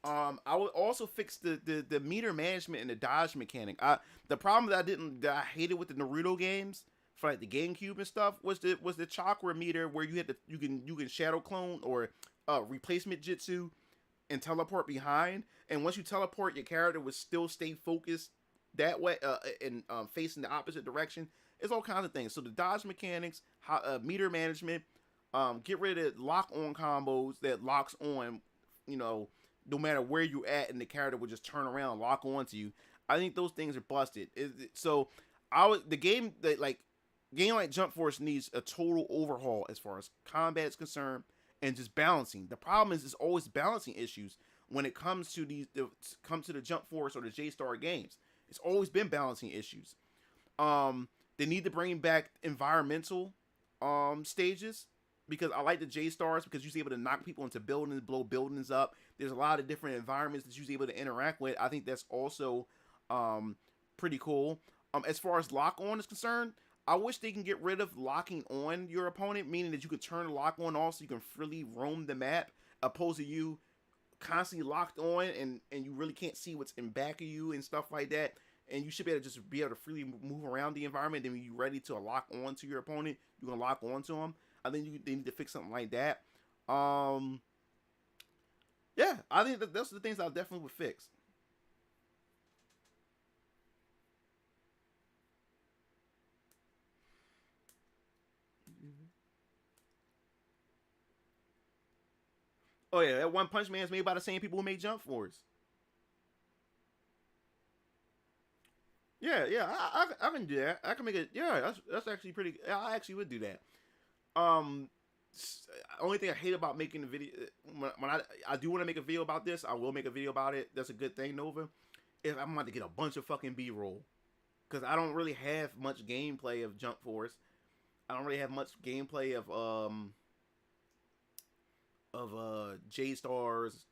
I would also fix the meter management and the dodge mechanic. The problem that I hated with the Naruto games for like the GameCube and stuff was the chakra meter, where you can shadow clone or replacement jutsu and teleport behind, and once you teleport, your character would still stay focused that way and facing the opposite direction. It's all kinds of things. So the dodge mechanics, meter management. Get rid of lock-on combos that locks on, no matter where you're at, and the character would just turn around and lock onto you. I think those things are busted. Game like Jump Force needs a total overhaul as far as combat is concerned and just balancing. The problem is there's always balancing issues when it comes to the Jump Force or the J-Star games. It's always been balancing issues. They need to bring back environmental stages. because I like the J stars because you're able to knock people into buildings, blow buildings up. There's a lot of different environments that you're able to interact with. I think that's also pretty cool. As far as lock on is concerned, I wish they can get rid of locking on your opponent, meaning that you can turn the lock on off so you can freely roam the map, opposed to you constantly locked on and you really can't see what's in back of you and stuff like that. And you should be able to just be able to freely move around the environment. Then when you're ready to lock on to your opponent, you're gonna lock on to them. I think they need to fix something like that. Yeah, I think that those are the things I definitely would fix. Oh yeah, that One Punch Man is made by the same people who made Jump Force. Yeah, I can do that. I can make it. Yeah, that's actually pretty. I actually would do that. Only thing I hate about making the video when I do want to make a video about this, I will make a video about it. That's a good thing, Nova. If I'm about to get a bunch of fucking B-roll, because I don't really have much gameplay of Jump Force. I don't really have much gameplay of J Stars.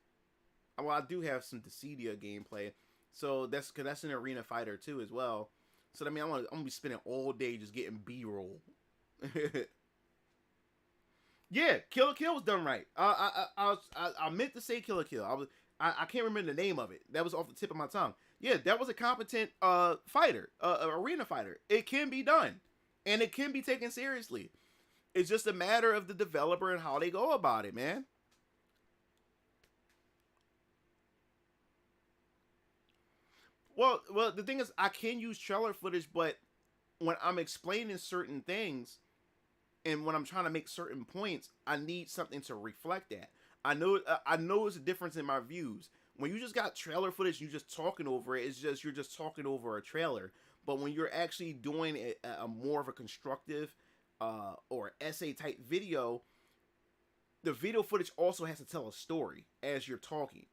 Well, I do have some Dissidia gameplay. So that's because that's an arena fighter too as well. So I mean, I'm gonna be spending all day just getting B-roll. Yeah, Kill la Kill was done right. I meant to say Kill la Kill. I can't remember the name of it. That was off the tip of my tongue. Yeah, that was a competent fighter, arena fighter. It can be done, and it can be taken seriously. It's just a matter of the developer and how they go about it, man. Well, the thing is, I can use trailer footage, but when I'm explaining certain things, and when I'm trying to make certain points, I need something to reflect that. I know there's a difference in my views. When you just got trailer footage, you're just talking over it. It's just you're just talking over a trailer. But when you're actually doing a more of a constructive or essay type video, the video footage also has to tell a story as you're talking,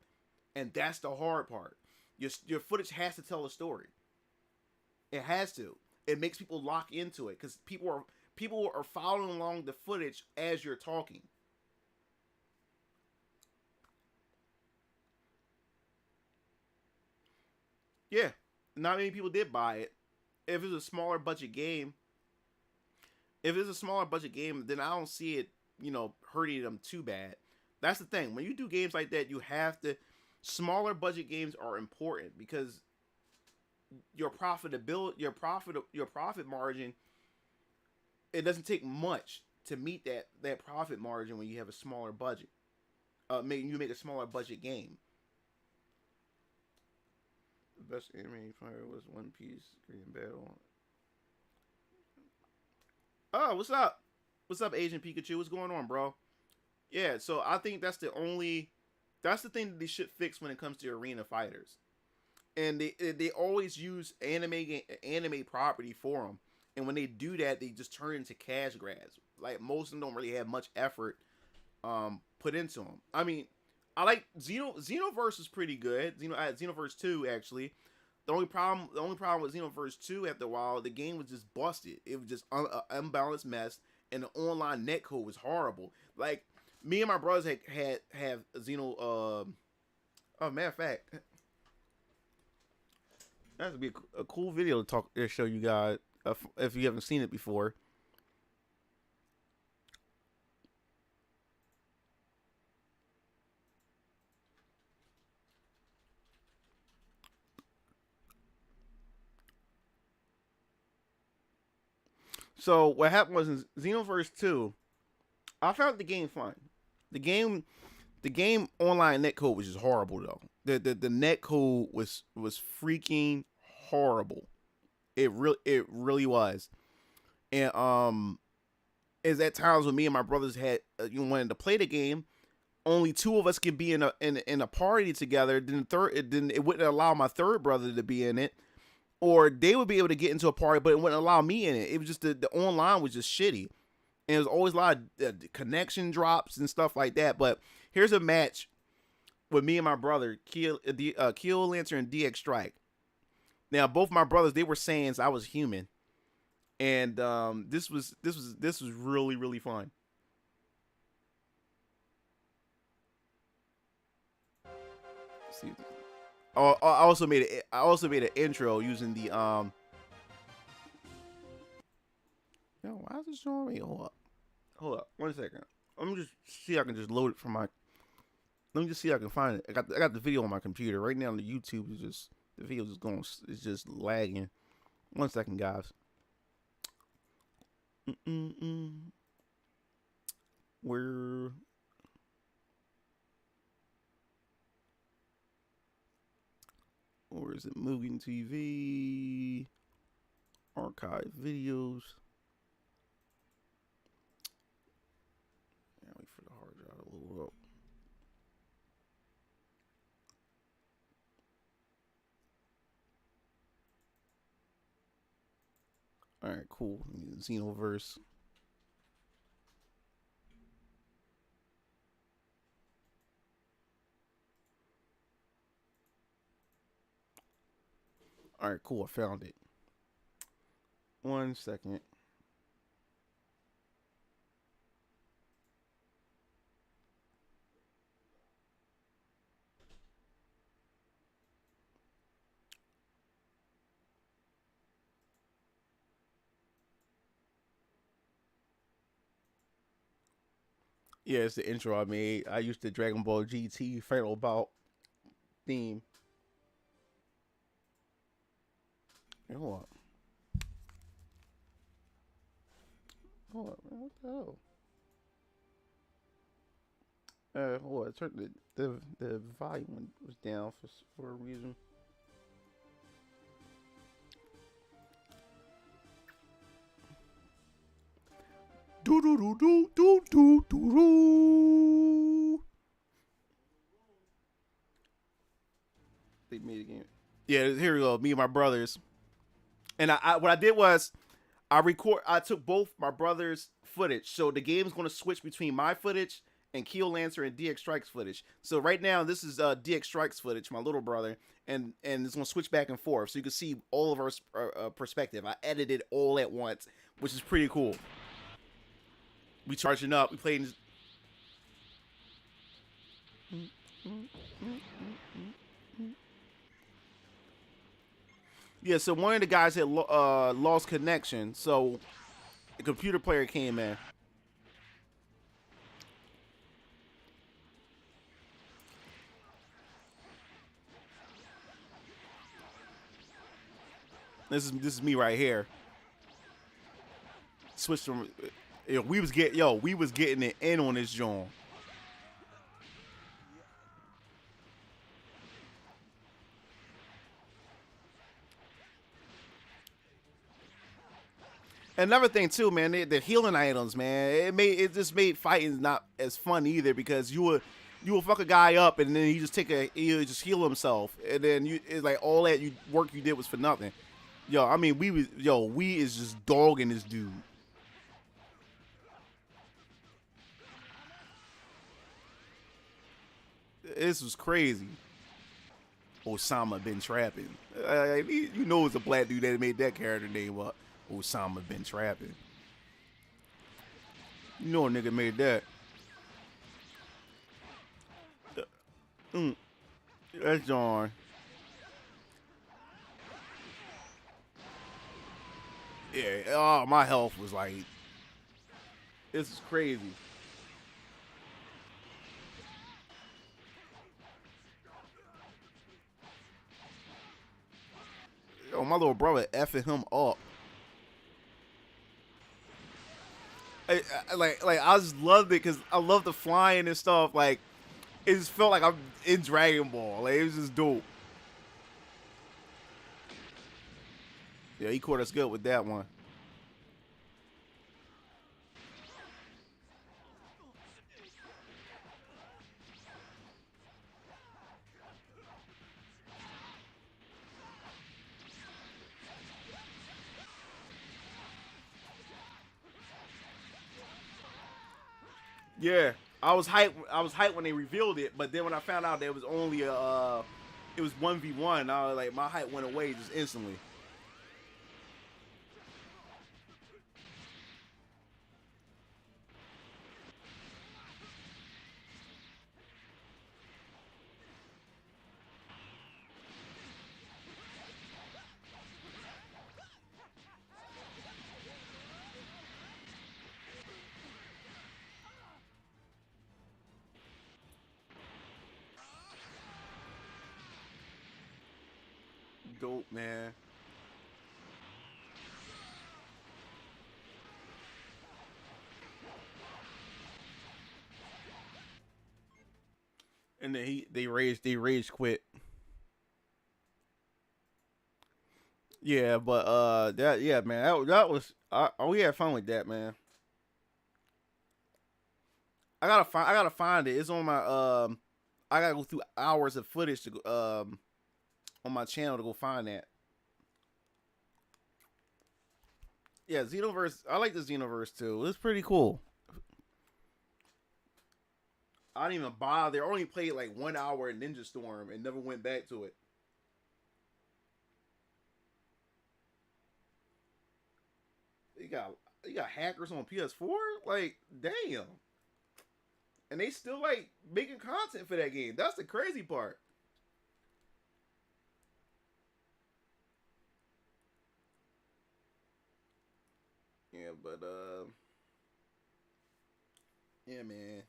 and that's the hard part. Your footage has to tell a story. It has to. It makes people lock into it because people are following along the footage as you're talking. Yeah, not many people did buy it. If it's a smaller budget game, then I don't see it, hurting them too bad. That's the thing. When you do games like that, you have to. Smaller budget games are important because your profitability, your profit margin, it doesn't take much to meet that profit margin when you have a smaller budget. You make a smaller budget game. The best anime fighter was One Piece Green Battle. Oh, what's up? What's up, Asian Pikachu? What's going on, bro? Yeah, so I think that's the thing that they should fix when it comes to arena fighters. And they always use anime property for them. And when they do that, they just turn into cash grabs. Like, most of them don't really have much effort put into them. I mean, I like Xenoverse is pretty good. Xenoverse 2 actually. The only problem with Xenoverse 2 after a while, the game was just busted. It was just an unbalanced mess, and the online netcode was horrible. Like, me and my brothers have Xeno. Matter of fact, that would be a cool video to show you guys if you haven't seen it before. So what happened was in Xenoverse 2, I found the game fun. The game online netcode was just horrible though. The netcode was freaking horrible. It really was. And is at times when me and my brothers had wanted to play the game, only two of us could be in a party together. Then it wouldn't allow my third brother to be in it. Or they would be able to get into a party, but it wouldn't allow me in it. It was just the online was just shitty. And there's always a lot of connection drops and stuff like that. But here's a match with me and my brother, Kill Lancer and DX Strike. Now, both my brothers, they were Saiyans. I was human. And this was really, really fun. See, oh, I also made an intro using the Yo, why is this showing me? Hold up, 1 second. Let me just see if I can just load it from my. Let me just see if I can find it. I got the video on my computer right now. On the YouTube is just the video is going. It's just lagging. 1 second, guys. Where or is it moving TV? Archive videos. Yeah, wait for the hard drive to load up. All right, cool. Xenoverse. All right, cool. I found it. 1 second. Yeah, it's the intro I made. I used the Dragon Ball GT Final Bout theme. Hey, hold on. Hold up, man. What the hell? Hold on. Turn the volume was down for a reason. Do do do do do do do do. They made a game. Yeah, here we go. Me and my brothers. And I what I did was I took both my brother's footage. So the game's gonna switch between my footage and Keel Lancer and DX Strikes footage. So right now this is DX Strikes footage, my little brother, and it's gonna switch back and forth, so you can see all of our perspective. I edited all at once, which is pretty cool. We charging up. We playing. Yeah, so one of the guys had lost connection, so the computer player came in. This is me right here. Switched from. We was getting it in on this joint. Another thing too, man, the healing items, man, it just made fighting not as fun either, because you will fuck a guy up and then he just just heal himself, and then it's like all that work you did was for nothing. Yo, I mean, we is just dogging this dude. This was crazy. Osama been trapping. You know it's a black dude that made that character name up. Osama been trapping. You know a nigga made that. That's John. Yeah, oh, my health was like, this is crazy. Yo, my little brother effing him up. I just loved it because I love the flying and stuff. Like, it just felt like I'm in Dragon Ball. Like, it was just dope. Yeah, he caught us good with that one. Yeah, I was hyped when they revealed it, but then when I found out there was only it was 1v1, I was like, my hype went away just instantly. dope, man. And then they rage quit. Yeah, but man, that was we had fun with that, man. I gotta find it. It's on my I gotta go through hours of footage to go on my channel to go find that. Yeah, Xenoverse. I like the Xenoverse too. It's pretty cool. I didn't even bother. I only played like 1 hour in Ninja Storm and never went back to it. You got hackers on PS4? Like, damn. And they still like making content for that game. That's the crazy part. Yeah, but yeah, man.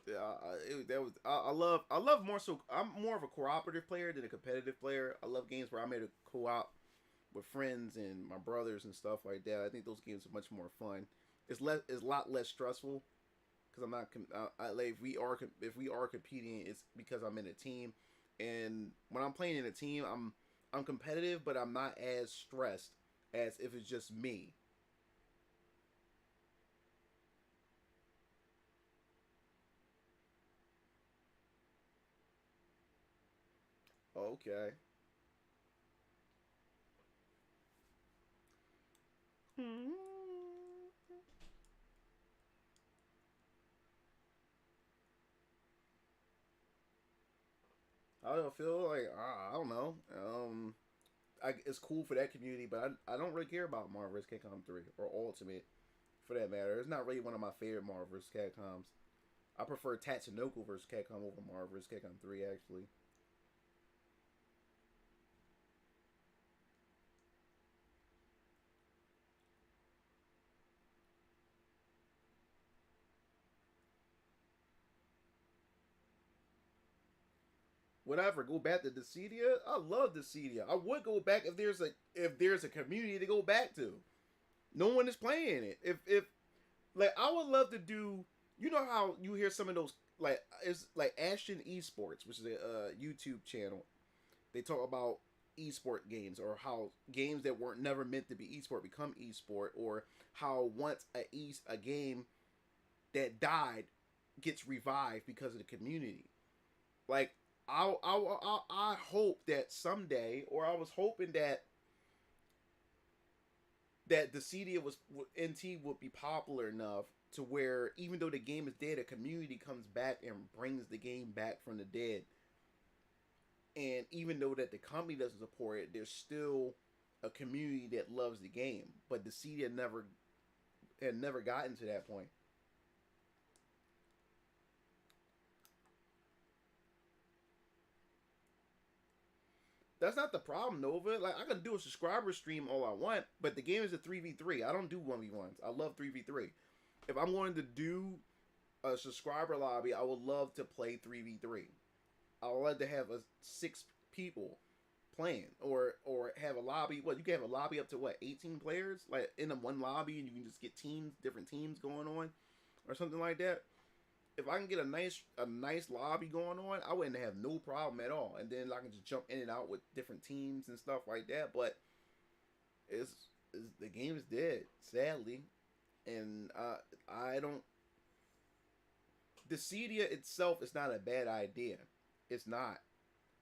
Yeah, I love more so. I'm more of a cooperative player than a competitive player. I love games where I'm able to co-op with friends and my brothers and stuff like that. I think those games are much more fun. It's a lot less stressful because I'm not. Like if we are competing, it's because I'm in a team, and when I'm playing in a team, I'm competitive, but I'm not as stressed as if it's just me. Okay. I don't feel like I don't know. It's cool for that community, but I don't really care about Marvel vs. Capcom 3 or Ultimate, for that matter. It's not really one of my favorite Marvel vs. Capcoms. I prefer Tatsunoko vs. Capcom over Marvel vs. Capcom 3 actually. Whatever, go back to Dissidia. I love Dissidia. I would go back if there's a community to go back to. No one is playing it. If like I would love to do. You know how you hear some of those like it's like Ashton Esports, which is a YouTube channel. They talk about esport games or how games that weren't never meant to be esport become esport, or how once a game that died gets revived because of the community. Like I hope that someday, or I was hoping that the CD was NT would be popular enough to where even though the game is dead, a community comes back and brings the game back from the dead. And even though that the company doesn't support it, there's still a community that loves the game. But the CD had never gotten to that point. That's not the problem, Nova. Like I can do a subscriber stream all I want, but the game is a 3v3. I don't do 1v1s. I love 3v3. If I'm going to do a subscriber lobby, I would love to play 3v3. I would love to have 6 people playing, or have a lobby. What, you can have a lobby up to what, 18 players, like in a one lobby, and you can just get different teams going on, or something like that. If I can get a nice lobby going on, I wouldn't have no problem at all. And then I can just jump in and out with different teams and stuff like that. But the game is dead, sadly, and I don't. Dissidia itself is not a bad idea. It's not.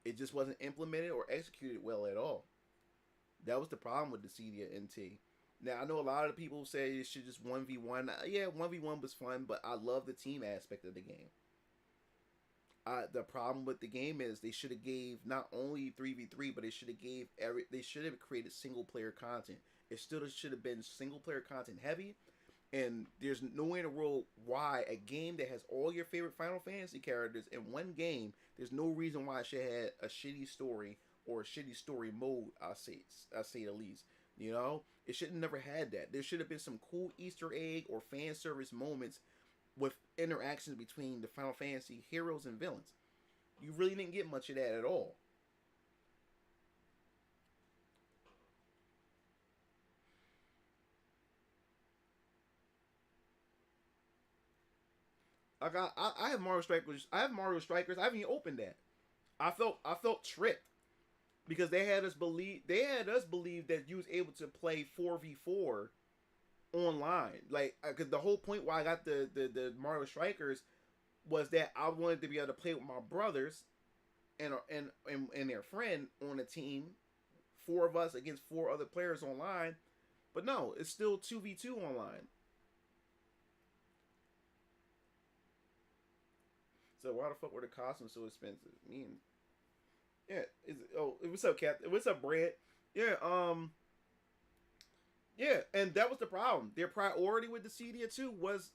It just wasn't implemented or executed well at all. That was the problem with Dissidia NT. Now, I know a lot of people say it should just 1v1. Yeah, 1v1 was fun, but I love the team aspect of the game. The problem with the game is they should have gave not only 3v3, but they should have created single player content. It still should have been single player content heavy, and there's no way in the world why a game that has all your favorite Final Fantasy characters in one game, there's no reason why it should have a shitty story or a shitty story mode, I say the least. You know, it should have never had that. There should have been some cool Easter egg or fan service moments with interactions between the Final Fantasy heroes and villains. You really didn't get much of that at all. I have Mario Strikers. I have Mario Strikers. I haven't even opened that. I felt tricked because they had us believe that you was able to play 4v4 online. Like, because the whole point why I got the Mario Strikers was that I wanted to be able to play with my brothers and their friend on a team, 4 of us against 4 other players online. But no, it's still 2v2 online. So why the fuck were the costumes so expensive? Yeah, what's up, Captain? What's up, Brad? Yeah, yeah, and that was the problem. Their priority with the Cydia 2 was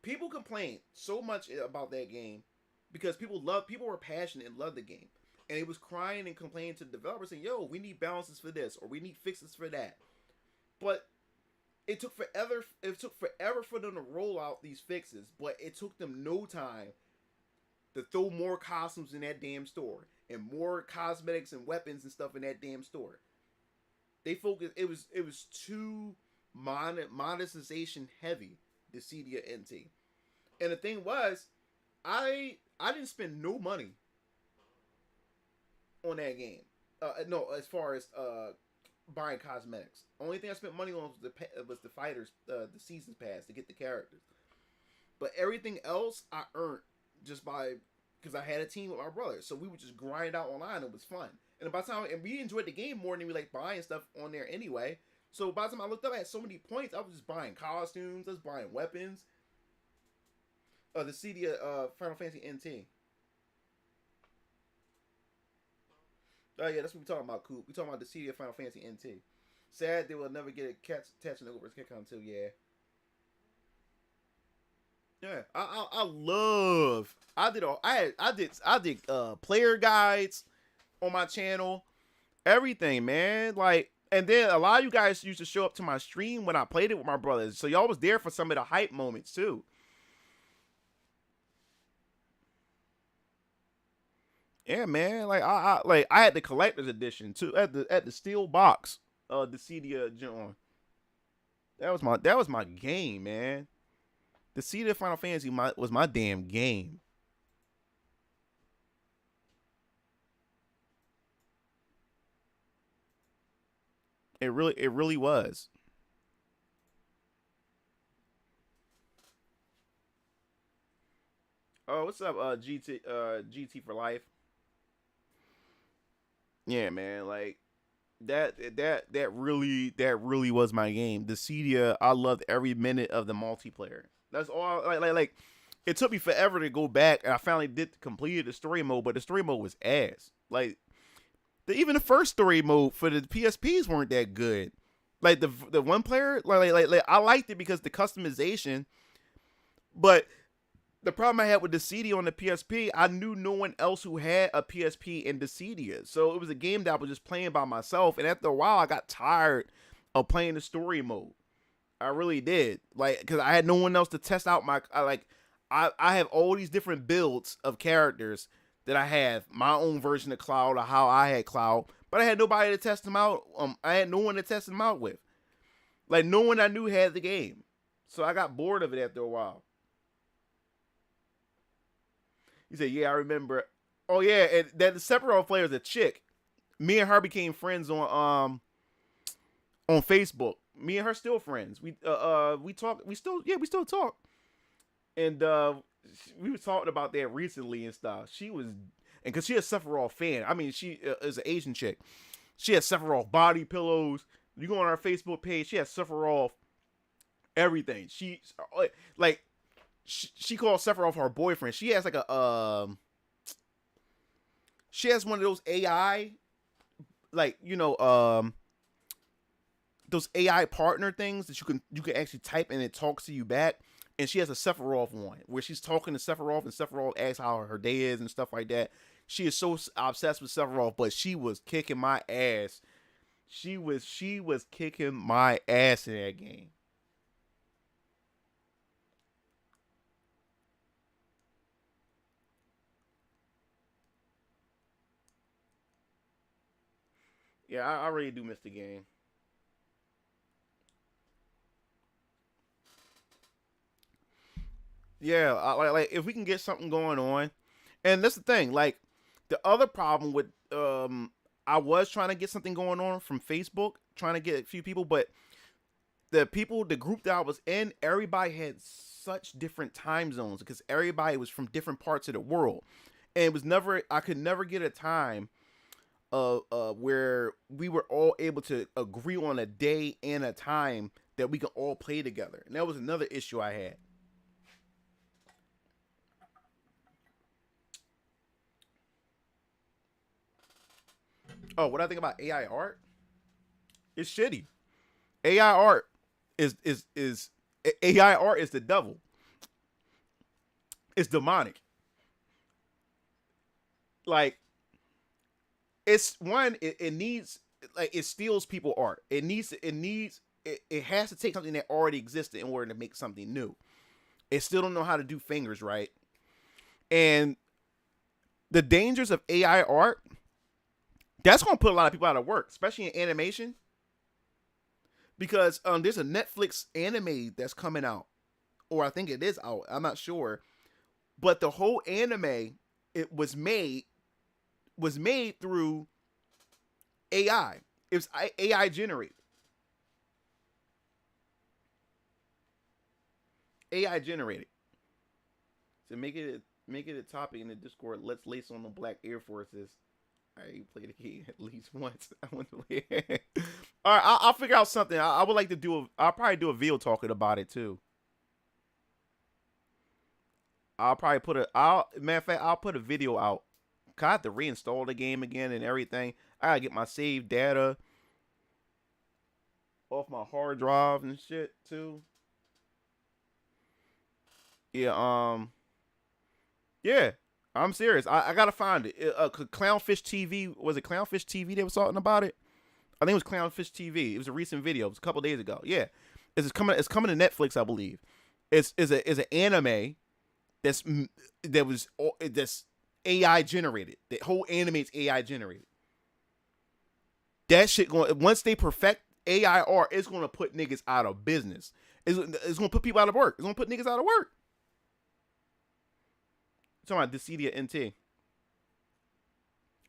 people complained so much about that game because people were passionate and loved the game. And it was crying and complaining to the developers saying, yo, we need balances for this or we need fixes for that. But it took forever for them to roll out these fixes, but it took them no time to throw more costumes in that damn store and more cosmetics and weapons and stuff in that damn store. They focused. It was too monetization heavy, the Cydia NT. And the thing was, I didn't spend no money on that game. No, as far as buying cosmetics. Only thing I spent money on was the fighters, the seasons pass to get the characters. But everything else I earned just because I had a team with my brothers, so we would just grind out online. It was fun, and by the time we enjoyed the game more than we like buying stuff on there anyway. So by the time I looked up, I had so many points. I was just buying costumes, I was buying weapons. The Cydia Final Fantasy NT. Oh yeah, that's what we're talking about, Coop. We're talking about the Cydia Final Fantasy NT. Sad they will never get a attaching over its kick on until yeah. I did player guides on my channel, everything, man. Like, and then a lot of you guys used to show up to my stream when I played it with my brothers, so y'all was there for some of the hype moments too. Yeah, man. Like I had the collector's edition too at the steel box. The Cydia John. That was my game, man. The Cydia Final Fantasy was my damn game. It really was. Oh, what's up, GT for life? Yeah, man. Like that really was my game. The Cydia, I loved every minute of the multiplayer. That's all. Like it took me forever to go back, and I finally completed the story mode, but the story mode was ass. Like even the first story mode for the PSPs weren't that good. Like the one player, like I liked it because the customization, but the problem I had with the Cydia on the PSP, I knew no one else who had a PSP in the Cydia. So it was a game that I was just playing by myself. And after a while, I got tired of playing the story mode. I really did. Like, because I had no one else to test out I have all these different builds of characters that I have. My own version of Cloud or how I had Cloud. But I had nobody to test them out. I had no one to test them out with. Like, no one I knew had the game. So I got bored of it after a while. He said, yeah, I remember. Oh, yeah, and that the Sephiroth player is a chick. Me and her became friends on Facebook. Me and her still friends. We talk. We still talk. And we were talking about that recently and stuff. She was, and because she a Sephiroth fan. I mean, she is an Asian chick. She has Sephiroth body pillows. You go on our Facebook page. She has Sephiroth everything. She calls Sephiroth her boyfriend. She has like she has one of those AI, like, those AI partner things that you can actually type and it talks to you back. And she has a Sephiroth one where she's talking to Sephiroth and Sephiroth asks how her day is and stuff like that. She is so obsessed with Sephiroth, but she was kicking my ass. She was kicking my ass in that game. Yeah, I really do miss the game. Yeah, like if we can get something going on, and that's the thing. Like the other problem with I was trying to get something going on from Facebook, trying to get a few people, but the group that I was in, everybody had such different time zones because everybody was from different parts of the world, and it was never I could never get a time where we were all able to agree on a day and a time that we could all play together, and that was another issue I had. Oh, what I think about AI art? It's shitty. AI art is AI art is the devil. It's demonic. Like it's one. It needs like it steals people art. It has to take something that already existed in order to make something new. It still don't know how to do fingers right, and the dangers of AI art. That's going to put a lot of people out of work, especially in animation. Because there's a Netflix anime that's coming out. Or I think it is out. I'm not sure. But the whole anime it was made through AI. It was AI generated. AI generated. So make it a topic in the Discord. Let's lace on the black Air Forces. I played the game at least once. I want to play it. All right, I'll figure out something. I would like to do. I'll probably do a video talking about it too. I'll probably put a. Matter of fact, I'll put a video out. I have to reinstall the game again and everything. I gotta get my saved data off my hard drive and shit too. Yeah. Yeah. I'm serious. I gotta find it. Clownfish TV, was it Clownfish TV they was talking about it? I think it was Clownfish TV. It was a recent video. It was a couple days ago. Yeah, it's coming to Netflix, I believe. It's an anime that's AI generated. The whole anime is AI generated. That shit once they perfect AI art, it's gonna put niggas out of business. It's gonna put people out of work. It's gonna put niggas out of work. Talking about Decidia NT.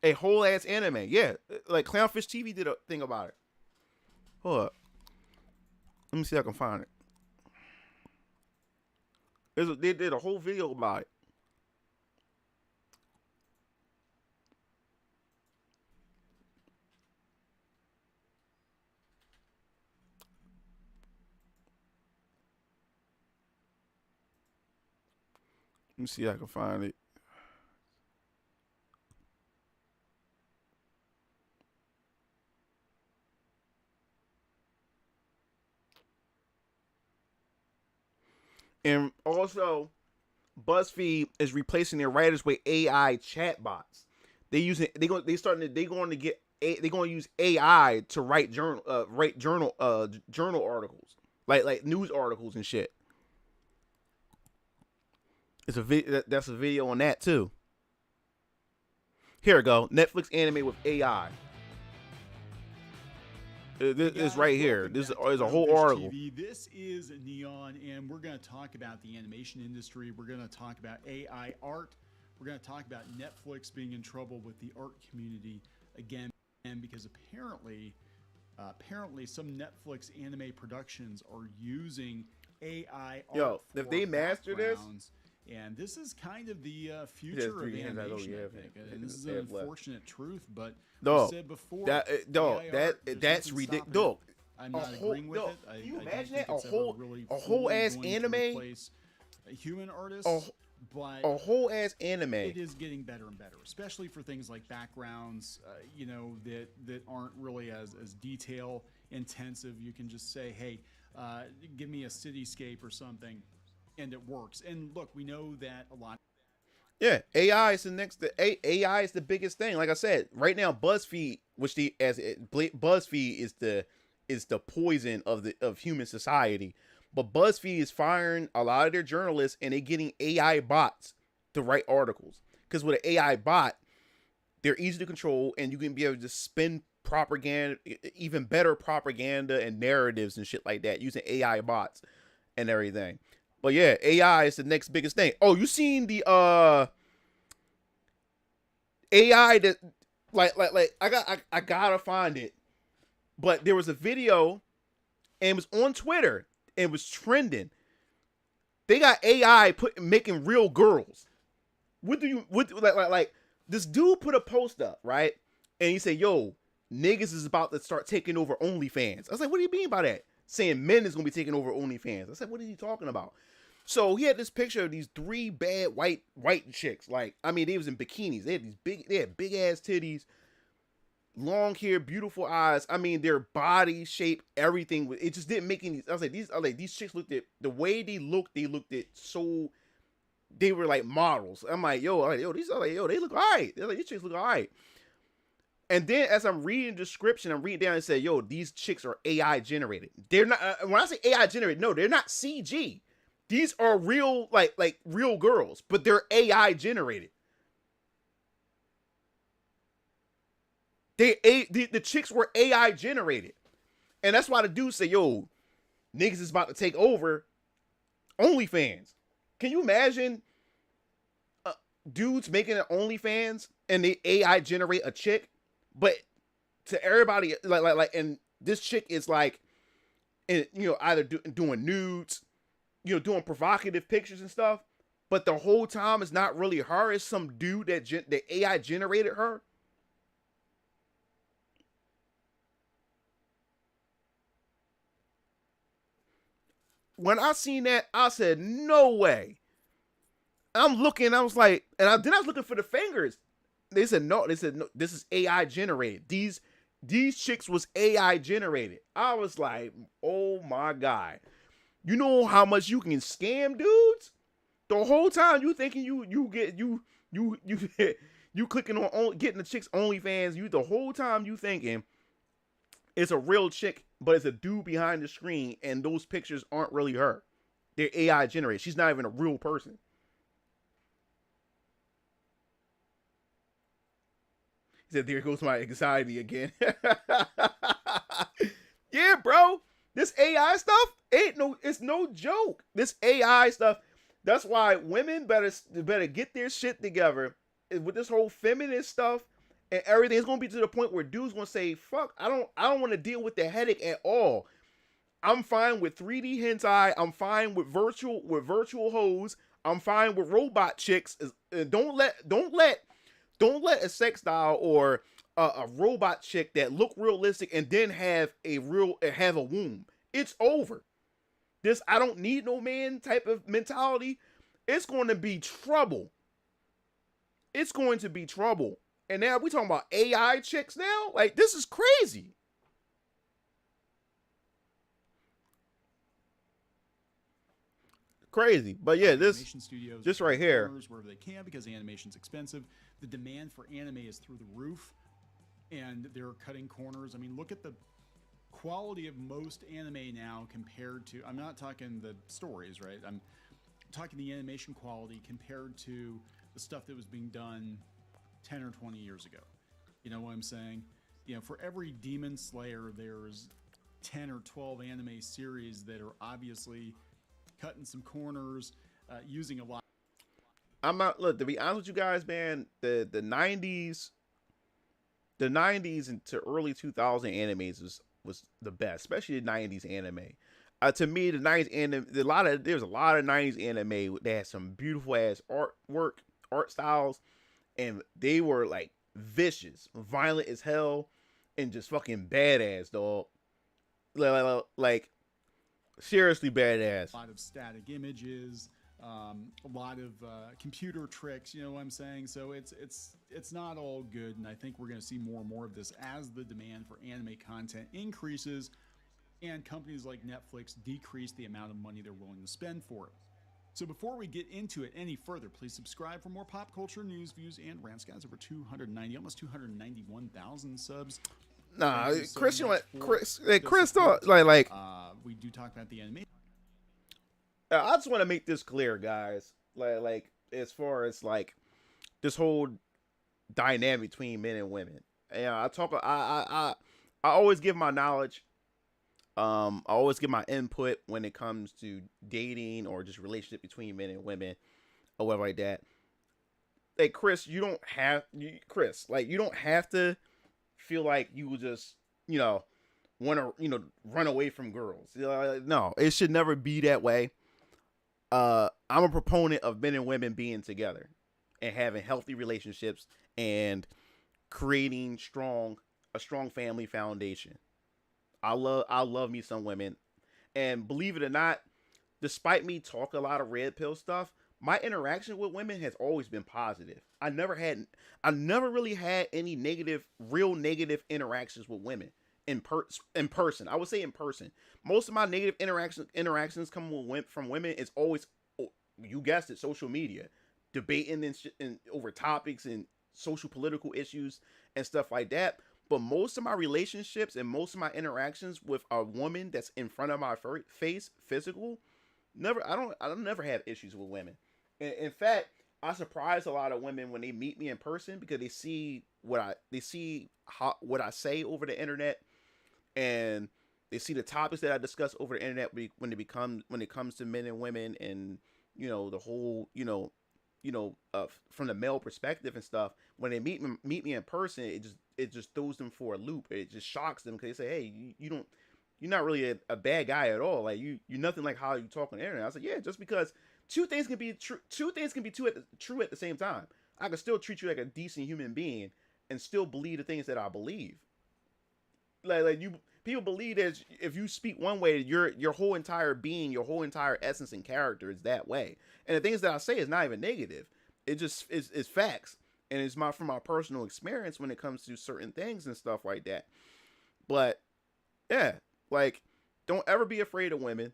A whole ass anime. Yeah. Like Clownfish TV did a thing about it. Hold up. Let me see if I can find it. They did a whole video about it. Let me see if I can find it. And also, BuzzFeed is replacing their writers with AI chatbots. They're going to use AI to write journal articles, like news articles and shit. It's that's a video on that too. Here we go. Netflix anime with AI. This is right here. This is a whole article. TV. This is Neon, and we're going to talk about the animation industry. We're going to talk about AI art. We're going to talk about Netflix being in trouble with the art community again, because apparently some Netflix anime productions are using AI art for if they master this. And this is kind of the future of animation, I think. And this is an unfortunate truth, but I said before, that's ridiculous. I'm not agreeing with it. Can you imagine that? A whole ass anime? Human artists, but a whole ass anime. It is getting better and better, especially for things like backgrounds, that aren't really as detail intensive. You can just say, hey, give me a cityscape or something. And it works. And look, we know that a lot. Yeah, AI is the next. AI is the biggest thing. Like I said, right now, BuzzFeed, BuzzFeed is the poison of human society. But BuzzFeed is firing a lot of their journalists, and they're getting AI bots to write articles. Because with an AI bot, they're easy to control, and you can be able to spin propaganda, even better propaganda and narratives and shit like that using AI bots and everything. But yeah, AI is the next biggest thing. Oh, you seen the AI that like I gotta find it. But there was a video and it was on Twitter and it was trending. They got AI making real girls. What like this dude put a post up, right? And he said, "Yo, niggas is about to start taking over OnlyFans." I was like, "What do you mean by that?" Saying men is gonna be taking over OnlyFans. I said, "What are you talking about?" So he had this picture of these 3 bad white chicks. Like, I mean, they was in bikinis. They had big ass titties, long hair, beautiful eyes. I mean, their body shape, everything. It just didn't make any. I was like, these chicks looked at the way they looked at so. They were like models. I'm like, these are like, they look all right. They're like, these chicks look all right. And then as I'm reading the description, I'm reading down and say, these chicks are AI generated. They're not. When I say AI generated, no, they're not CG. These are real, like real girls, but they're AI generated. The chicks were AI generated, and that's why the dude say, "Yo, niggas is about to take over OnlyFans." Can you imagine dudes making an OnlyFans and they AI generate a chick, but to everybody like, and this chick is like, and either doing nudes, doing provocative pictures and stuff, but the whole time it's not really her. It's some dude that AI generated her. When I seen that, I said, "No way." I'm looking, I was like, then I was looking for the fingers. They said no. This is AI generated. These chicks was AI generated. I was like, oh my God. You know how much you can scam dudes? The whole time you thinking you clicking on getting the chicks OnlyFans. The whole time you thinking it's a real chick, but it's a dude behind the screen, and those pictures aren't really her. They're AI generated. She's not even a real person. He said, "There goes my anxiety again." Yeah, bro. This AI stuff it's no joke. This AI stuff. That's why women better get their shit together with this whole feminist stuff and everything. It's gonna be to the point where dudes gonna say, "Fuck, I don't want to deal with the headache at all. I'm fine with 3D hentai. I'm fine with virtual hoes. I'm fine with robot chicks. Don't let a sex doll or a robot chick that look realistic and then have a womb. It's over. This I don't need no man type of mentality. It's going to be trouble. It's going to be trouble. And now we talking about AI chicks now? Like, this is crazy. Crazy. But yeah, this right here. Wherever they can, because animation's expensive. The demand for anime is through the roof, and they're cutting corners. I mean, look at the quality of most anime now compared to, I'm not talking the stories, right? I'm talking the animation quality compared to the stuff that was being done 10 or 20 years ago. You know what I'm saying? For every Demon Slayer, there's 10 or 12 anime series that are obviously cutting some corners, using a lot. I'm not, look, to be honest with you guys, man, the 90s into early 2000 animes was the best, especially the 90s anime. To me, the 90s anime, there's a lot of 90s anime that had some beautiful ass art styles, and they were like vicious, violent as hell, and just fucking badass, dog. Like seriously badass. A lot of static images, a lot of computer tricks, you know what I'm saying? So it's not all good, and I think we're going to see more and more of this as the demand for anime content increases and companies like Netflix decrease the amount of money they're willing to spend for it. So before we get into it any further, please subscribe for more pop culture news, views, and rants. Guys, over almost 291,000 subs. Nah, so Chris, Chris thought we do talk about the anime. I just want to make this clear, guys. Like as far as like this whole dynamic between men and women. I always give my knowledge. I always give my input when it comes to dating or just relationship between men and women or whatever like that. Like Chris, you don't have to feel like you will just, want to, run away from girls. No, it should never be that way. I'm a proponent of men and women being together and having healthy relationships and creating a strong family foundation. I love me some women, and believe it or not, despite me talk a lot of red pill stuff, my interaction with women has always been positive. I never really had any real negative interactions with women in person. I would say in person. Most of my negative interactions come from women is always, you guessed it, social media, debating and over topics and social political issues and stuff like that. But most of my relationships and most of my interactions with a woman that's in front of my face, physical, I don't never have issues with women. In fact, I surprise a lot of women when they meet me in person because they see what I say over the internet, and they see the topics that I discuss over the internet when it comes to men and women, and the whole from the male perspective and stuff. When they meet me in person, it just throws them for a loop. It just shocks them because they say, "Hey, you're not really a bad guy at all. Like you're nothing like how you talk on the internet." I was like, "Yeah, just because two things can be true. True at the same time. I can still treat you like a decent human being and still believe the things that I believe. People believe that if you speak one way, your whole entire being, your whole entire essence and character is that way. And the things that I say is not even negative. It just is facts, and it's from my personal experience when it comes to certain things and stuff like that. But yeah, like don't ever be afraid of women,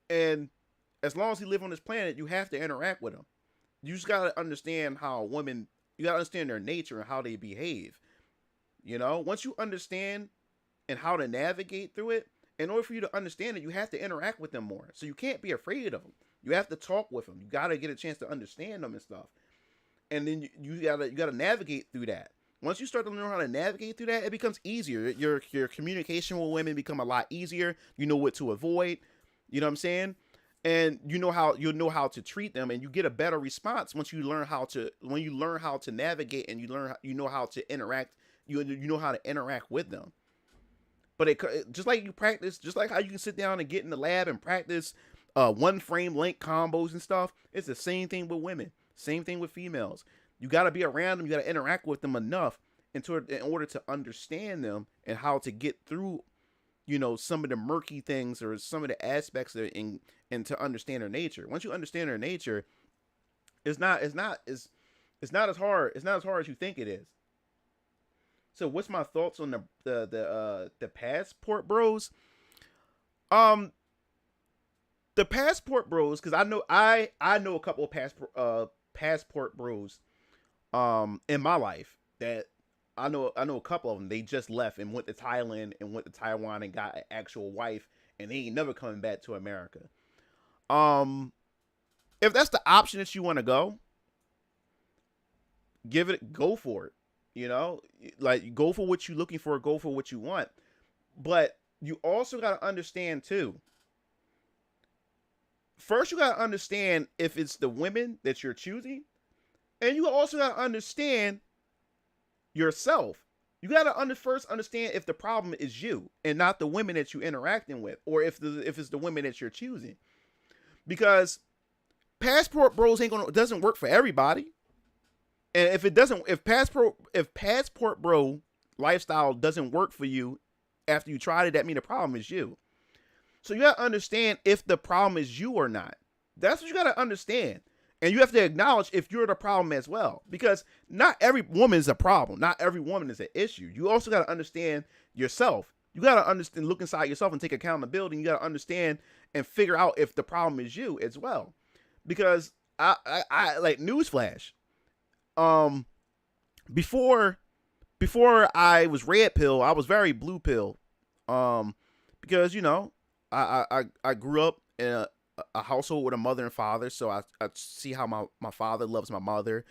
and as long as you live on this planet, you have to interact with them. You just gotta understand you gotta understand their nature and how they behave. Once you understand and how to navigate through it, in order for you to understand it, you have to interact with them more. So you can't be afraid of them. You have to talk with them. You gotta get a chance to understand them and stuff. And then you gotta navigate through that. Once you start to learn how to navigate through that, it becomes easier. Your communication with women become a lot easier. You know what to avoid. You know what I'm saying? And you'll know how to treat them, and you get a better response once you learn how to navigate, and you know how to interact. You know how to interact with them. But just like you practice, just like how you can sit down and get in the lab and practice one frame length combos and stuff, it's the same thing with women. Same thing with females. You got to be around them. You got to interact with them enough in order to understand them and how to get through, some of the murky things or some of the aspects and to understand their nature. Once you understand their nature, it's not as hard. It's not as hard as you think it is. So what's my thoughts on the passport bros? The passport bros, because I know a couple of passport bros in my life that I know a couple of them. They just left and went to Thailand and went to Taiwan and got an actual wife, and they ain't never coming back to America. If that's the option that you want to go for it. Like go for what you're looking for, go for what you want. But you also got to understand too. First, you got to understand if it's the women that you're choosing, and you also got to understand yourself. You got to first understand if the problem is you and not the women that you're interacting with, or if it's the women that you're choosing. Because passport bros doesn't work for everybody. And if passport bro lifestyle doesn't work for you after you tried it, that means the problem is you. So you got to understand if the problem is you or not. That's what you got to understand. And you have to acknowledge if you're the problem as well. Because not every woman is a problem. Not every woman is an issue. You also got to understand yourself. You got to understand, look inside yourself and take accountability. You got to understand and figure out if the problem is you as well. Because I like newsflash. Before I was red pill, I was very blue pill. Because I grew up in a household with a mother and father, so I see how my father loves my mother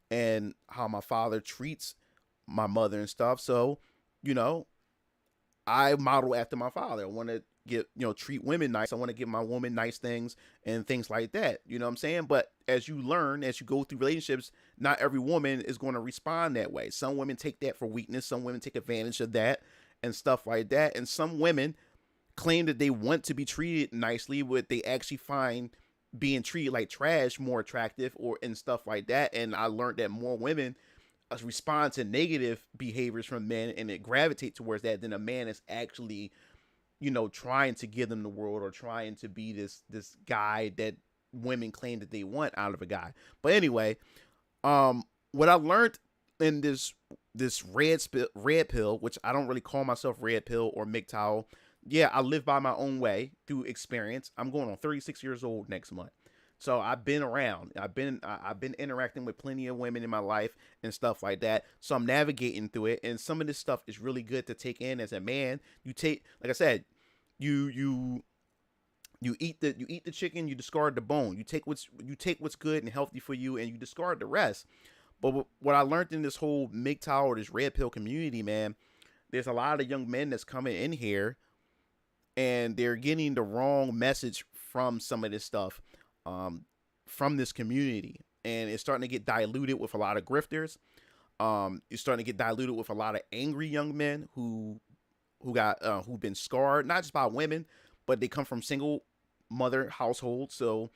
and how my father treats my mother and stuff. So, I model after my father. I want to treat women nice. I want to give my woman nice things and things like that. You know what I'm saying? But as you learn, as you go through relationships, not every woman is going to respond that way. Some women take that for weakness. Some women take advantage of that and stuff like that. And some women claim that they want to be treated nicely, but they actually find being treated like trash more attractive and stuff like that. And I learned that more women respond to negative behaviors from men and it gravitate towards that than a man is actually, trying to give them the world or trying to be this guy that women claim that they want out of a guy. But anyway, what I learned in this red pill, which I don't really call myself red pill or MGTOW. Yeah, I live by my own way through experience. I'm going on 36 years old next month. So I've been around. I've been interacting with plenty of women in my life and stuff like that. So I'm navigating through it, and some of this stuff is really good to take in as a man. You take, like I said, you eat the chicken, you discard the bone. You take what's good and healthy for you, and you discard the rest. But what I learned in this whole MGTOW or this red pill community, man, there's a lot of young men that's coming in here, and they're getting the wrong message from some of this stuff. From this community, and it's starting to get diluted with a lot of grifters. It's starting to get diluted with a lot of angry young men who've been scarred, not just by women, but they come from single mother households, so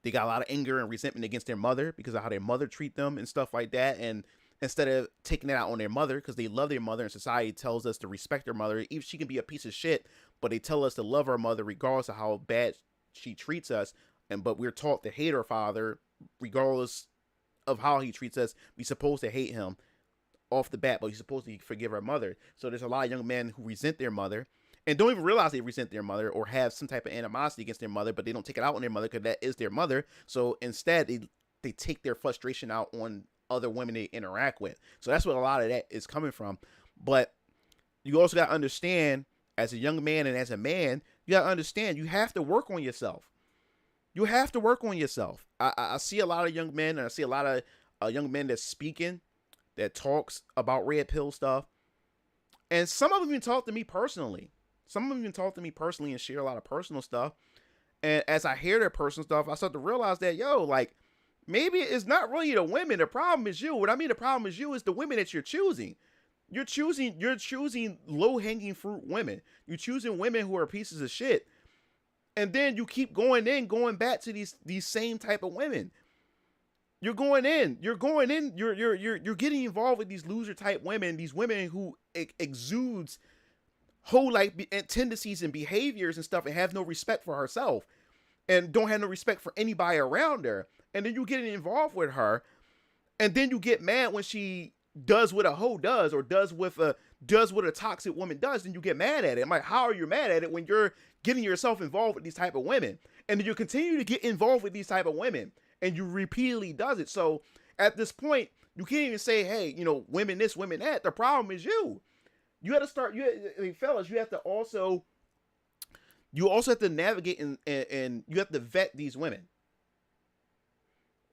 they got a lot of anger and resentment against their mother because of how their mother treat them and stuff like that. And instead of taking it out on their mother because they love their mother and society tells us to respect their mother, even she can be a piece of shit, but they tell us to love our mother regardless of how bad she treats us. But we're taught to hate our father regardless of how he treats us. We're supposed to hate him off the bat, but we're supposed to forgive our mother. So there's a lot of young men who resent their mother and don't even realize they resent their mother or have some type of animosity against their mother, but they don't take it out on their mother because that is their mother. So instead, they take their frustration out on other women they interact with. So that's what a lot of that is coming from. But you also got to understand, as a young man and as a man, you got to understand you have to work on yourself. You have to work on yourself. I see a lot of young men, and I see a lot of young men that's speaking, that talks about red pill stuff. And some of them even talk to me personally. Some of them even talk to me personally and share a lot of personal stuff. And as I hear their personal stuff, I start to realize that, maybe it's not really the women. The problem is you. What I mean, the problem is you is the women that you're choosing. You're choosing low-hanging fruit women. You're choosing women who are pieces of shit. And then you keep going back to these same type of women. You're getting involved with these loser type women, these women who exudes whole tendencies and behaviors and stuff and have no respect for herself and don't have no respect for anybody around her. And then you get involved with her, and then you get mad when she does what a hoe does or does what a toxic woman does, and you get mad at it. I'm like, how are you mad at it when you're getting yourself involved with these type of women? And then you continue to get involved with these type of women, and you repeatedly does it. So at this point, you can't even say, hey, women this, women that. The problem is you. You got to start, fellas, you also have to navigate and you have to vet these women.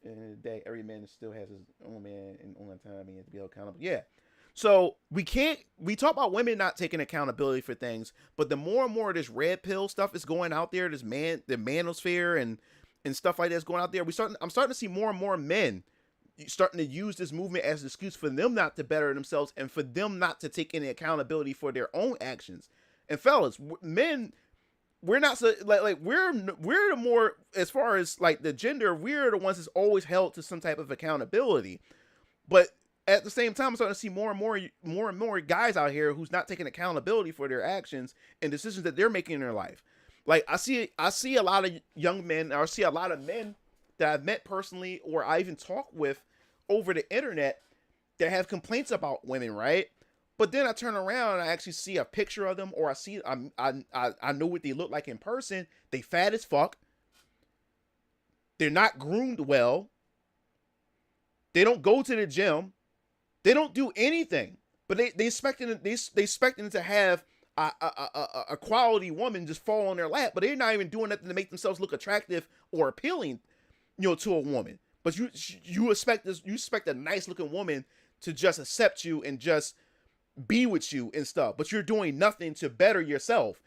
And that every man still has his own man and own time and to be held accountable. Yeah. So we talk about women not taking accountability for things, but the more and more of this red pill stuff is going out there, the manosphere and stuff like that's going out there. I'm starting to see more and more men starting to use this movement as an excuse for them not to better themselves and for them not to take any accountability for their own actions. And fellas, men, we're not so we're the more, as far as the gender, we're the ones that's always held to some type of accountability. But at the same time, I'm starting to see more and more guys out here who's not taking accountability for their actions and decisions that they're making in their life. I see a lot of young men, or I see a lot of men that I've met personally, or I even talk with over the internet that have complaints about women, right? But then I turn around and I actually see a picture of them, or I know what they look like in person. They fat as fuck. They're not groomed well. They don't go to the gym. They don't do anything. But they expecting to have a quality woman just fall on their lap, but they're not even doing nothing to make themselves look attractive or appealing, to a woman. But you expect a nice looking woman to just accept you and just be with you and stuff, but you're doing nothing to better yourself.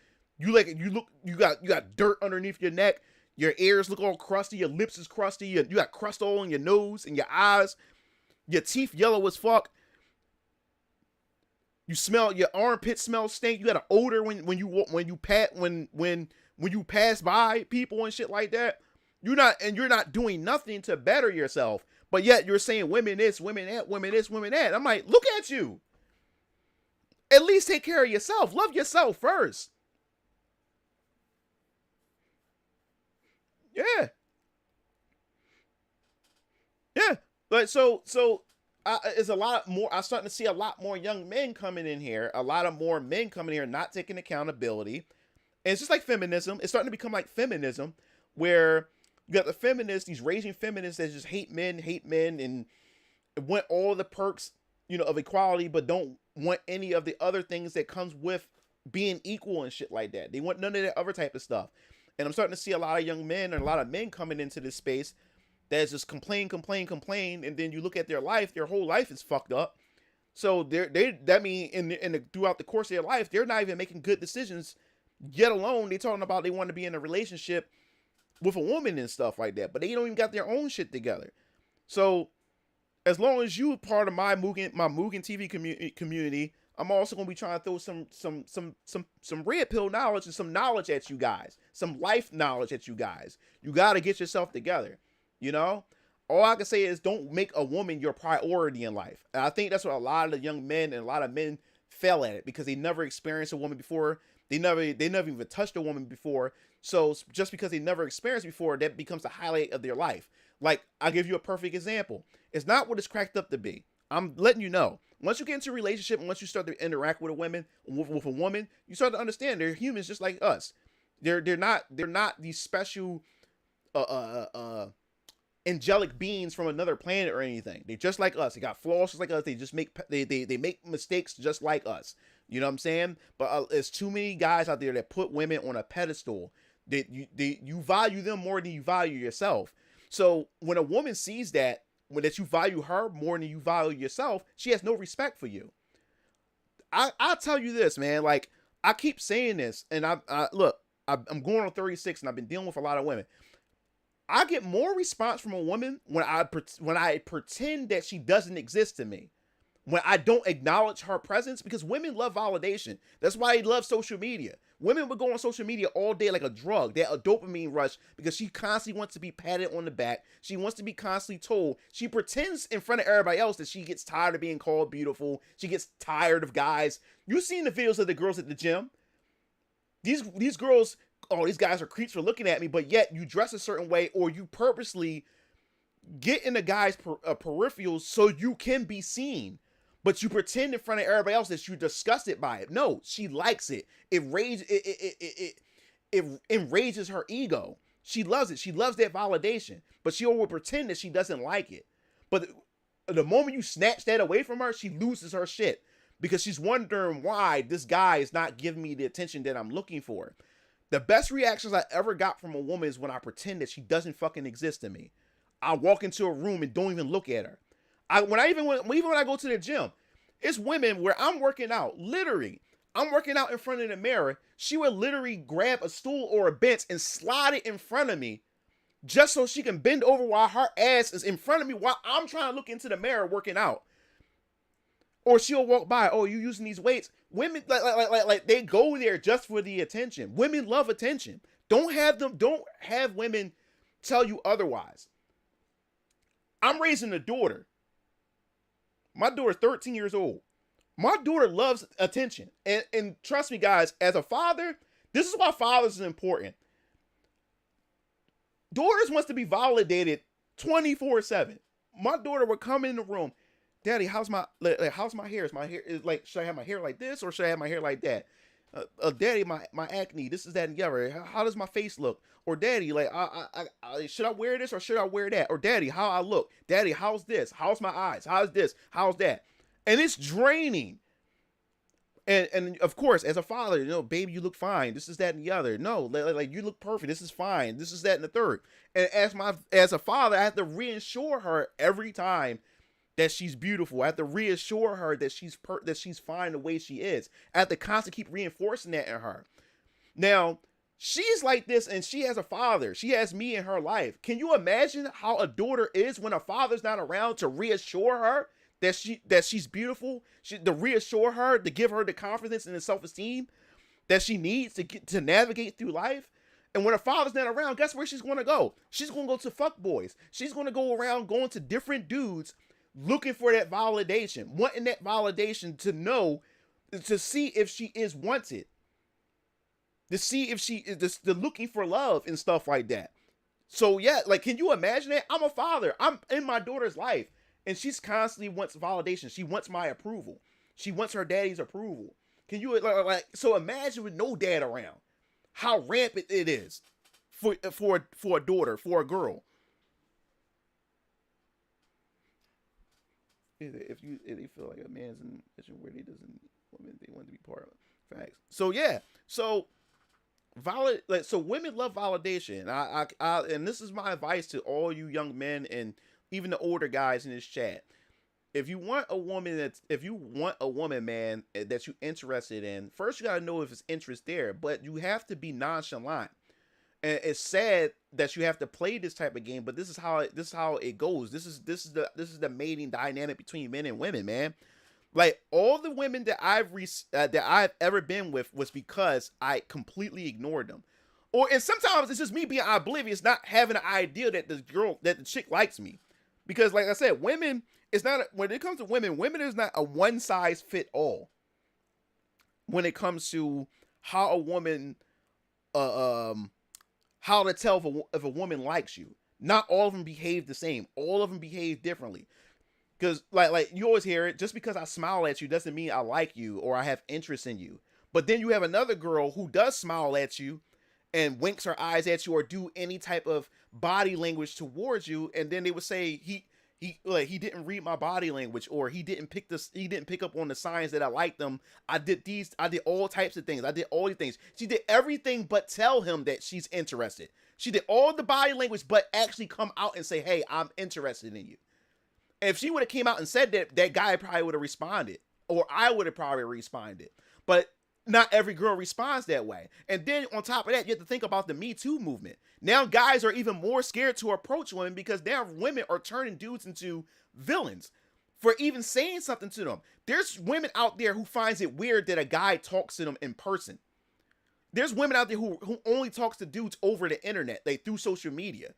You got dirt underneath your neck. Your ears look all crusty. Your lips is crusty. You got crust all in your nose and your eyes. Your teeth yellow as fuck. You smell, your armpit smells stink. You got an odor when you pass by people and shit like that. You're not doing nothing to better yourself. But yet you're saying women this, women that, women this, women that. I'm like, look at you. At least take care of yourself. Love yourself first. Yeah. Yeah. But so it's a lot more. I'm starting to see a lot more young men coming in here. A lot of more men coming here, not taking accountability. And it's just like feminism. It's starting to become like feminism, where you got the feminists, these raging feminists that just hate men, and want all the perks, of equality, but don't want any of the other things that comes with being equal and shit like that. They want none of that other type of stuff. And I'm starting to see a lot of young men and a lot of men coming into this space that's just complain. And then you look at their life, their whole life is fucked up. So that means throughout the course of their life, they're not even making good decisions, yet alone they talking about they want to be in a relationship with a woman and stuff like that, but they don't even got their own shit together. So as long as you part of my Mugen TV community, I'm also gonna be trying to throw some red pill knowledge and some knowledge at you guys, some life knowledge at you guys. You gotta get yourself together. All I can say is don't make a woman your priority in life. And I think that's what a lot of the young men and a lot of men fail at it, because they never experienced a woman before. They never even touched a woman before. So just because they never experienced before, that becomes the highlight of their life. Like, I'll give you a perfect example. It's not what it's cracked up to be. I'm letting you know. Once you get into a relationship and once you start to interact with a woman, you start to understand they're humans just like us. They're not these special angelic beings from another planet or anything. They're just like us. They got flaws just like us. They just make mistakes just like us. You know what I'm saying? But there's too many guys out there that put women on a pedestal. You value them more than you value yourself. So when a woman sees that you value her more than you value yourself, she has no respect for you. I'll tell you this, man. Like, I keep saying this, and I'm going on 36, and I've been dealing with a lot of women. I get more response from a woman when I pretend that she doesn't exist to me, when I don't acknowledge her presence, because women love validation. That's why they love social media. Women would go on social media all day like a drug. They're a dopamine rush, because she constantly wants to be patted on the back. She wants to be constantly told. She pretends in front of everybody else that she gets tired of being called beautiful. She gets tired of guys. You've seen the videos of the girls at the gym. These girls, oh, these guys are creeps for looking at me, but yet you dress a certain way, or you purposely get in the guy's peripherals so you can be seen. But you pretend in front of everybody else that you're disgusted by it. No, she likes it. It enrages her ego. She loves it. She loves that validation. But she will pretend that she doesn't like it. But the moment you snatch that away from her, she loses her shit. Because she's wondering why this guy is not giving me the attention that I'm looking for. The best reactions I ever got from a woman is when I pretend that she doesn't fucking exist to me. I walk into a room and don't even look at her. Even when I go to the gym, it's women where I'm working out. Literally, I'm working out in front of the mirror. She would literally grab a stool or a bench and slide it in front of me, just so she can bend over while her ass is in front of me while I'm trying to look into the mirror working out. Or she'll walk by. Oh, you using these weights? Women like they go there just for the attention. Women love attention. Don't have women tell you otherwise. I'm raising a daughter. My daughter's 13 years old. My daughter loves attention. And trust me, guys, as a father, this is why fathers is important. Daughters wants to be validated 24/7. My daughter would come in the room. Daddy, how's my hair? Is my hair like, should I have my hair like this or should I have my hair like that? Daddy, my acne, this is that and the other. How does my face look? Or daddy, like, should I wear this or should I wear that? Or daddy, how I look? Daddy, how's this? How's my eyes? How's this? How's that? And it's draining. And of course, as a father, baby, you look fine. This is that and the other. No, like you look perfect. This is fine. This is that and the third. And as a father, I have to reassure her every time that she's beautiful. I have to reassure her that she's fine the way she is. I have to constantly keep reinforcing that in her. Now, she's like this and she has a father. She has me in her life. Can you imagine how a daughter is when a father's not around to reassure her that she's beautiful, to reassure her, to give her the confidence and the self-esteem that she needs to navigate through life? And when her father's not around, guess where she's going to go? She's going to go to fuck boys. She's going to go around going to different dudes looking for that validation, wanting that validation to know, to see if she is wanted, to see if she is just looking for love and stuff like that. So yeah, like, can you imagine that? I'm a father. I'm in my daughter's life, and she's constantly wants validation. She wants my approval. She wants her daddy's approval. Can you like so imagine with no dad around, how rampant it is for a daughter, for a girl. If they feel like a man's in a position where they doesn't women, they want to be part of it. Facts. So yeah, so so women love validation. I and this is my advice to all you young men and even the older guys in this chat. If you want a woman, man, that you're interested in, first you gotta know if it's interest there. But you have to be nonchalant. And it's sad that you have to play this type of game, but this is how it goes. This is the mating dynamic between men and women, man. Like, all the women that I've ever been with was because I completely ignored them, and sometimes it's just me being oblivious, not having an idea that the chick likes me, because like I said, when it comes to women is not a one size fit all. When it comes to how a woman, how to tell if a woman likes you, not all of them behave the same. All of them behave differently. Because like you always hear it, just because I smile at you doesn't mean I like you or I have interest in you. But then you have another girl who does smile at you and winks her eyes at you or do any type of body language towards you, and then they would say he didn't read my body language, or he didn't pick up on the signs that I liked them. I did all types of things. I did all these things. She did everything but tell him that she's interested. She did all the body language but actually come out and say, hey, I'm interested in you. If she would have came out and said that guy probably would have responded, or I would have probably responded. But not every girl responds that way. And then on top of that, you have to think about the Me Too movement. Now guys are even more scared to approach women because now women are turning dudes into villains for even saying something to them. There's women out there who finds it weird that a guy talks to them in person. There's women out there who only talks to dudes over the internet, through social media.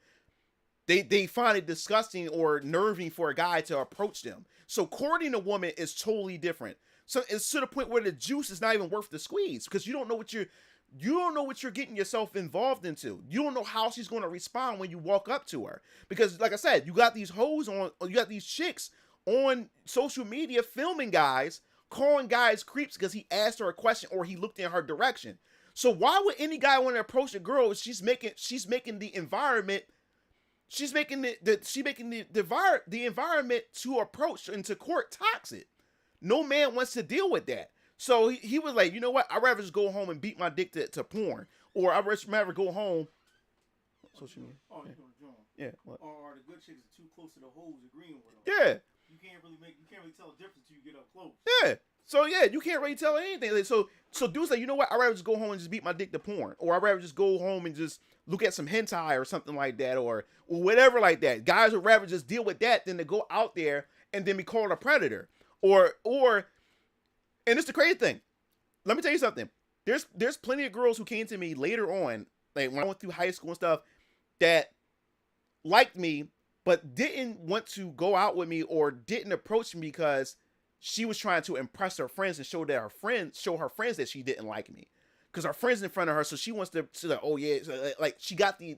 They find it disgusting or nerving for a guy to approach them. So courting a woman is totally different. So it's to the point where the juice is not even worth the squeeze, because you don't know what you're getting yourself involved into. You don't know how she's going to respond when you walk up to her. Because like I said, you got these chicks on social media filming guys, calling guys creeps because he asked her a question or he looked in her direction. So why would any guy want to approach a girl if she's making the environment the environment to approach and to court toxic? No man wants to deal with that. So he was like, you know what? I'd rather just go home and beat my dick to porn. Or I'd rather go home. Social media. Oh, you know, John. Yeah. What? Or the good chicks are too close to the hoes agreeing with them. Yeah. You can't really tell the difference until you get up close. Yeah. So yeah, you can't really tell anything. Like, so dudes like, you know what? I'd rather just go home and just beat my dick to porn. Or I'd rather just go home and just look at some hentai or something like that, or whatever like that. Guys would rather just deal with that than to go out there and then be called a predator. Or and it's the crazy thing. Let me tell you something. There's plenty of girls who came to me later on, like when I went through high school and stuff, that liked me but didn't want to go out with me or didn't approach me because she was trying to impress her friends and show her friends that she didn't like me. Because her friends in front of her, so she wants to like, oh yeah, like she got the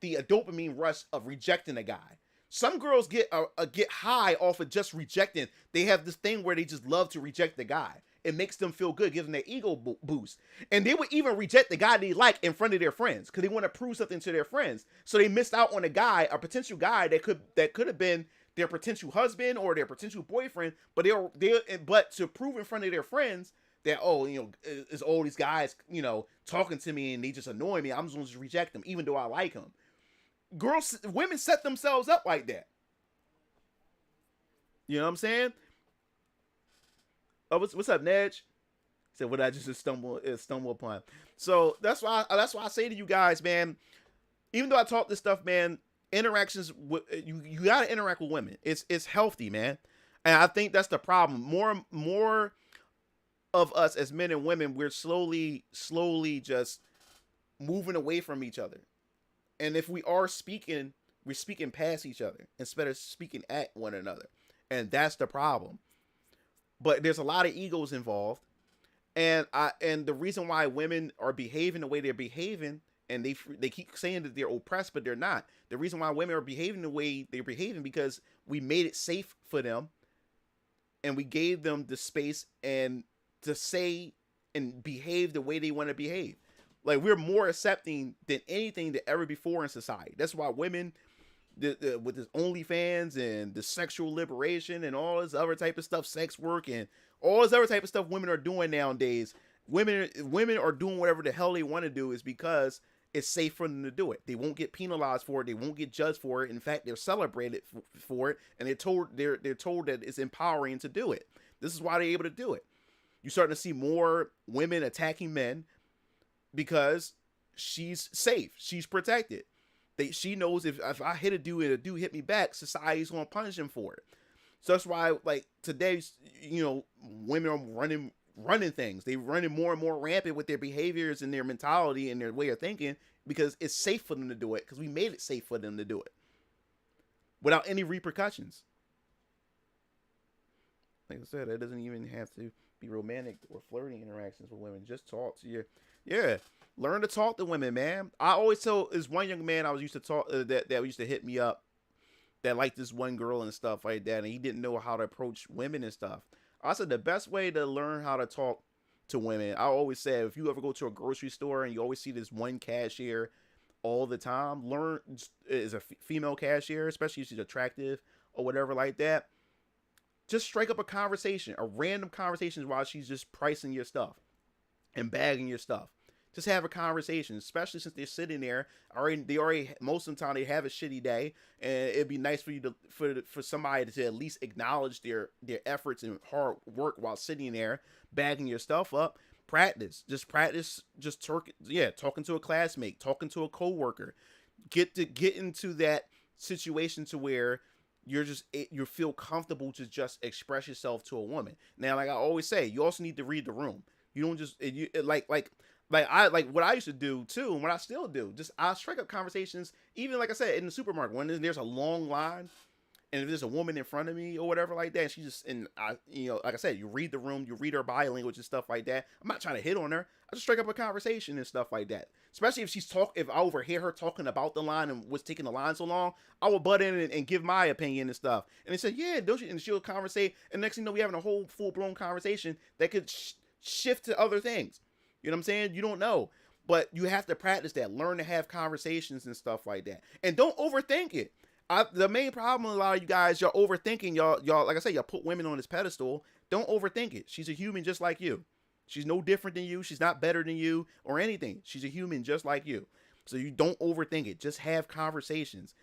dopamine rush of rejecting a guy. Some girls get high off of just rejecting. They have this thing where they just love to reject the guy. It makes them feel good, gives them their ego boost. And they would even reject the guy they like in front of their friends because they want to prove something to their friends. So they missed out on a potential guy that could have been their potential husband or their potential boyfriend, but but to prove in front of their friends that, oh, you know, it's all these guys, you know, talking to me and they just annoy me, I'm just going to reject them even though I like them. Women set themselves up like that. You know what I'm saying? Oh, what's up, Nedge? So what I just stumble upon. So that's why I say to you guys, man. Even though I talk this stuff, man, interactions with you gotta interact with women. It's healthy, man. And I think that's the problem. More of us as men and women, we're slowly just moving away from each other. And if we are speaking, we're speaking past each other instead of speaking at one another. And that's the problem. But there's a lot of egos involved. And the reason why women are behaving the way they're behaving, and they keep saying that they're oppressed, but they're not. The reason why women are behaving the way they're behaving because we made it safe for them, and we gave them the space and to say and behave the way they want to behave. Like, we're more accepting than anything that ever before in society. That's why women, with this OnlyFans and the sexual liberation and all this other type of stuff, sex work and all this other type of stuff women are doing nowadays. Women are doing whatever the hell they want to do is because it's safe for them to do it. They won't get penalized for it. They won't get judged for it. In fact, they're celebrated for it, and they're told that it's empowering to do it. This is why they're able to do it. You're starting to see more women attacking men because she's safe. She's protected. She knows if I hit a dude and a dude hit me back, society's going to punish him for it. So that's why, like, today, women are running things. They're running more and more rampant with their behaviors and their mentality and their way of thinking because it's safe for them to do it, because we made it safe for them to do it without any repercussions. Like I said, it doesn't even have to be romantic or flirting interactions with women. Just talk to your, learn to talk to women, man. I always tell this one young man I was used to talk that used to hit me up that liked this one girl and stuff like that, and he didn't know how to approach women and stuff. I said the best way to learn how to talk to women, I always say, if you ever go to a grocery store and you always see this one cashier all the time, learn is a female cashier, especially if she's attractive or whatever like that. Just strike up a conversation, a random conversation while she's just pricing your stuff and bagging your stuff. Just have a conversation, especially since they're sitting there. They already most of the time they have a shitty day, and it'd be nice for you to for somebody to at least acknowledge their efforts and hard work while sitting there bagging your stuff up. Practice, talking to a classmate, talking to a coworker. Get into that situation to where you feel comfortable to just express yourself to a woman. Now, like I always say, you also need to read the room. You don't just what I used to do too, and what I still do. Just I strike up conversations, even like I said, in the supermarket when there's a long line, and if there's a woman in front of me or whatever like that, and she just like I said, you read the room, you read her body language and stuff like that. I'm not trying to hit on her. I just strike up a conversation and stuff like that. Especially if I overhear her talking about the line and what's taking the line so long, I will butt in and give my opinion and stuff. And they said, yeah, don't you? And she'll conversate, and next thing you know, we having a whole full blown conversation that could shift to other things. You know what I'm saying? You don't know, but you have to practice that. Learn to have conversations and stuff like that, and don't overthink it. The main problem, a lot of you guys, y'all overthinking. Y'all, like I said, y'all put women on this pedestal. Don't overthink it. She's a human just like you. She's no different than you. She's not better than you or anything. She's a human just like you. So you don't overthink it. Just have conversations,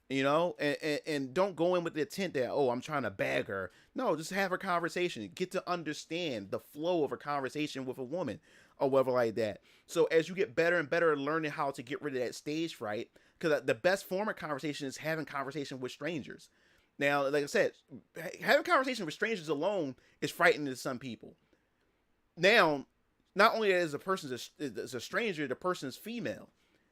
and don't go in with the intent that, oh, I'm trying to bag her. No, just have a conversation. Get to understand the flow of a conversation with a woman or whatever like that. So as you get better and better at learning how to get rid of that stage fright, because the best form of conversation is having conversation with strangers. Now, like I said, having conversation with strangers alone is frightening to some people. Now, not only is a person is a stranger, the person is female.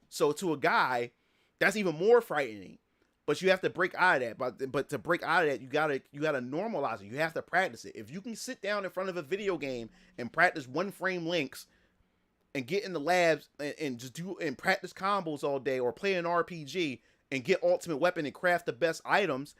So to a guy, that's even more frightening. But you have to break out of that. But to break out of that, you gotta normalize it. You have to practice it. If you can sit down in front of a video game and practice one frame links, and get in the labs and just practice combos all day, or play an RPG and get ultimate weapon and craft the best items,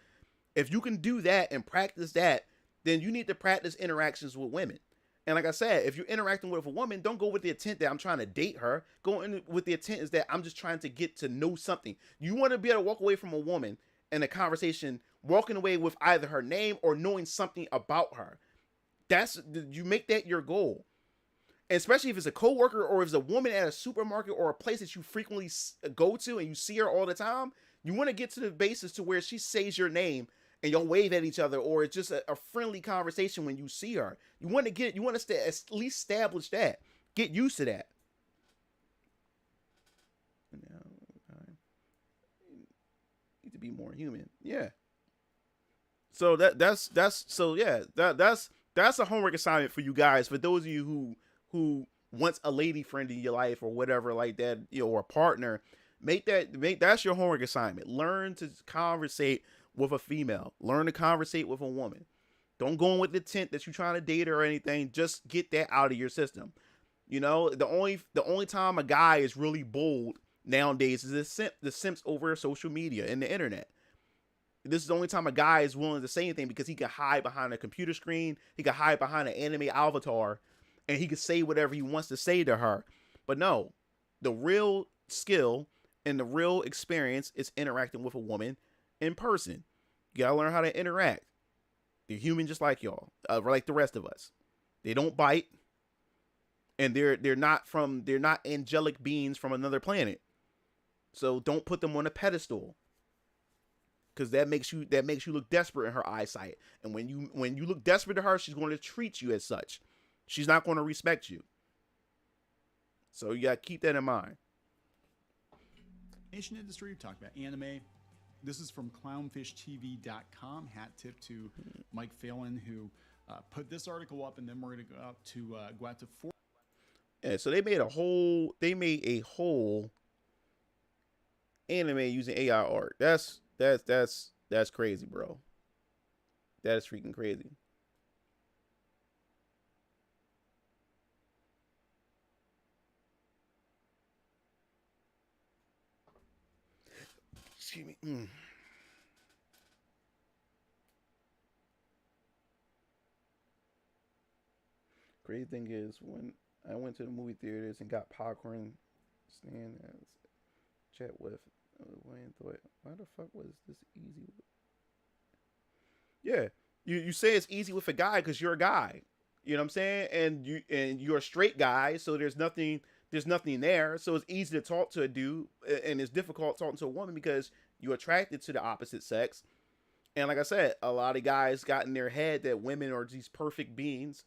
if you can do that and practice that, then you need to practice interactions with women. And like I said, if you're interacting with a woman, don't go with the intent that I'm trying to date her. Go in with the intent is that I'm just trying to get to know something. You want to be able to walk away from a woman in a conversation, walking away with either her name or knowing something about her. You make that your goal. And especially if it's a coworker or if it's a woman at a supermarket or a place that you frequently go to and you see her all the time, you want to get to the basis to where she says your name and y'all wave at each other, or it's just a friendly conversation when you see her. You want to at least establish that. Get used to that. Need to be more human. Yeah. So that's a homework assignment for you guys. For those of you who wants a lady friend in your life or whatever like that, or a partner, that's your homework assignment. Learn to conversate with a female. Learn to conversate with a woman. Don't go in with the intent that you're trying to date her or anything. Just get that out of your system. The only time a guy is really bold nowadays is the simps over social media and the internet. This is the only time a guy is willing to say anything, because he can hide behind a computer screen. He can hide behind an anime avatar, and he can say whatever he wants to say to her. But no, the real skill and the real experience is interacting with a woman in person. You gotta learn how to interact. They're human just like y'all, like the rest of us. They don't bite, and they're not angelic beings from another planet. So don't put them on a pedestal, because that makes you look desperate in her eyesight. And when you look desperate to her, she's going to treat you as such. She's not going to respect you. So you got to keep that in mind. Asian industry, we talked about anime. This is from clownfishtv.com. Hat tip to Mike Phelan, who put this article up, and then we're going to go out to four. Yeah, so they made a whole anime using AI art. That's crazy, bro. That is freaking crazy. Excuse me. Crazy thing is, when I went to the movie theaters and got popcorn, stand and chat with Wayne, thought, why the fuck was this easy? Yeah, you say it's easy with a guy because you're a guy. You know what I'm saying? And you're a straight guy, so there's nothing there. So it's easy to talk to a dude, and it's difficult talking to a woman because you're attracted to the opposite sex. And like I said, a lot of guys got in their head that women are these perfect beings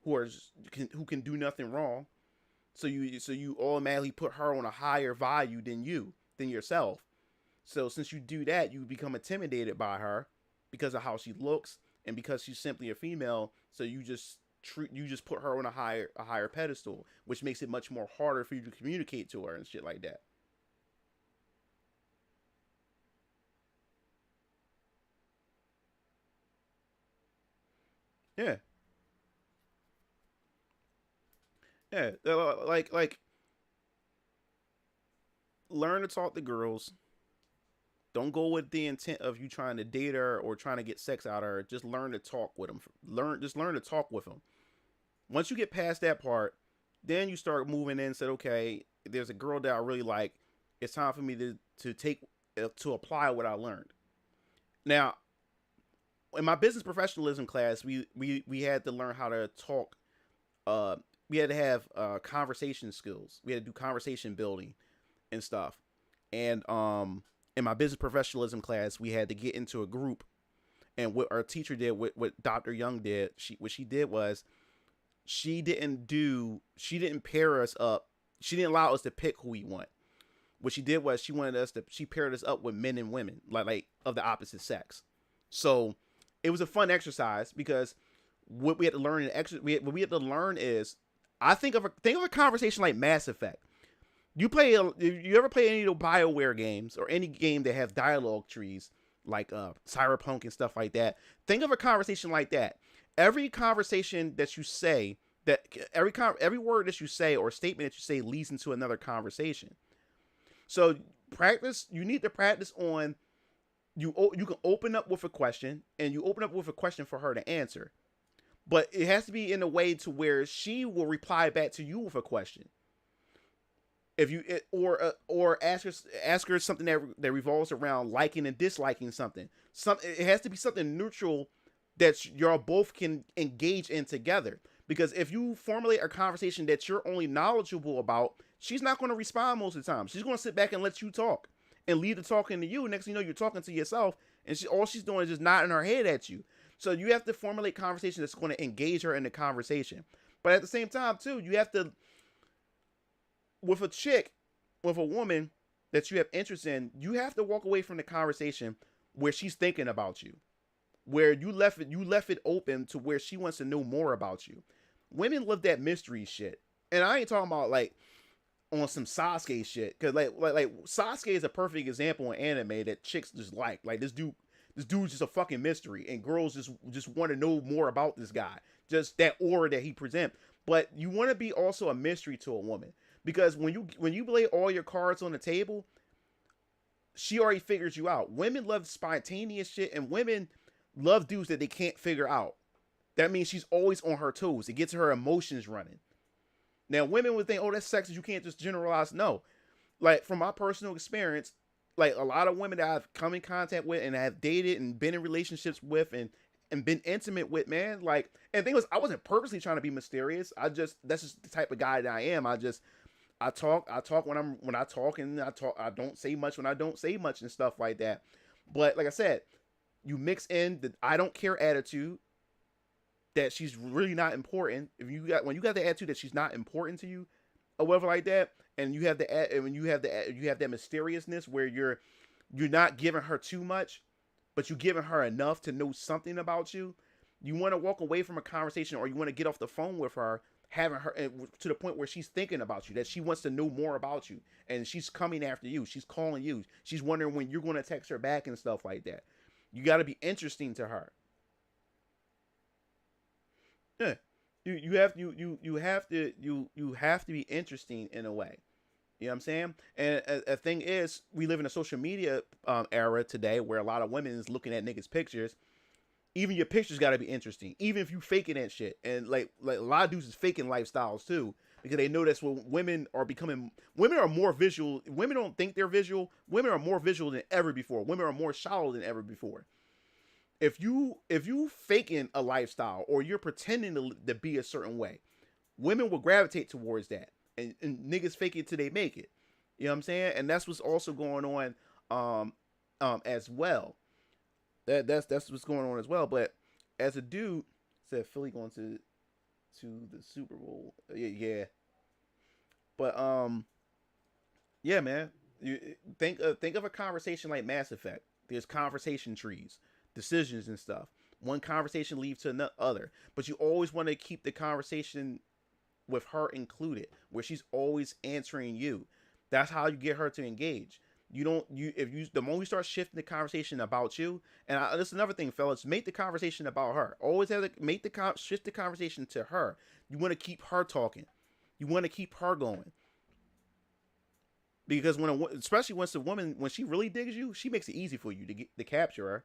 who can do nothing wrong. So you automatically put her on a higher value than yourself. So since you do that, you become intimidated by her because of how she looks and because she's simply a female. So you just put her on a higher pedestal, which makes it much more harder for you to communicate to her and shit like that. Yeah. Yeah, like learn to talk to girls. Don't go with the intent of you trying to date her or trying to get sex out of her. Just learn to talk with them. Just learn to talk with them. Once you get past that part, then you start moving in and said, okay, there's a girl that I really like. It's time for me to apply what I learned. Now, in my business professionalism class, we had to learn how to talk. We had to have conversation skills. We had to do conversation building and stuff. And in my business professionalism class, we had to get into a group. And what our teacher did, what Dr. Young did, what she did was she didn't pair us up. She didn't allow us to pick who we want. What she did was she paired us up with men and women, like of the opposite sex. So it was a fun exercise because what we had to learn is, I think of a conversation like Mass Effect. You ever play any of the BioWare games or any game that have dialogue trees like Cyberpunk and stuff like that? Think of a conversation like that. Every conversation that you say, every word that you say or statement that you say leads into another conversation. So you need to practice on, you can open up with a question, and you open up with a question for her to answer. But it has to be in a way to where she will reply back to you with a question. Or ask her something that revolves around liking and disliking something. It has to be something neutral that y'all both can engage in together. Because if you formulate a conversation that you're only knowledgeable about, she's not going to respond most of the time. She's going to sit back and let you talk and leave the talking to you. Next thing you know, you're talking to yourself, and all she's doing is just nodding her head at you. So you have to formulate conversation that's going to engage her in the conversation. But at the same time, too, you have to, with a chick, with a woman that you have interest in, you have to walk away from the conversation where she's thinking about you, where you left it open to where she wants to know more about you. Women love that mystery shit, and I ain't talking about like on some Sasuke shit, because like Sasuke is a perfect example in anime that chicks just like this dude's just a fucking mystery, and girls just want to know more about this guy, just that aura that he presents. But you want to be also a mystery to a woman, because when you lay all your cards on the table, she already figures you out. Women love spontaneous shit, and women love dudes that they can't figure out. That means she's always on her toes. It gets her emotions running. Now, women would think, oh, that's sexist. You can't just generalize. No. Like, from my personal experience, like, a lot of women that I've come in contact with and have dated and been in relationships with and been intimate with, man, like, and the thing was, I wasn't purposely trying to be mysterious. That's just the type of guy that I am. I talk when I talk, and I don't say much when I don't say much and stuff like that. But like I said, you mix in the I don't care attitude, that she's really not important. When you got the attitude that she's not important to you, or whatever like that, and you have that mysteriousness where you're not giving her too much, but you're giving her enough to know something about you. You want to walk away from a conversation, or you want to get off the phone with her, having her to the point where she's thinking about you, that she wants to know more about you, and she's coming after you, she's calling you, she's wondering when you're going to text her back and stuff like that. You got to be interesting to her. Yeah, you have to be interesting in a way. You know what I'm saying? And a thing is, we live in a social media era today where a lot of women is looking at niggas' pictures. Even your pictures got to be interesting, even if you faking that shit. And like a lot of dudes is faking lifestyles too, because they know that's what women are becoming. Women are more visual. Women don't think they're visual. Women are more visual than ever before. Women are more shallow than ever before. If you faking a lifestyle, or you're pretending to be a certain way, women will gravitate towards that, and niggas fake it till they make it. You know what I'm saying? And that's what's also going on as well. That's what's going on as well. But as a dude, said Philly going to the Super Bowl. Yeah. But yeah, man. You think of a conversation like Mass Effect. There's conversation trees, decisions and stuff. One conversation leads to another, but you always want to keep the conversation with her included, where she's always answering you. That's how you get her to engage. The moment you start shifting the conversation about you, and this is another thing, fellas, make the conversation about her. Always shift the conversation to her. You want to keep her talking. You want to keep her going. Because especially once a woman, when she really digs you, she makes it easy for you to capture her.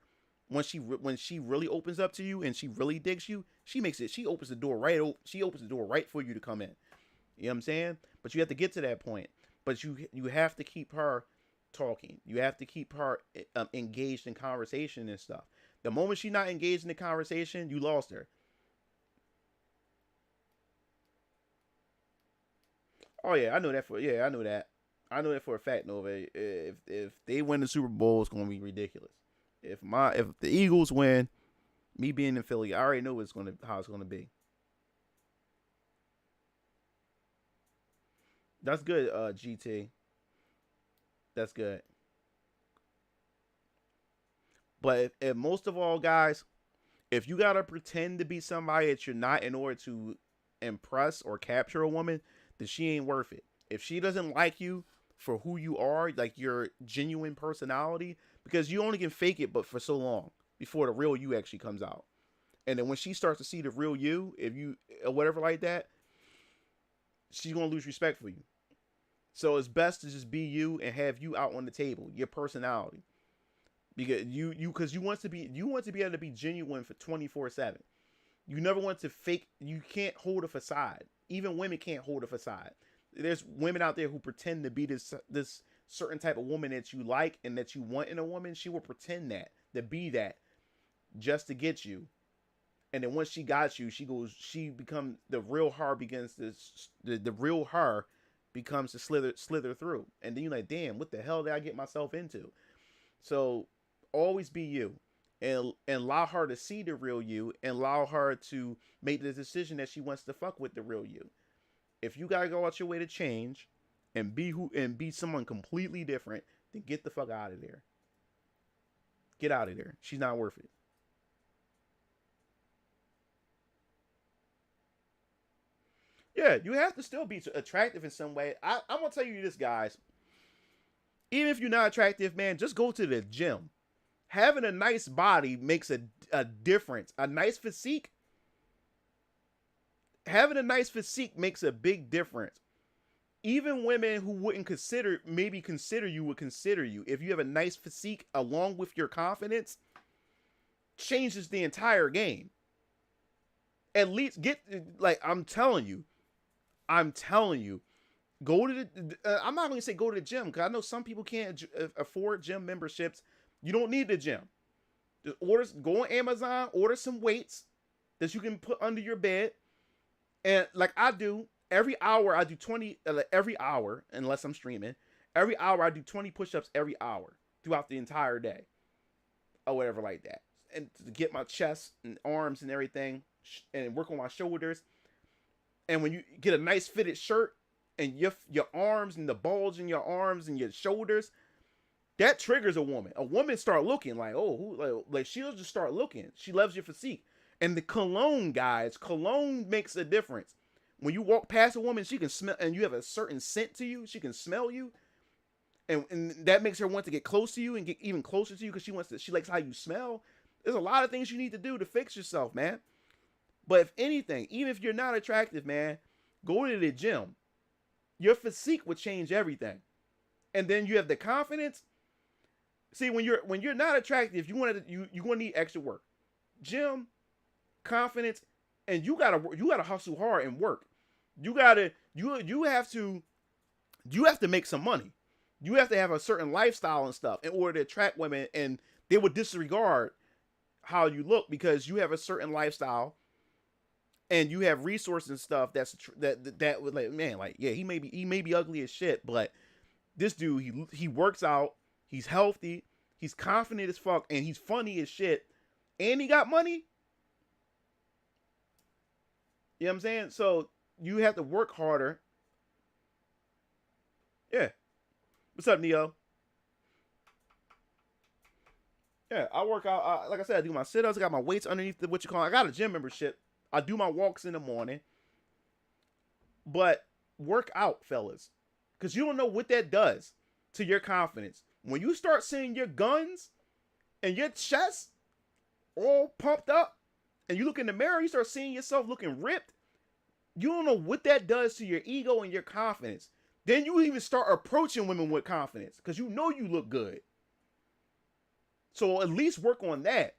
When she really opens up to you and she really digs you, she opens the door right for you to come in. You know what I'm saying? But you have to get to that point. But you have to keep her talking. You have to keep her engaged in conversation and stuff. The moment she's not engaged in the conversation, you lost her. Oh yeah, I know that for a fact, Nova. If they win the Super Bowl, it's gonna be ridiculous. If the Eagles win, me being in Philly, I already know how it's gonna be. That's good, GT. That's good. But if most of all, guys, if you gotta pretend to be somebody that you're not in order to impress or capture a woman, then she ain't worth it. If she doesn't like you for who you are, like your genuine personality, because you only can fake it but for so long before the real you actually comes out. And then when she starts to see the real you, if you or whatever like that, she's gonna lose respect for you. So it's best to just be you and have you out on the table, your personality. Because you want to be able to be genuine for 24/7. You never want to fake. You can't hold a facade. Even women can't hold a facade. There's women out there who pretend to be this certain type of woman that you like and that you want in a woman. She will pretend to be that just to get you. And then once she got you, she becomes the real her the real her becomes to slither through. And then you're like, damn, what the hell did I get myself into? So always be you, and allow her to see the real you, and allow her to make the decision that she wants to fuck with the real you. If you gotta go out your way to change and be someone completely different, then get the fuck out of there. Get out of there. She's not worth it. Yeah, you have to still be attractive in some way. I'm gonna tell you this, guys. Even if you're not attractive, man, just go to the gym. Having a nice body makes a difference. A nice physique. Having a nice physique makes a big difference. Even women who wouldn't maybe consider you would consider you. If you have a nice physique along with your confidence, changes the entire game. At least I'm telling you, go to the, I'm not going to say go to the gym, because I know some people can't afford gym memberships. You don't need the gym. Just go on Amazon, order some weights that you can put under your bed. And like I do, every hour I do 20, every hour, unless I'm streaming, every hour I do 20 push-ups every hour throughout the entire day. Or whatever like that. And to get my chest and arms and everything, and work on my shoulders. And when you get a nice fitted shirt, and your arms and the bulge in your arms and your shoulders, that triggers a woman. A woman start looking like, oh, like she'll just start looking. She loves your physique. And the cologne, guys, cologne makes a difference. When you walk past a woman, she can smell, and you have a certain scent to you. She can smell you, and that makes her want to get close to you and get even closer to you, because she likes how you smell. There's a lot of things you need to do to fix yourself, man. But if anything, even if you're not attractive, man, go to the gym. Your physique would change everything. And then you have the confidence. See, when you're not attractive, you're gonna need extra work. Gym, confidence, and you gotta hustle hard and work. You have to make some money. You have to have a certain lifestyle and stuff in order to attract women, and they would disregard how you look because you have a certain lifestyle and you have resources and stuff that would, like, man, like, yeah, he may be ugly as shit, but this dude, he works out, he's healthy, he's confident as fuck, and he's funny as shit, and he got money. You know what I'm saying? So you have to work harder. Yeah. What's up, Neo? Yeah, I work out. Like I said, I do my sit-ups. I got my weights underneath I got a gym membership. I do my walks in the morning. But work out, fellas. Because you don't know what that does to your confidence. When you start seeing your guns and your chest all pumped up, and you look in the mirror, you start seeing yourself looking ripped, you don't know what that does to your ego and your confidence. Then you even start approaching women with confidence because you know you look good. So at least work on that.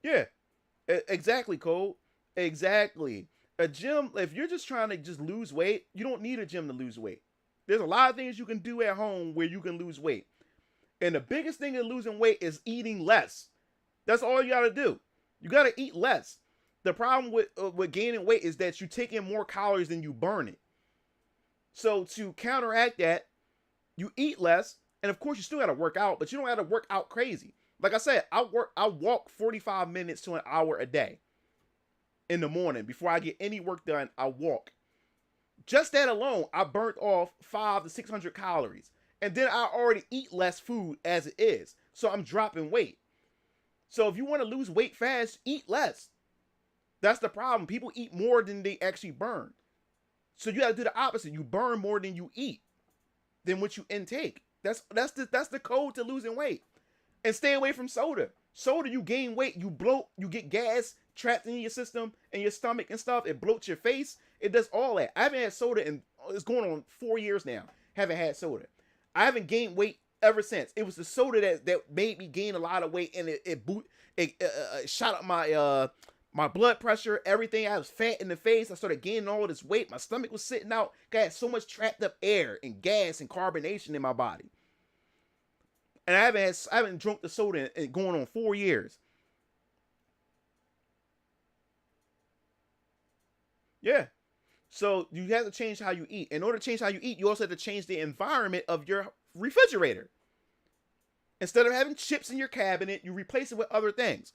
Yeah, exactly, Cole. Exactly. A gym, if you're just trying to just lose weight, you don't need a gym to lose weight. There's a lot of things you can do at home where you can lose weight. And the biggest thing in losing weight is eating less. That's all you got to do. You got to eat less. The problem with gaining weight is that you take in more calories than you burn it. So to counteract that, you eat less, and of course you still got to work out, but you don't have to work out crazy. Like I said, I walk 45 minutes to an hour a day in the morning. Before I get any work done, I walk. Just that alone, I burnt off 500 to 600 calories. And then I already eat less food as it is. So I'm dropping weight. So if you want to lose weight fast, eat less. That's the problem. People eat more than they actually burn. So you got to do the opposite. You burn more than you eat, than what you intake. That's the code to losing weight. And stay away from soda. Soda, you gain weight, you bloat, you get gas trapped in your system and your stomach and stuff. It bloats your face. It does all that. I haven't had soda in, it's going on 4 years now. Haven't had soda. I haven't gained weight ever since. It was the soda that made me gain a lot of weight, and it shot up my blood pressure, everything. I was fat in the face. I started gaining all this weight. My stomach was sitting out. Got so much trapped up air and gas and carbonation in my body. And I haven't drunk the soda in going on 4 years. Yeah. So you have to change how you eat. In order to change how you eat, you also have to change the environment of your refrigerator. Instead of having chips in your cabinet, you replace it with other things.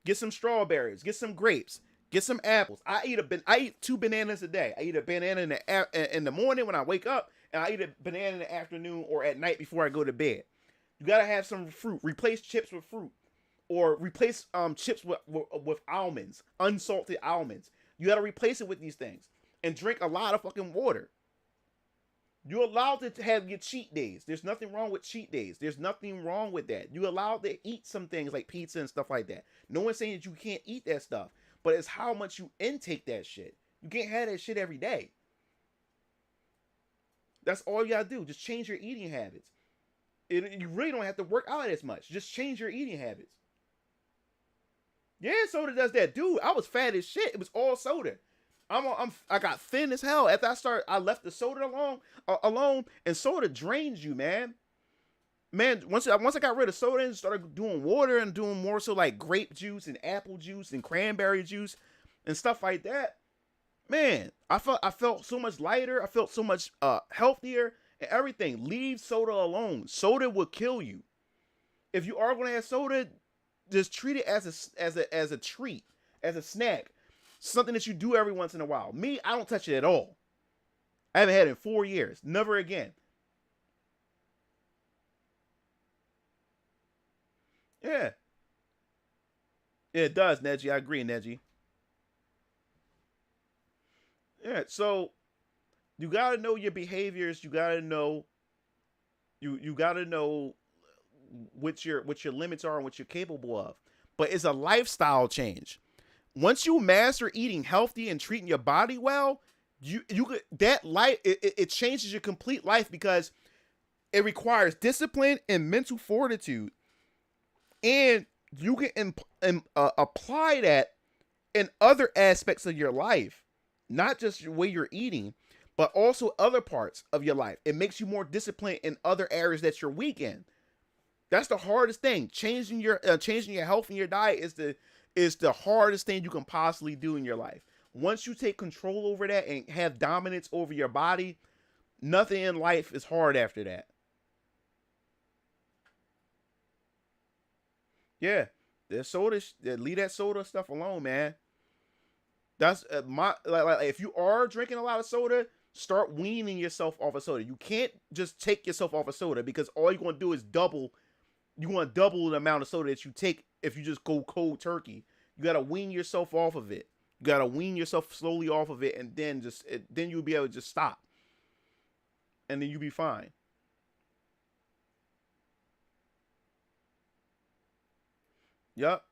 Get some strawberries, get some grapes, get some apples. I eat 2 bananas a day. I eat a banana in the morning when I wake up, and I eat a banana in the afternoon or at night before I go to bed. You gotta have some fruit. Replace chips with fruit, or replace chips with almonds, unsalted almonds. You gotta replace it with these things, and drink a lot of fucking water. You're allowed to have your cheat days. There's nothing wrong with cheat days. There's nothing wrong with that. You're allowed to eat some things like pizza and stuff like that. No one's saying that you can't eat that stuff, but it's how much you intake that shit. You can't have that shit every day. That's all you gotta do. Just change your eating habits. You really don't have to work out as much. Just change your eating habits. Yeah, soda does that. Dude, I was fat as shit. It was all soda. I got thin as hell. After I left the soda alone, and soda drains you, man. Man, once I got rid of soda and started doing water and doing more so like grape juice and apple juice and cranberry juice and stuff like that, man, I felt so much lighter. I felt so much healthier and everything. Leave soda alone. Soda will kill you. If you are gonna have soda, just treat it as a treat, as a snack. Something that you do every once in a while. Me, I don't touch it at all. I haven't had it in 4 years. Never again. Yeah. Yeah, it does, Neji. I agree, Neji. Yeah, so you gotta know your behaviors. You gotta know you gotta know what your limits are and what you're capable of. But it's a lifestyle change. Once you master eating healthy and treating your body well, it changes your complete life, because it requires discipline and mental fortitude, and you can apply that in other aspects of your life, not just the way you're eating, but also other parts of your life. It makes you more disciplined in other areas that you're weak in. That's the hardest thing. Changing your health and your diet is the hardest thing you can possibly do in your life. Once you take control over that and have dominance over your body, nothing in life is hard after that. Yeah, there's soda. Leave that soda stuff alone, man. That's if you are drinking a lot of soda, start weaning yourself off of soda. You can't just take yourself off of soda, because all you're gonna do is double. You want to double the amount of soda that you take if you just go cold turkey. You got to wean yourself off of it. You got to wean yourself slowly off of it, and then then you'll be able to just stop. And then you'll be fine. Yep.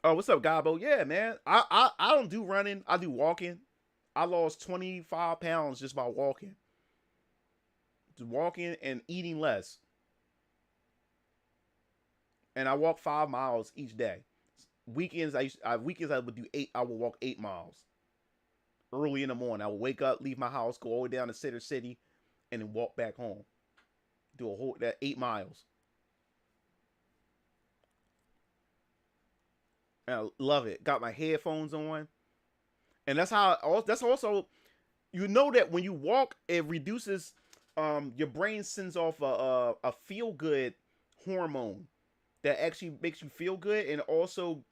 Oh, what's up, Gabo? Yeah, man. I don't do running. I do walking. I lost 25 pounds just by walking. Walking and eating less. And I walk 5 miles each day. Weekends I would do 8. I would walk 8 miles early in the morning. I would wake up, leave my house, go all the way down to Center City, and then walk back home. Do a whole 8 miles. And I love it. Got my headphones on, and that's also, you know, that when you walk, it reduces. Your brain sends off a feel good hormone that actually makes you feel good, and also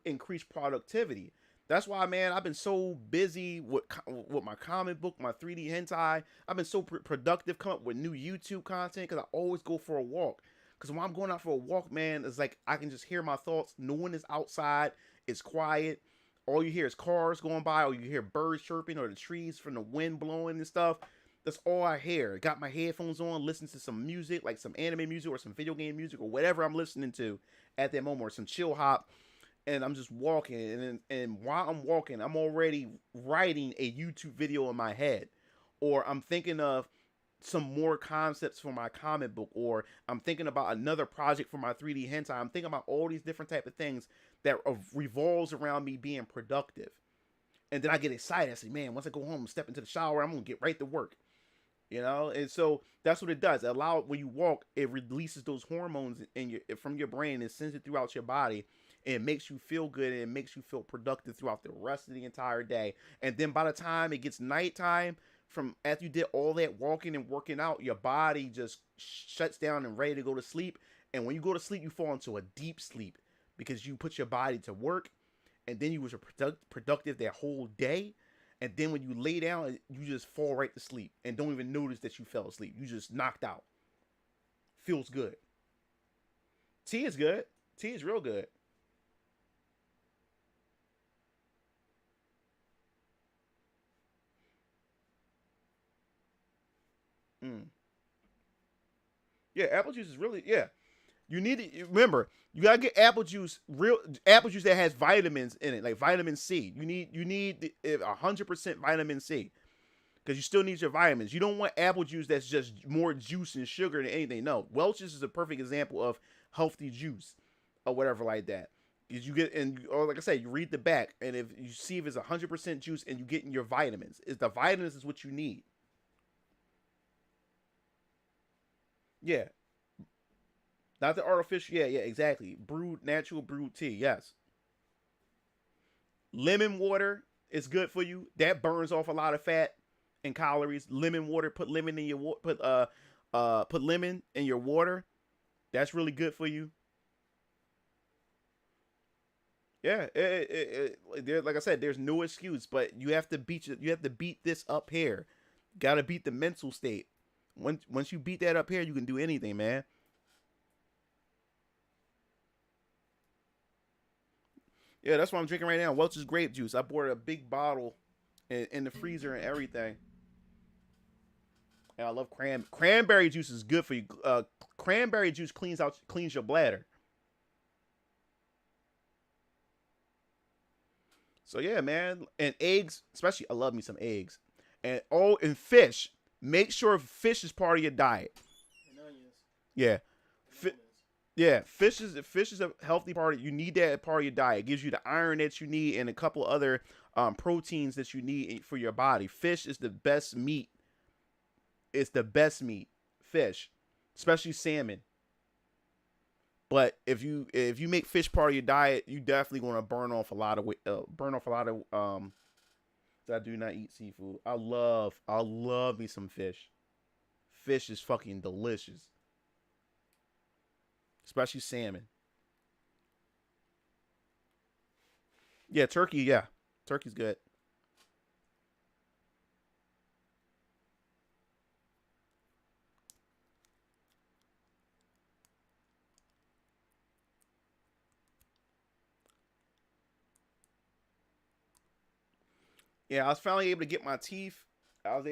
increase productivity. That's why, man, I've been so busy with my comic book, my 3D hentai. I've been so productive, come up with new YouTube content, because I always go for a walk. Because when I'm going out for a walk, man, it's like I can just hear my thoughts. No one is outside. It's quiet. All you hear is cars going by, or you hear birds chirping, or the trees from the wind blowing and stuff. That's all I hear. Got my headphones on, listen to some music, like some anime music or some video game music or whatever I'm listening to at that moment, or some chill hop, and I'm just walking. And while I'm walking, I'm already writing a YouTube video in my head, or I'm thinking of some more concepts for my comic book, or I'm thinking about another project for my 3D hentai. I'm thinking about all these different type of things that revolves around me being productive. And then I get excited. I say, man, once I go home, step into the shower, I'm gonna get right to work. You know, and so that's what it does. When you walk, it releases those hormones from your brain and sends it throughout your body, and it makes you feel good, and it makes you feel productive throughout the rest of the entire day. And then by the time it gets nighttime, from after you did all that walking and working out, your body just shuts down and ready to go to sleep. And when you go to sleep, you fall into a deep sleep because you put your body to work, and then you was productive that whole day. And then when you lay down, you just fall right to sleep and don't even notice that you fell asleep. You just knocked out. Feels good. Tea is good. Tea is real good. Yeah, apple juice is really, yeah. You need to remember, you gotta get apple juice, real apple juice that has vitamins in it, like vitamin C. You need 100% vitamin C, because you still need your vitamins. You don't want apple juice that's just more juice and sugar than anything. No, Welch's is a perfect example of healthy juice or whatever like that. Because you get, or like I said, you read the back, and if you see if it's 100% juice and you get in your vitamins, the vitamins is what you need. Yeah. Not the artificial. Yeah, exactly. Natural brewed tea. Yes. Lemon water is good for you. That burns off a lot of fat and calories. Lemon water. Put lemon in your water. Put lemon in your water. That's really good for you. Yeah. Like I said, there's no excuse, but you have to beat this up here. Got to beat the mental state. Once you beat that up here, you can do anything, man. Yeah, that's what I'm drinking right now. Welch's grape juice. I bought a big bottle in the freezer and everything. And I love cranberry juice is good for you. Cranberry juice cleans your bladder. So yeah, man. And eggs, especially, I love me some eggs. And fish. Make sure fish is part of your diet. And onions. Yeah. Yeah, fish is a healthy part. You need that part of your diet. It gives you the iron that you need and a couple other proteins that you need for your body. Fish is the best meat. It's the best meat, fish, especially salmon. But if you make fish part of your diet, you definitely going to burn off a lot of weight. I do not eat seafood. I love me some fish. Fish is fucking delicious. Especially salmon. Yeah, turkey, yeah. Turkey's good. Yeah, I was finally able to get my teeth. I was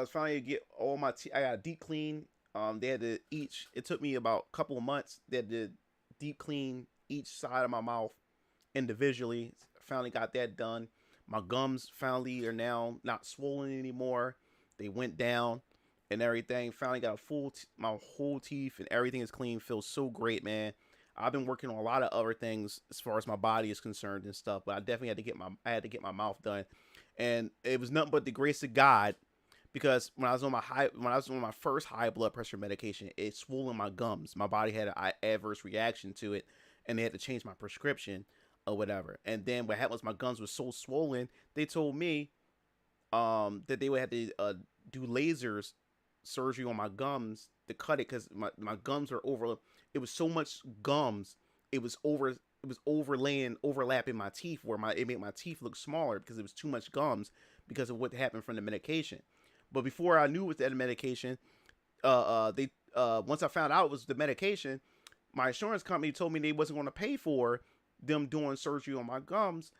finally able to get all my teeth. I got a deep clean. They had to it took me about a couple of months. They had to deep clean each side of my mouth individually. Finally got that done. My gums finally are now not swollen anymore. They went down and everything. Finally got my whole teeth, and everything is clean. Feels so great, man. I've been working on a lot of other things as far as my body is concerned and stuff, but I definitely had to get my mouth done. And it was nothing but the grace of God. Because when I was on my first high blood pressure medication, it swollen my gums. My body had an adverse reaction to it, and they had to change my prescription or whatever. And then what happened was my gums were so swollen, they told me that they would have to do lasers surgery on my gums to cut it, because my gums are over. It was so much gums, it was overlapping my teeth, where it made my teeth look smaller because it was too much gums because of what happened from the medication. But before I knew it was that medication, once I found out it was the medication, my insurance company told me they wasn't going to pay for them doing surgery on my gums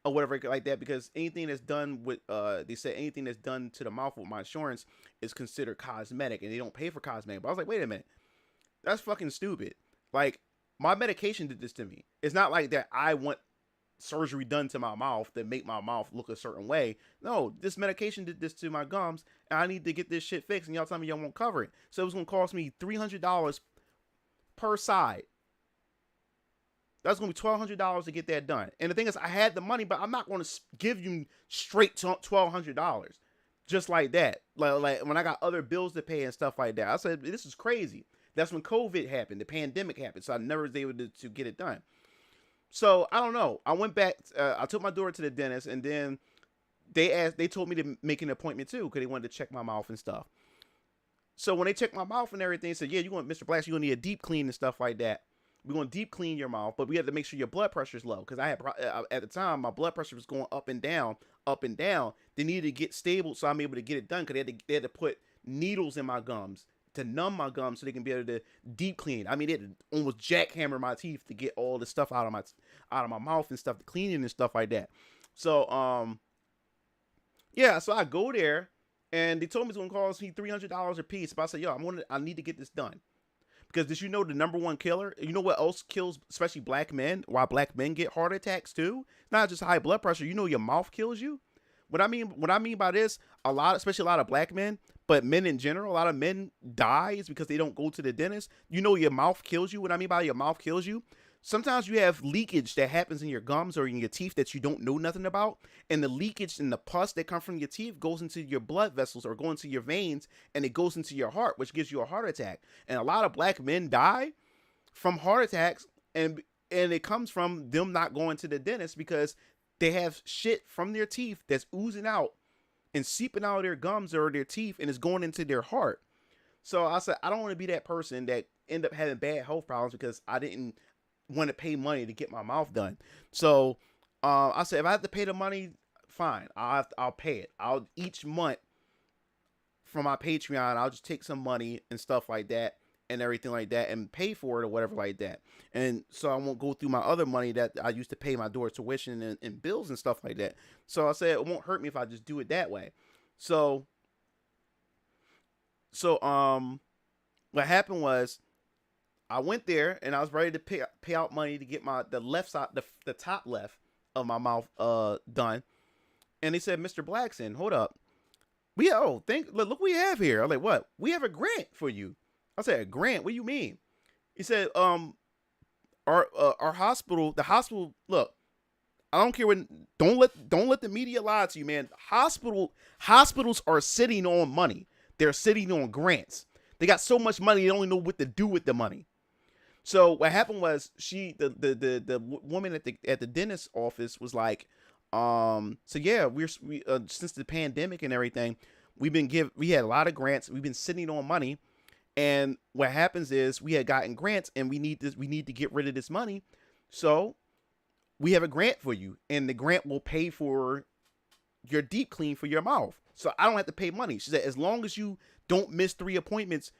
or whatever like that, because anything that's done with, they said anything that's done to the mouth with my insurance is considered cosmetic, and they don't pay for cosmetic. But I was like, wait a minute, that's fucking stupid. Like, my medication did this to me. It's not like that I want surgery done to my mouth that make my mouth look a certain way. No, this medication did this to my gums, and I need to get this shit fixed, and y'all tell me y'all won't cover it. So it was going to cost me $300 per side. That's going to be $1,200 to get that done. And the thing is, I had the money, but I'm not going to give you straight $1,200 just like that. Like when I got other bills to pay and stuff like that. I said, this is crazy. That's when COVID happened. The pandemic happened. So I never was able to get it done. So I don't know. I went back. I took my daughter to the dentist, and then they told me to make an appointment too, because they wanted to check my mouth and stuff. So when they checked my mouth and everything, they said, yeah, Mr. Black, you're going to need a deep clean and stuff like that. We're going to deep clean your mouth, but we have to make sure your blood pressure is low. Because at the time, my blood pressure was going up and down, up and down. They needed to get stable, so I'm able to get it done, because they had to put needles in my gums to numb my gums so they can be able to deep clean. I mean, they had to almost jackhammer my teeth to get all the stuff out of my mouth and stuff, the cleaning and stuff like that. So, yeah, so I go there. And they told me it's going to cost me $300 a piece. But I said, yo, I need to get this done. Because did you know the number one killer? You know what else kills, especially black men? Why black men get heart attacks too? It's not just high blood pressure. You know your mouth kills you? What I mean by this, especially a lot of black men, but men in general, a lot of men dies because they don't go to the dentist. You know your mouth kills you? What I mean by your mouth kills you? Sometimes you have leakage that happens in your gums or in your teeth that you don't know nothing about. And the leakage and the pus that come from your teeth goes into your blood vessels or go into your veins, and it goes into your heart, which gives you a heart attack. And a lot of black men die from heart attacks, and it comes from them not going to the dentist because they have shit from their teeth that's oozing out and seeping out of their gums or their teeth, and it's going into their heart. So I said, I don't want to be that person that end up having bad health problems because I didn't want to pay money to get my mouth done. So I said, if I have to pay the money, fine, I'll pay it. I'll each month from my Patreon, I'll just take some money and stuff like that and everything like that and pay for it or whatever like that. And so I won't go through my other money that I used to pay my daughter's tuition and bills and stuff like that. So I said, it won't hurt me if I just do it that way. So what happened was, I went there and I was ready to pay out money to get the left side, the top left of my mouth done. And they said, Mr. Blackson, hold up. Look what we have here. I'm like, what? We have a grant for you. I said, a grant? What do you mean? He said, our hospital, look, I don't care don't let the media lie to you, man. Hospitals are sitting on money. They're sitting on grants. They got so much money, they don't even know what to do with the money. So what happened was the woman at the dentist office was like, so yeah, we since the pandemic and everything, we had a lot of grants. We've been sitting on money, and what happens is we had gotten grants, and we need to get rid of this money. So we have a grant for you, and the grant will pay for your deep clean for your mouth. So I don't have to pay money. She said, as long as you don't miss 3 appointments,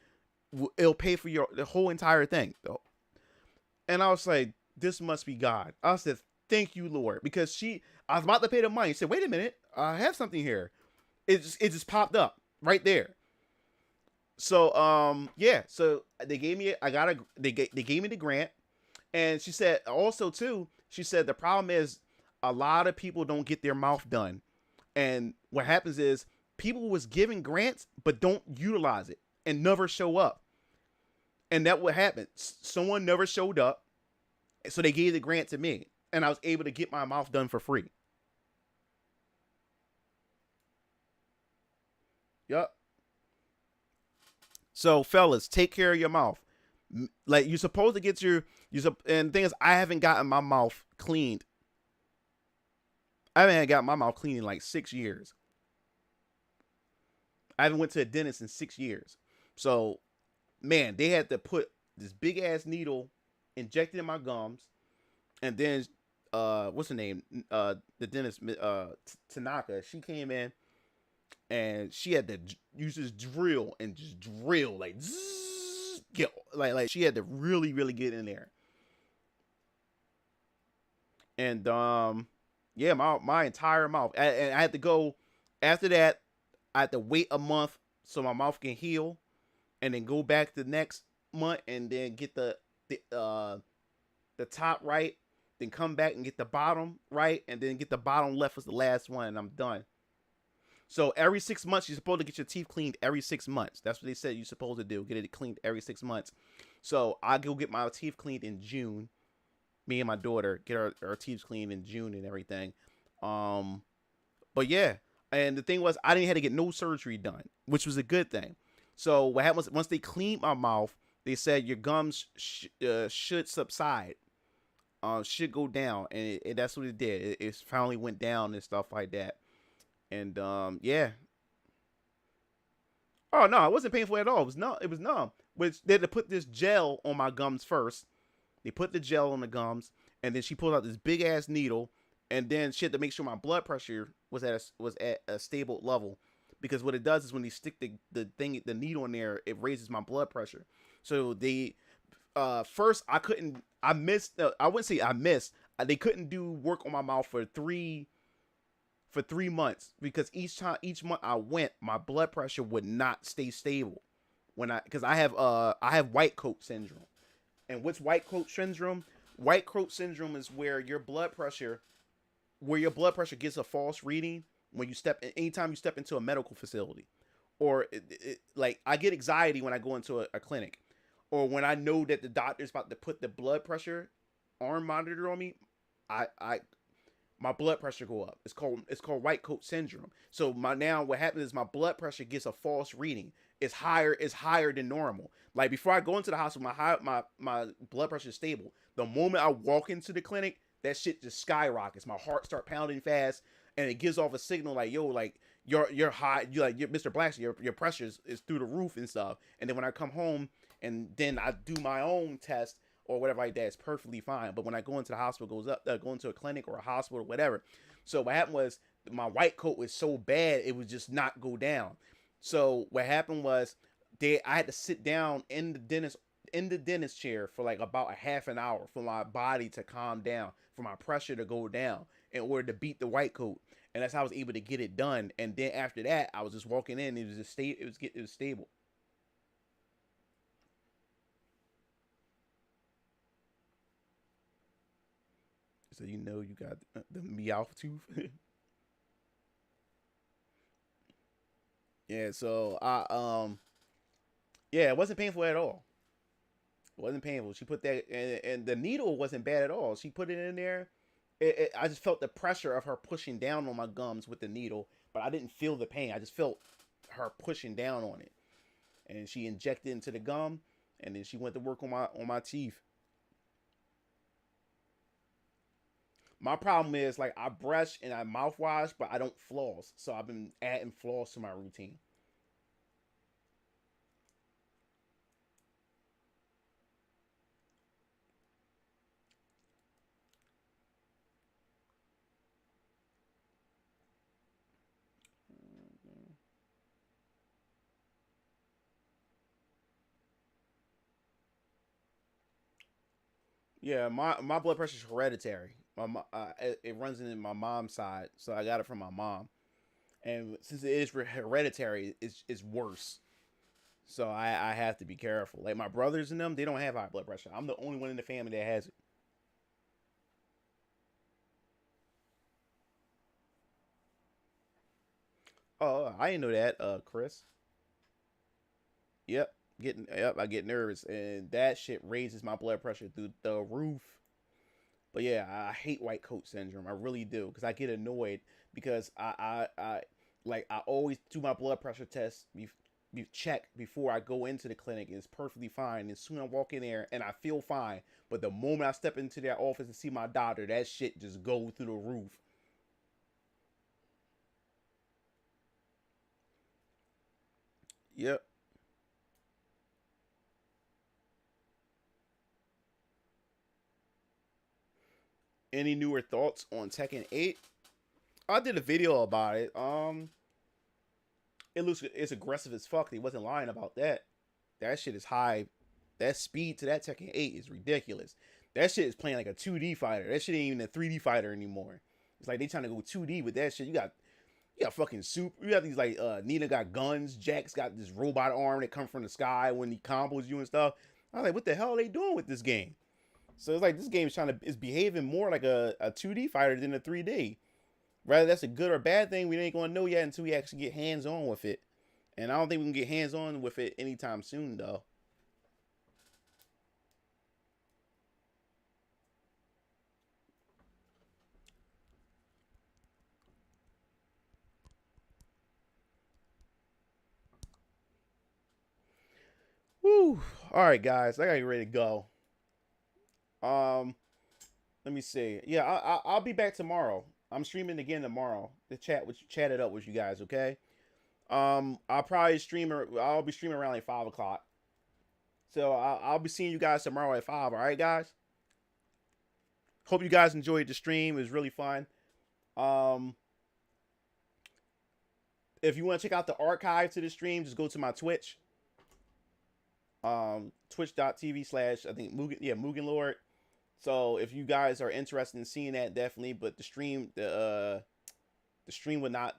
it'll pay for the whole entire thing. And I was like, this must be God. I said, thank you, Lord. Because I was about to pay the money. She said, wait a minute. I have something here. It just popped up right there. So, yeah. So they gave me, they gave me the grant. And she said also too, the problem is a lot of people don't get their mouth done. And what happens is people was giving grants, but don't utilize it and never show up. And that what happened. Someone never showed up. So they gave the grant to me, and I was able to get my mouth done for free. Yup. So fellas, take care of your mouth. Like, you're supposed to get and the thing is, I haven't gotten my mouth cleaned. I haven't got my mouth cleaned in like 6 years. I haven't went to a dentist in 6 years. So, man, they had to put this big ass needle injected in my gums, and then what's her name? The dentist, Tanaka. She came in, and she had to use this drill and just drill like, zzz, like she had to really get in there. And yeah, my entire mouth. And I had to go after that. I had to wait a month so my mouth can heal, and then go back the next month and then get the top right, then come back and get the bottom right, and then get the bottom left as the last one, and I'm done. So every 6 months, you're supposed to get your teeth cleaned every 6 months. That's what they said you're supposed to do. Get it cleaned every 6 months. So I go get my teeth cleaned in June. Me and my daughter get our teeth cleaned in June and everything. But yeah, and the thing was, I didn't have to get no surgery done, which was a good thing. So what happened was, once they cleaned my mouth, they said your gums should subside, should go down, and that's what it did. It finally went down and stuff like that. And yeah. Oh no, it wasn't painful at all. It was numb. It was numb. Which they had to put this gel on my gums first. They put the gel on the gums, and then she pulled out this big ass needle, and then she had to make sure my blood pressure was at a stable level, because what it does is when they stick the needle in there, it raises my blood pressure. So they first I missed. I wouldn't say I missed. They couldn't do work on my mouth for 3 months, because each month I went, my blood pressure would not stay stable because I have white coat syndrome. And what's white coat syndrome? White coat syndrome is where your blood pressure gets a false reading when anytime you step into a medical facility, or like I get anxiety when I go into a clinic, or when I know that the doctor's about to put the blood pressure arm monitor on me, my blood pressure go up. It's called white coat syndrome. So what happens is my blood pressure gets a false reading. It's higher than normal. Like before I go into the hospital, my blood pressure is stable. The moment I walk into the clinic, that shit just skyrockets. My heart start pounding fast, and it gives off a signal like, yo, like you're high. You're Mr. Blackson, your pressure is through the roof and stuff. And then when I come home and then I do my own test or whatever like that, it's perfectly fine. But when I go into the hospital, goes up, go into a clinic or a hospital or whatever. So what happened was my white coat was so bad, it would just not go down. So what happened was I had to sit down in the dentist chair for like about a half an hour for my body to calm down, for my pressure to go down in order to beat the white coat. And that's how I was able to get it done. And then after that, I was just walking in. It was stable. So you got the meow tooth. Yeah, so yeah, it wasn't painful at all. It wasn't painful. She put that, and the needle wasn't bad at all. She put it in there. I just felt the pressure of her pushing down on my gums with the needle, but I didn't feel the pain. I just felt her pushing down on it. And she injected into the gum, and then she went to work on my teeth. My problem is, like, I brush and I mouthwash, but I don't floss. So I've been adding floss to my routine. Yeah, my blood pressure is hereditary. It runs in my mom's side, so I got it from my mom. And since it is hereditary, it's worse. So I have to be careful. Like my brothers and them, they don't have high blood pressure. I'm the only one in the family that has it. Oh, I didn't know that, Chris. Yep, I get nervous, and that shit raises my blood pressure through the roof. But yeah, I hate white coat syndrome. I really do, because I get annoyed because I always do my blood pressure test. You check before I go into the clinic, and it's perfectly fine. As soon as I walk in there, and I feel fine, but the moment I step into that office and see my doctor, that shit just goes through the roof. Yep. Any newer thoughts on Tekken 8? I did a video about it. It's aggressive as fuck. He wasn't lying about that. That shit is high. That speed to that Tekken 8 is ridiculous. That shit is playing like a 2D fighter. That shit ain't even a 3D fighter anymore. It's like they trying to go 2D with that shit. You got fucking soup. You got these like Nina got guns. Jack's got this robot arm that come from the sky when he combos you and stuff. I was like, what the hell are they doing with this game? So it's like this game is behaving more like a 2D fighter than a 3D. Whether that's a good or bad thing, we ain't gonna know yet until we actually get hands on with it. And I don't think we can get hands on with it anytime soon, though. Whew. All right, guys, I gotta get ready to go. Let me see. Yeah, I'll be back tomorrow. I'm streaming again tomorrow. To chat it up with you guys, okay? I'll probably stream. I'll be streaming around like 5 o'clock. So I'll be seeing you guys tomorrow at 5. All right, guys. Hope you guys enjoyed the stream. It was really fun. If you want to check out the archive to the stream, just go to my Twitch. Twitch.tv/ I think Mugen Lord. So if you guys are interested in seeing that, definitely. But the stream would not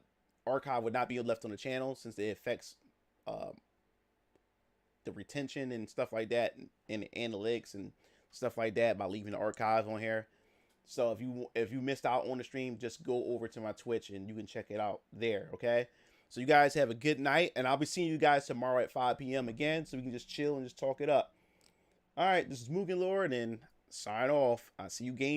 archive would not be left on the channel since it affects the retention and stuff like that, and the analytics and stuff like that by leaving the archive on here. So if you missed out on the stream, just go over to my Twitch and you can check it out there. Okay. So you guys have a good night, and I'll be seeing you guys tomorrow at 5 p.m. again, so we can just chill and just talk it up. All right, this is Mugen Lord, and sign off. I'll see you game